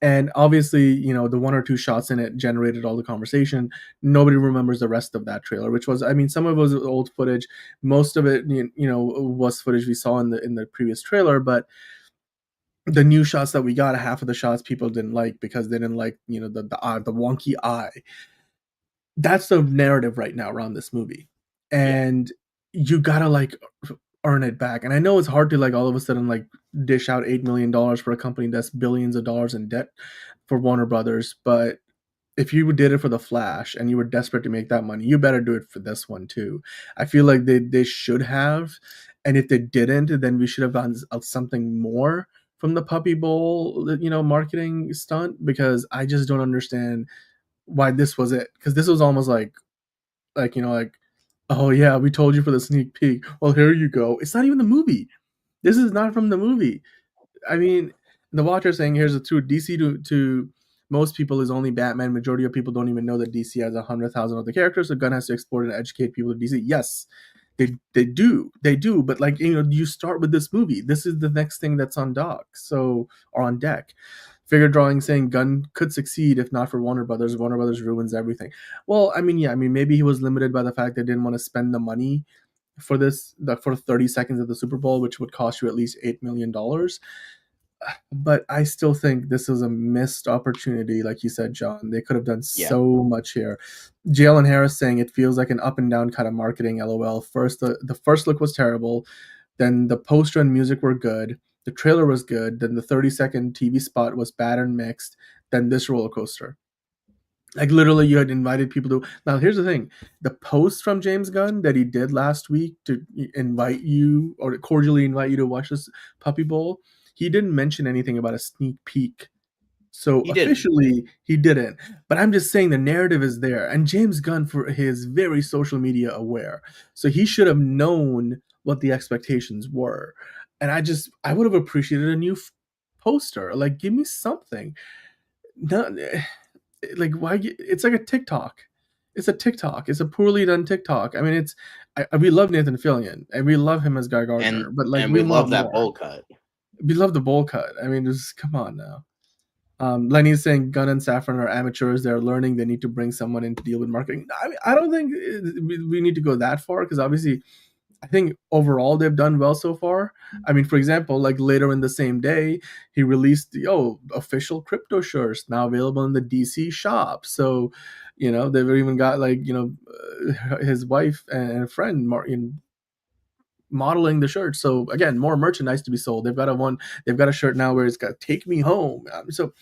And obviously, the one or two shots in it generated all the conversation. Nobody remembers the rest of that trailer, which was, I mean, some of it was old footage. Most of it, was footage we saw in the previous trailer. But the new shots that we got, half of the shots people didn't like because they didn't like, the wonky eye. That's the narrative right now around this movie. And you gotta like earn it back. And I know it's hard to like all of a sudden like dish out $8 million for a company that's billions of dollars in debt for Warner Brothers, but if you did it for the Flash and you were desperate to make that money, you better do it for this one too. I feel like they should have, and if they didn't, then we should have gotten something more from the Puppy Bowl, marketing stunt, because I just don't understand why this was it. Because this was almost like Oh yeah, we told you for the sneak peek. Well, here you go. It's not even the movie. This is not from the movie. I mean, the Watcher saying here's the truth. DC to most people is only Batman. Majority of people don't even know that DC has 100,000 other characters. So Gunn has to explore and educate people to DC. Yes, they do. But like you start with this movie. This is the next thing that's on dock. So or on deck. Figure drawing saying Gunn could succeed if not for Warner Brothers. Warner Brothers ruins everything. Well, I mean, maybe he was limited by the fact they didn't want to spend the money for for 30 seconds of the Super Bowl, which would cost you at least $8 million. But I still think this is a missed opportunity, like you said, John. They could have done so much here. Jalen Harris saying it feels like an up and down kind of marketing. LOL. First, the first look was terrible. Then the poster and music were good. The trailer was good. Then the 30-second TV spot was bad and mixed. Then this roller coaster. Like literally, you had invited people to. Now, here's the thing: the post from James Gunn that he did last week to invite you or to cordially invite you to watch this Puppy Bowl. He didn't mention anything about a sneak peek. So officially, he didn't. But I'm just saying the narrative is there. And James Gunn, for his very social media aware. So he should have known what the expectations were. And I would have appreciated a new poster. Like, give me something. No, like, why? It's like a TikTok. It's a TikTok. It's a poorly done TikTok. I mean, we love Nathan Fillion. And we love him as Guy Gardner. But like, we love that bowl cut. We love the bowl cut. I mean, just come on now. Lenny's saying Gunn and Safran are amateurs. They're learning. They need to bring someone in to deal with marketing. I don't think we need to go that far because obviously, I think overall they've done well so far. I mean, for example, like later in the same day, he released the official crypto shirts now available in the DC shop. So, they've even got like his wife and friend Martin modeling the shirt. So again, more merchandise to be sold. They've got a shirt now where it's got "Take Me Home." So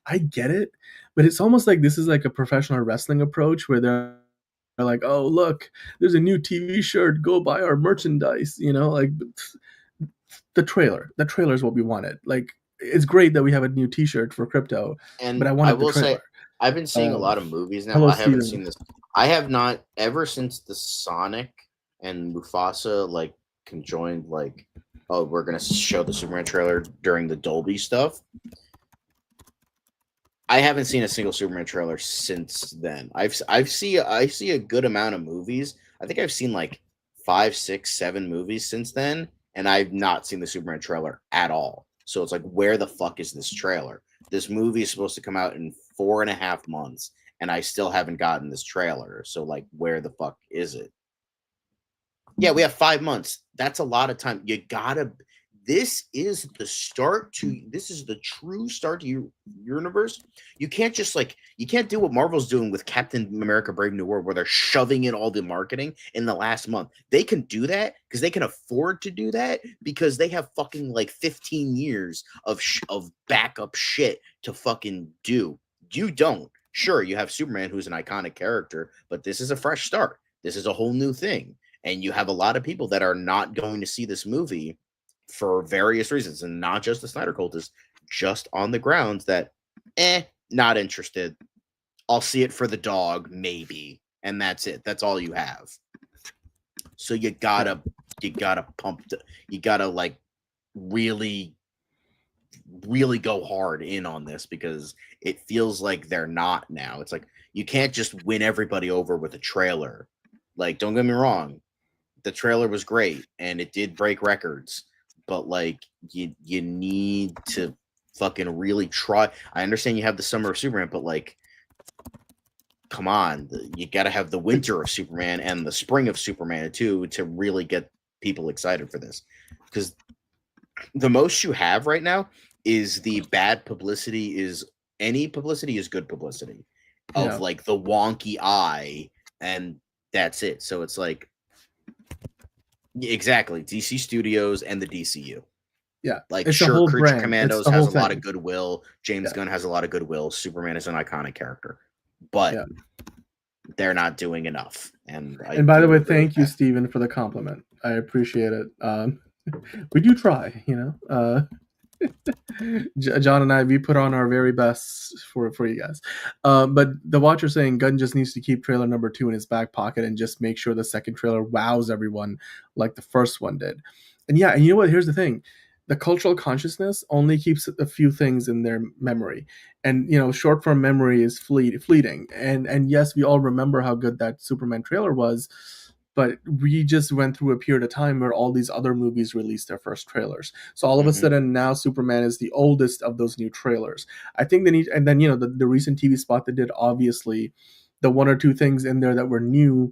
I get it, but it's almost like this is like a professional wrestling approach where they're like, "Oh, look, there's a new TV shirt. Go buy our merchandise." Like the trailer. The trailer is what we wanted. Like it's great that we have a new T-shirt for crypto, but I wanted the trailer. Say, I've been seeing a lot of movies now. I haven't seen this. I have not ever since the Sonic and Mufasa like conjoined, like, oh, we're gonna show the Superman trailer during the Dolby stuff. I haven't seen a single Superman trailer since then. I see a good amount of movies. I think I've seen like 5, 6, 7 movies since then, and I've not seen the Superman trailer at all. So it's like, where the fuck is this trailer? This movie is supposed to come out in 4.5 months, and I still haven't gotten this trailer. So like, where the fuck is it? Yeah, we have 5 months. That's a lot of time. This is the true start to your universe. You can't do what Marvel's doing with Captain America Brave New World, where they're shoving in all the marketing in the last month. They can do that because they can afford to do that because they have fucking like 15 years of backup shit to fucking do. You don't. Sure, you have Superman, who's an iconic character, but this is a fresh start. This is a whole new thing. And you have a lot of people that are not going to see this movie for various reasons, and not just the Snyder cultists, just on the grounds that, not interested. I'll see it for the dog, maybe, and that's it. That's all you have. So you gotta like really, really go hard in on this because it feels like they're not now. It's like you can't just win everybody over with a trailer. Like, don't get me wrong. The trailer was great and it did break records, but like you need to fucking really try. I understand you have the summer of Superman, but like, come on, you got to have the winter of Superman and the spring of Superman too to really get people excited for this. Because the most you have right now is the bad publicity. Any publicity is good publicity of like the wonky eye, and that's it. So it's like, exactly, DC Studios and the DCU. Yeah, like it's sure, Creature brand. Commandos has a lot of goodwill. James Gunn has a lot of goodwill. Superman is an iconic character, but they're not doing enough. And by the way, thank you, Steven, for the compliment. I appreciate it. We do try, John and I, we put on our very best for you guys. But the Watcher saying Gunn just needs to keep trailer number 2 in his back pocket and just make sure the second trailer wows everyone like the first one did. And yeah, and you know what? Here's the thing. The cultural consciousness only keeps a few things in their memory. And, short-form memory is fleeting. And yes, we all remember how good that Superman trailer was, but we just went through a period of time where all these other movies released their first trailers. So all of a sudden now Superman is the oldest of those new trailers. I think they need, and then, the recent TV spot they did, obviously the one or two things in there that were new,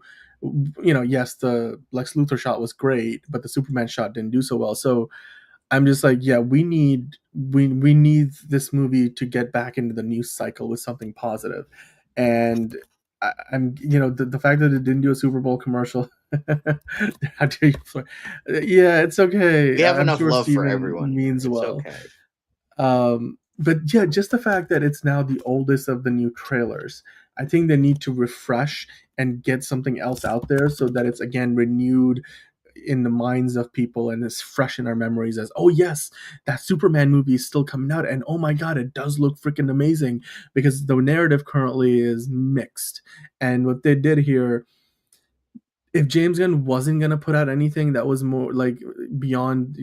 yes, the Lex Luthor shot was great, but the Superman shot didn't do so well. So I'm just like, yeah, we need this movie to get back into the news cycle with something positive. And I'm, the fact that it didn't do a Super Bowl commercial. How dare you? Yeah, it's okay. We have I'm enough sure love Steven for everyone. means it's well. Okay. But yeah, just the fact that it's now the oldest of the new trailers, I think they need to refresh and get something else out there so that it's again renewed in the minds of people and is fresh in our memories as, oh yes, that Superman movie is still coming out, and oh my god, it does look freaking amazing, because the narrative currently is mixed. And what they did here, if James Gunn wasn't gonna put out anything that was more like beyond,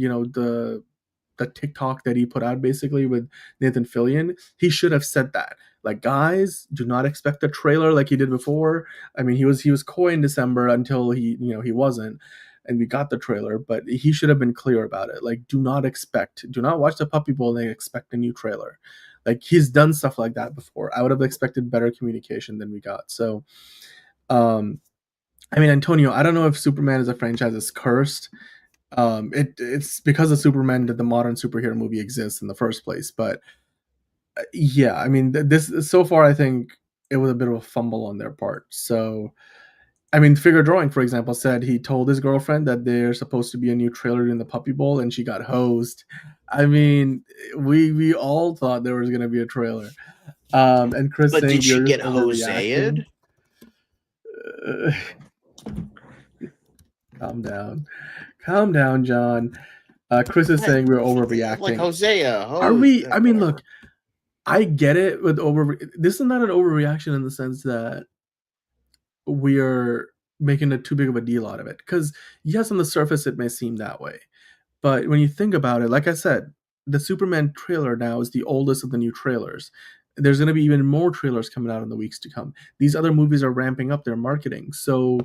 the TikTok that he put out basically with Nathan Fillion, he should have said that. Like, guys, do not expect a trailer like he did before. I mean, he was coy in December until he wasn't, and we got the trailer, but he should have been clear about it. Like, do not watch the Puppy Bowl and expect a new trailer. Like, he's done stuff like that before. I would have expected better communication than we got. So, I mean, Antonio, I don't know if Superman as a franchise is cursed. It's because of Superman that the modern superhero movie exists in the first place. But yeah, I mean, this so far, I think it was a bit of a fumble on their part. So, I mean, Figure Drawing, for example, said he told his girlfriend that there's supposed to be a new trailer in the Puppy Bowl, and she got hosed. I mean, we all thought there was going to be a trailer. And Chris but saying did she you're get overreacting. Jose'd? Calm down, John. Chris is saying we're overreacting. Like Hosea. Are we? I mean, look, I get it with this is not an overreaction in the sense that we are making it too big of a deal out of it. Because yes, on the surface it may seem that way, but when you think about it, like I said, the Superman trailer now is the oldest of the new trailers. There's going to be even more trailers coming out in the weeks to come. These other movies are ramping up their marketing. So,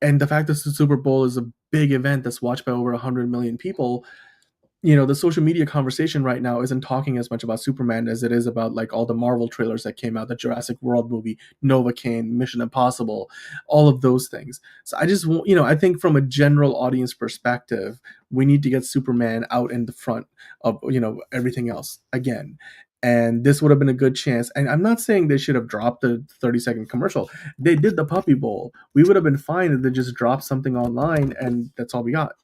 and the fact that the Super Bowl is a big event that's watched by over 100 million people, the social media conversation right now isn't talking as much about Superman as it is about like all the Marvel trailers that came out, the Jurassic World movie, Novocaine, Mission Impossible, all of those things. So I just want, I think from a general audience perspective, we need to get Superman out in the front of, everything else again. And this would have been a good chance. And I'm not saying they should have dropped the 30-second commercial. They did the Puppy Bowl. We would have been fine if they just dropped something online and that's all we got.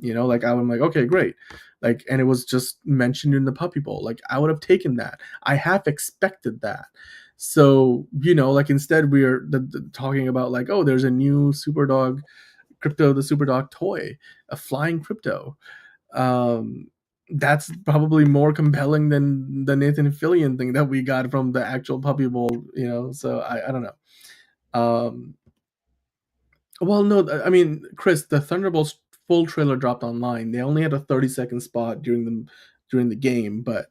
Like I'm like, okay, great. Like, and it was just mentioned in the Puppy Bowl. Like, I would have taken that. I half expected that. So, like instead we're talking about like, oh, there's a new Superdog crypto, the Superdog toy, a flying crypto. That's probably more compelling than the Nathan Fillion thing that we got from the actual Puppy Bowl, so I don't know. Well, no, I mean, Chris, the Thunderbolts full trailer dropped online. They only had a 30-second spot during the game, but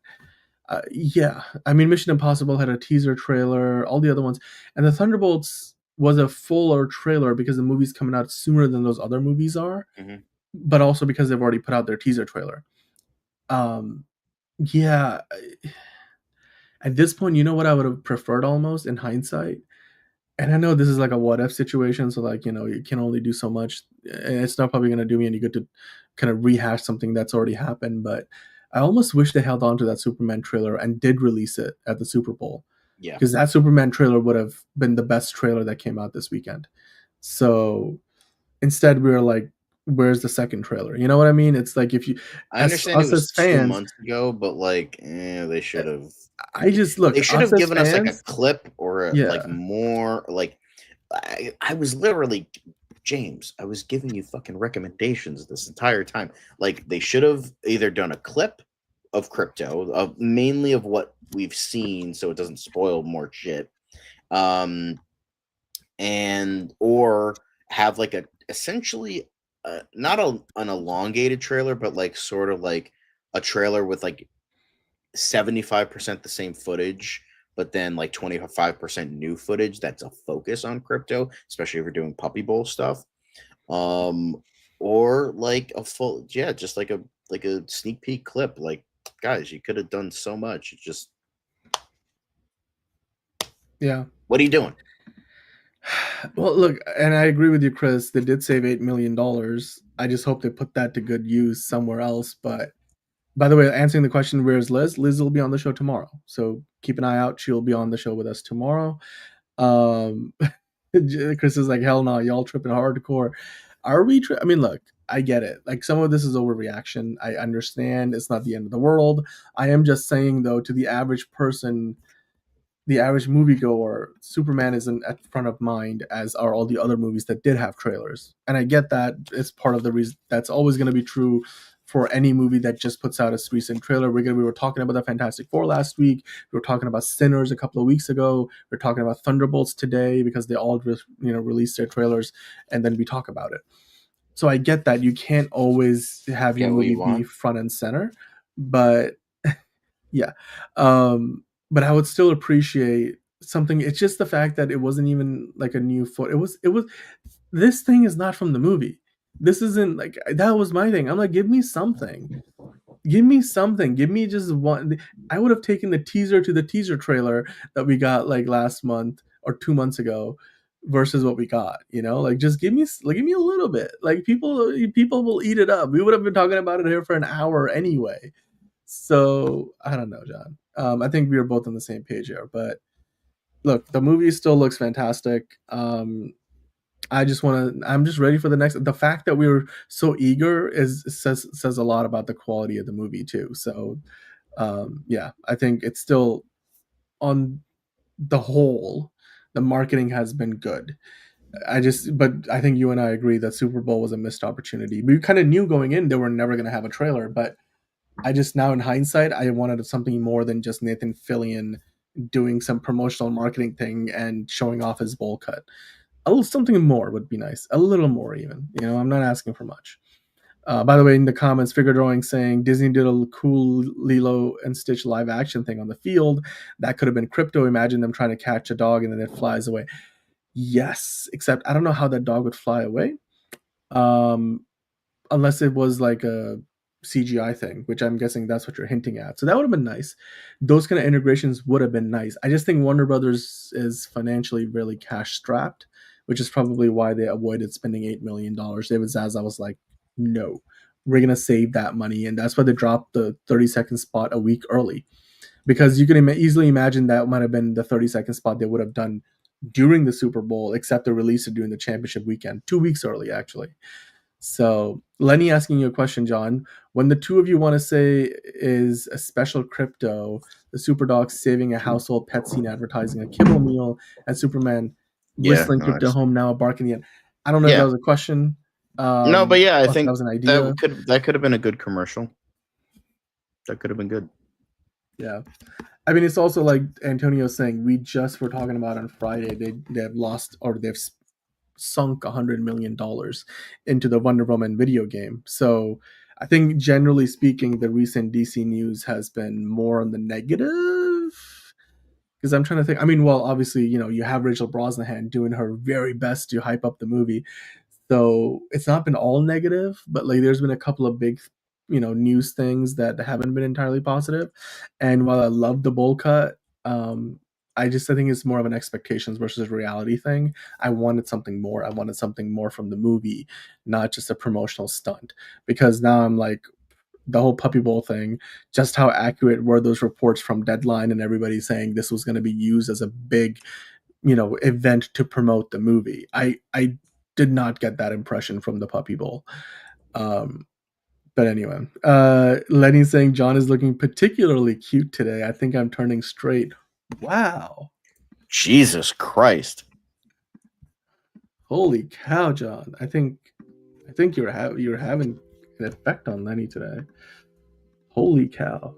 yeah, I mean, Mission Impossible had a teaser trailer, all the other ones, and the Thunderbolts was a fuller trailer because the movie's coming out sooner than those other movies are, but also because they've already put out their teaser trailer. Yeah, at this point, you know what I would have preferred almost in hindsight? And I know this is like a what if situation, so like, you can only do so much, and it's not probably going to do me any good to kind of rehash something that's already happened, but I almost wish they held on to that Superman trailer and did release it at the Super Bowl. Yeah. Because that Superman trailer would have been the best trailer that came out this weekend. So instead we were like, where's the second trailer? You know what I mean? It's like if you, I understand it was 2 months ago, but like, they should have. Look. They should have given us like a clip or Yeah. more. Like, I was literally, James, I was giving you fucking recommendations this entire time. Like, they should have either done a clip of crypto, mainly of what we've seen, so it doesn't spoil more shit. And or have like a essentially not an elongated trailer, but like sort of like a trailer with like 75% the same footage, but then like 25% new footage that's a focus on crypto, especially if you're doing puppy bowl stuff. Or like a full, yeah, just like a sneak peek clip. Like, guys, you could have done so much. It's just, Yeah. what are you doing? Well, look, and I agree with you, Chris. They did save $8 million. I just hope they put that to good use somewhere else. But by the way, answering the question, where's Liz? Liz will be on the show tomorrow. So keep an eye out. She'll be on the show with us tomorrow. Chris is like, hell no, y'all tripping hardcore. Are we? I mean, look, I get it. Like, some of this is overreaction. I understand. It's not the end of the world. I am just saying, though, to the average person, the average moviegoer, Superman isn't at front of mind as are all the other movies that did have trailers. And I get that. It's part of the reason. That's always going to be true for any movie that just puts out a recent trailer. We were talking about the Fantastic Four last week. We were talking about Sinners a couple of weeks ago. We're talking about Thunderbolts today because they all released their trailers, and then we talk about it. So I get that you can't always have your movie be front and center, but yeah. But I would still appreciate something. It's just the fact that it wasn't even like a new foot. It was. This thing is not from the movie. This isn't like, that was my thing. I'm like, give me something. Give me something. Give me just one. I would have taken the teaser to the teaser trailer that we got like last month or 2 months ago versus what we got. Like, just give me a little bit. Like, people will eat it up. We would have been talking about it here for an hour anyway. So I don't know, John. I think we were both on the same page here. But look, the movie still looks fantastic. I'm just ready for the next. The fact that we were so eager says a lot about the quality of the movie too. So, yeah, I think it's still, on the whole, the marketing has been good. But I think you and I agree that Super Bowl was a missed opportunity. We kind of knew going in they were never going to have a trailer, but I just, now in hindsight, I wanted something more than just Nathan Fillion doing some promotional marketing thing and showing off his bowl cut. A little something more would be nice. A little more even. I'm not asking for much. By the way, in the comments, Figure Drawing saying Disney did a cool Lilo and Stitch live action thing on the field. That could have been crypto. Imagine them trying to catch a dog and then it flies away. Yes, except I don't know how that dog would fly away. Unless it was like a CGI thing, which I'm guessing that's what you're hinting at. So that would have been nice. Those kind of integrations would have been nice. I just think Warner Brothers is financially really cash strapped, which is probably why they avoided spending $8 million. David Zaza was like, no, we're going to save that money. And that's why they dropped the 30-second spot a week early. Because you can easily imagine that might have been the 30-second spot they would have done during the Super Bowl, except they released it during the championship weekend, 2 weeks early, actually. So, Lenny asking you a question, John. When the two of you want to say is a special crypto, the Superdog saving a household pet scene advertising a kibble meal, and Superman whistling crypto home now, barking the end. I don't know if that was a question. No, but yeah, I think that was an idea. That could have been a good commercial. That could have been good. Yeah. I mean, it's also like Antonio saying, we just were talking about on Friday, they have lost, or they've sunk $100 million into the Wonder Woman video game. So I think generally speaking, the recent DC news has been more on the negative. Because I'm trying to think. I mean, well, obviously, you have Rachel Brosnahan doing her very best to hype up the movie. So it's not been all negative, but like there's been a couple of big, news things that haven't been entirely positive. And while I love the bowl cut, I think it's more of an expectations versus reality thing. I wanted something more. I wanted something more from the movie, not just a promotional stunt. Because now I'm like, the whole Puppy Bowl thing, just how accurate were those reports from Deadline and everybody saying this was going to be used as a big, event to promote the movie. I did not get that impression from the Puppy Bowl. But anyway, Lenny's saying John is looking particularly cute today. I think I'm turning straight. Wow. Jesus Christ. Holy cow, John. I think you're having an effect on Lenny today. Holy cow.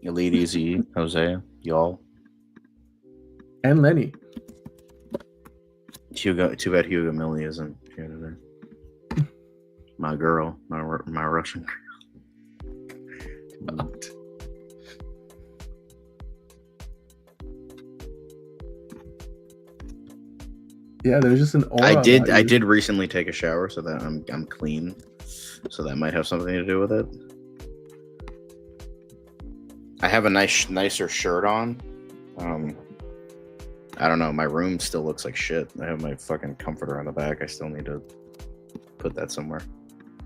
Elite Easy, Jose, y'all. And Lenny. Hugo, too bad Hugo Millie isn't here today. My girl, my Russian girl. Yeah, there's just an aura. I did recently take a shower, so that I'm clean. So that might have something to do with it. I have a nicer shirt on. I don't know. My room still looks like shit. I have my fucking comforter on the back. I still need to put that somewhere.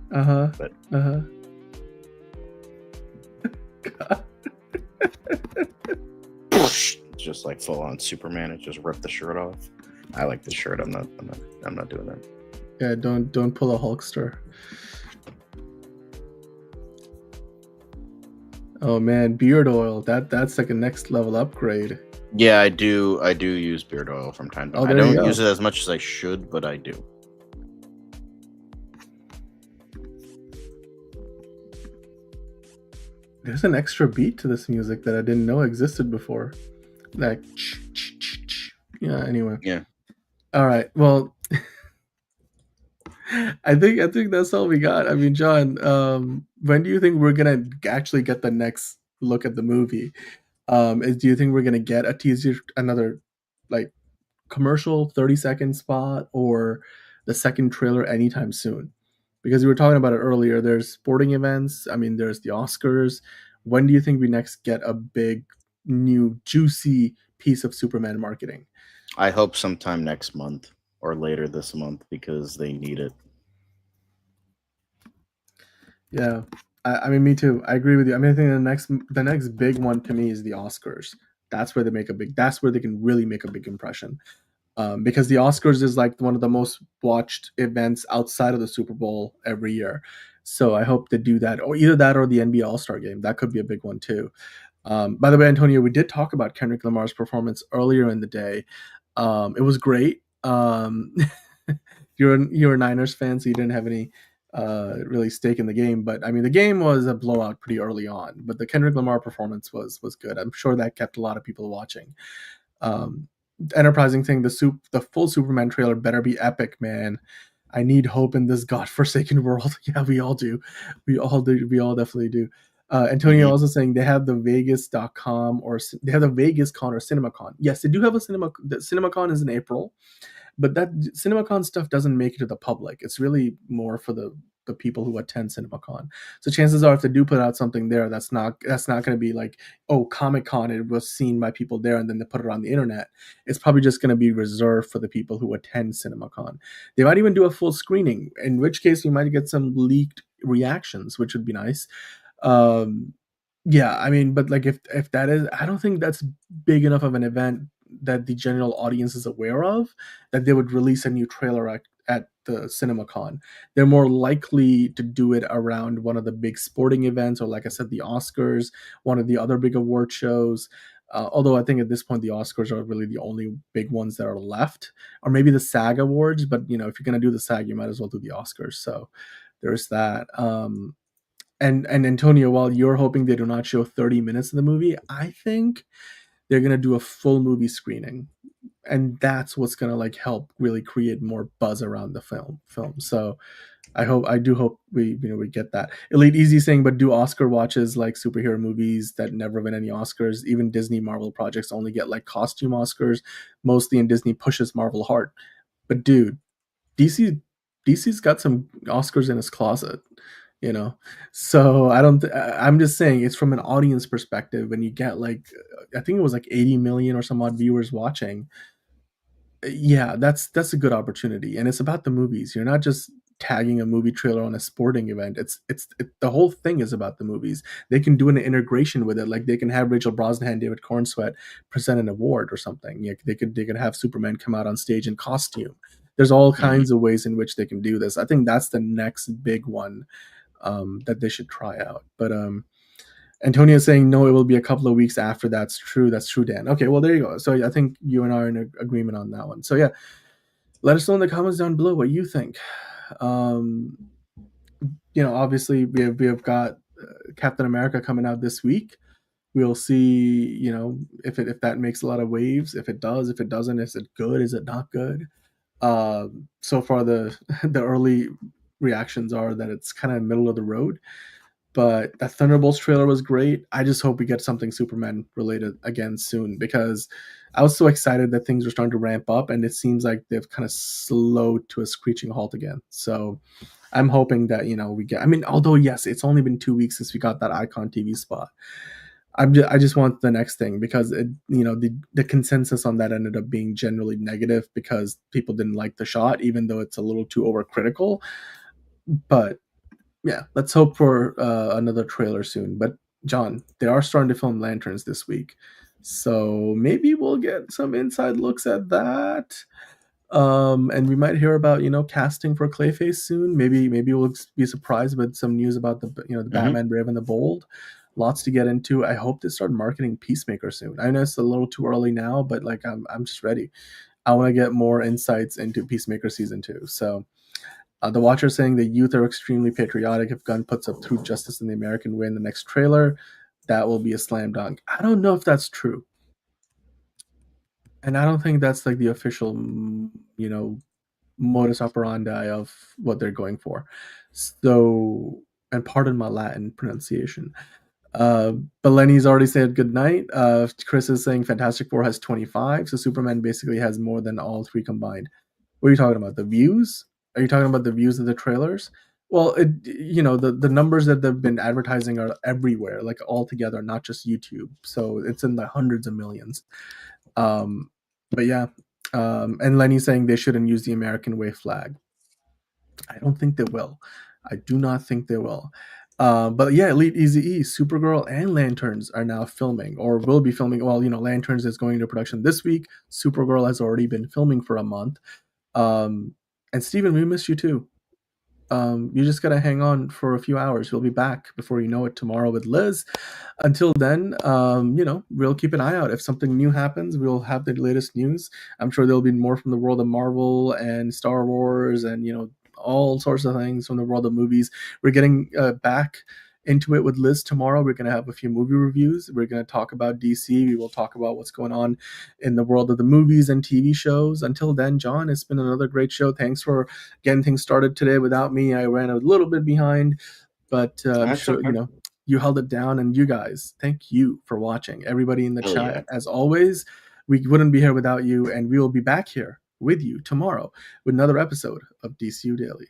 But just like full on Superman. It just ripped the shirt off. I like the shirt. I'm not doing that. Yeah, don't pull a Hulkster. Oh man, beard oil. That's like a next level upgrade. Yeah, I do use beard oil from time to time. I don't use it as much as I should, but I do. There's an extra beat to this music that I didn't know existed before. Like, yeah. Anyway. Yeah. All right. Well, I think that's all we got. I mean, John, when do you think we're gonna actually get the next look at the movie? Do you think we're gonna get a teaser, another like commercial 30-second spot, or the second trailer anytime soon? Because we were talking about it earlier. There's sporting events. I mean, there's the Oscars. When do you think we next get a big, new, juicy piece of Superman marketing? I hope sometime next month or later this month, because they need it. Yeah, I mean, me too. I agree with you. I mean, I think the next big one to me is the Oscars. That's where that's where they can really make a big impression. Because the Oscars is like one of the most watched events outside of the Super Bowl every year. So I hope they do that, or either that or the NBA All-Star Game. That could be a big one too. By the way, Antonio, we did talk about Kendrick Lamar's performance earlier in the day. It was great. You're a Niners fan, so you didn't have any really stake in the game. But I mean, the game was a blowout pretty early on. But the Kendrick Lamar performance was good. I'm sure that kept a lot of people watching. Enterprising thing, the full Superman trailer better be epic, man. I need hope in this godforsaken world. Yeah, we all do. We all definitely do. Antonio also saying they have the Vegas.com or they have the Vegas Con or CinemaCon. Yes, they do have a the CinemaCon is in April, but that CinemaCon stuff doesn't make it to the public. It's really more for the people who attend CinemaCon. So chances are, if they do put out something there, that's not going to be like, oh, Comic-Con, it was seen by people there and then they put it on the internet. It's probably just going to be reserved for the people who attend CinemaCon. They might even do a full screening, in which case we might get some leaked reactions, which would be nice. Yeah, I mean, but like if that is, I don't think that's big enough of an event that the general audience is aware of that they would release a new trailer at the CinemaCon. They're more likely to do it around one of the big sporting events, or like I said, the Oscars, one of the other big award shows. Although I think at this point the Oscars are really the only big ones that are left, or maybe the SAG Awards. But you know, if you're gonna do the SAG, you might as well do the Oscars. So there's that. And Antonio, while you're hoping they do not show 30 minutes of the movie, I think they're gonna do a full movie screening, and that's what's gonna like help really create more buzz around the film. So I do hope we get that. Elite Easy saying, but do Oscar watches like superhero movies that never win any Oscars? Even Disney Marvel projects only get like costume Oscars mostly, and Disney pushes Marvel hard. But dude, DC's got some Oscars in his closet. You know, so I'm just saying, it's from an audience perspective. When you get like, I think it was like 80 million or some odd viewers watching, yeah, that's a good opportunity. And it's about the movies. You're not just tagging a movie trailer on a sporting event. The whole thing is about the movies. They can do an integration with it, like they can have Rachel Brosnahan, David Cornsweet present an award or something. Yeah, they could have Superman come out on stage in costume. There's all kinds of ways in which they can do this. I think that's the next big one that they should try out. But Antonio is saying no, it will be a couple of weeks after. That's true, Dan. Okay, well, there you go. So I think you and I are in agreement on that one. So yeah, let us know in the comments down below what you think. Obviously we have got Captain America coming out this week. We'll see, if that makes a lot of waves. If it does, if it doesn't, is it good? Is it not good? So far, the the early reactions are that it's kind of middle of the road. But that Thunderbolts trailer was great. I just hope we get something Superman related again soon, because I was so excited that things were starting to ramp up, and it seems like they've kind of slowed to a screeching halt again. So I'm hoping that we get. I mean, although yes, it's only been 2 weeks since we got that Icon TV spot. I just want the next thing, because the consensus on that ended up being generally negative because people didn't like the shot, even though it's a little too overcritical. But yeah, let's hope for another trailer soon. But John, they are starting to film Lanterns this week, so maybe we'll get some inside looks at that. And we might hear about casting for Clayface soon. Maybe we'll be surprised with some news about the Batman Brave and the Bold. Lots to get into. I hope they start marketing Peacemaker soon. I know it's a little too early now, but like I'm just ready. I want to get more insights into Peacemaker season 2. So the Watcher saying the youth are extremely patriotic. If Gunn puts up True Justice in the American way in the next trailer, that will be a slam dunk. I don't know if that's true. And I don't think that's like the official, modus operandi of what they're going for. So, and pardon my Latin pronunciation. But Lenny's already said good night. Chris is saying Fantastic Four has 25, so Superman basically has more than all three combined. What are you talking about? The views? Are you talking about the views of the trailers? Well, the numbers that they've been advertising are everywhere, like all together, not just YouTube. So it's in the hundreds of millions. But yeah, and Lenny's saying they shouldn't use the American way flag. I don't think they will. I do not think they will. But yeah, Elite Eazy-E, Supergirl, and Lanterns are now filming, or will be filming. Well, Lanterns is going into production this week. Supergirl has already been filming for a month. And Steven, we miss you too. You just gotta hang on for a few hours. We'll be back before you know it tomorrow with Liz. Until then, we'll keep an eye out. If something new happens, we'll have the latest news. I'm sure there'll be more from the world of Marvel and Star Wars and all sorts of things from the world of movies. We're getting back into it with Liz tomorrow. We're going to have a few movie reviews. We're going to talk about DC. We will talk about what's going on in the world of the movies and TV shows. Until then, John, it's been another great show. Thanks for getting things started today. Without me, I ran a little bit behind, but I'm sure okay. You held it down. And you guys, thank you for watching. Everybody in the chat, as always, we wouldn't be here without you, and we will be back here with you tomorrow with another episode of DCU Daily.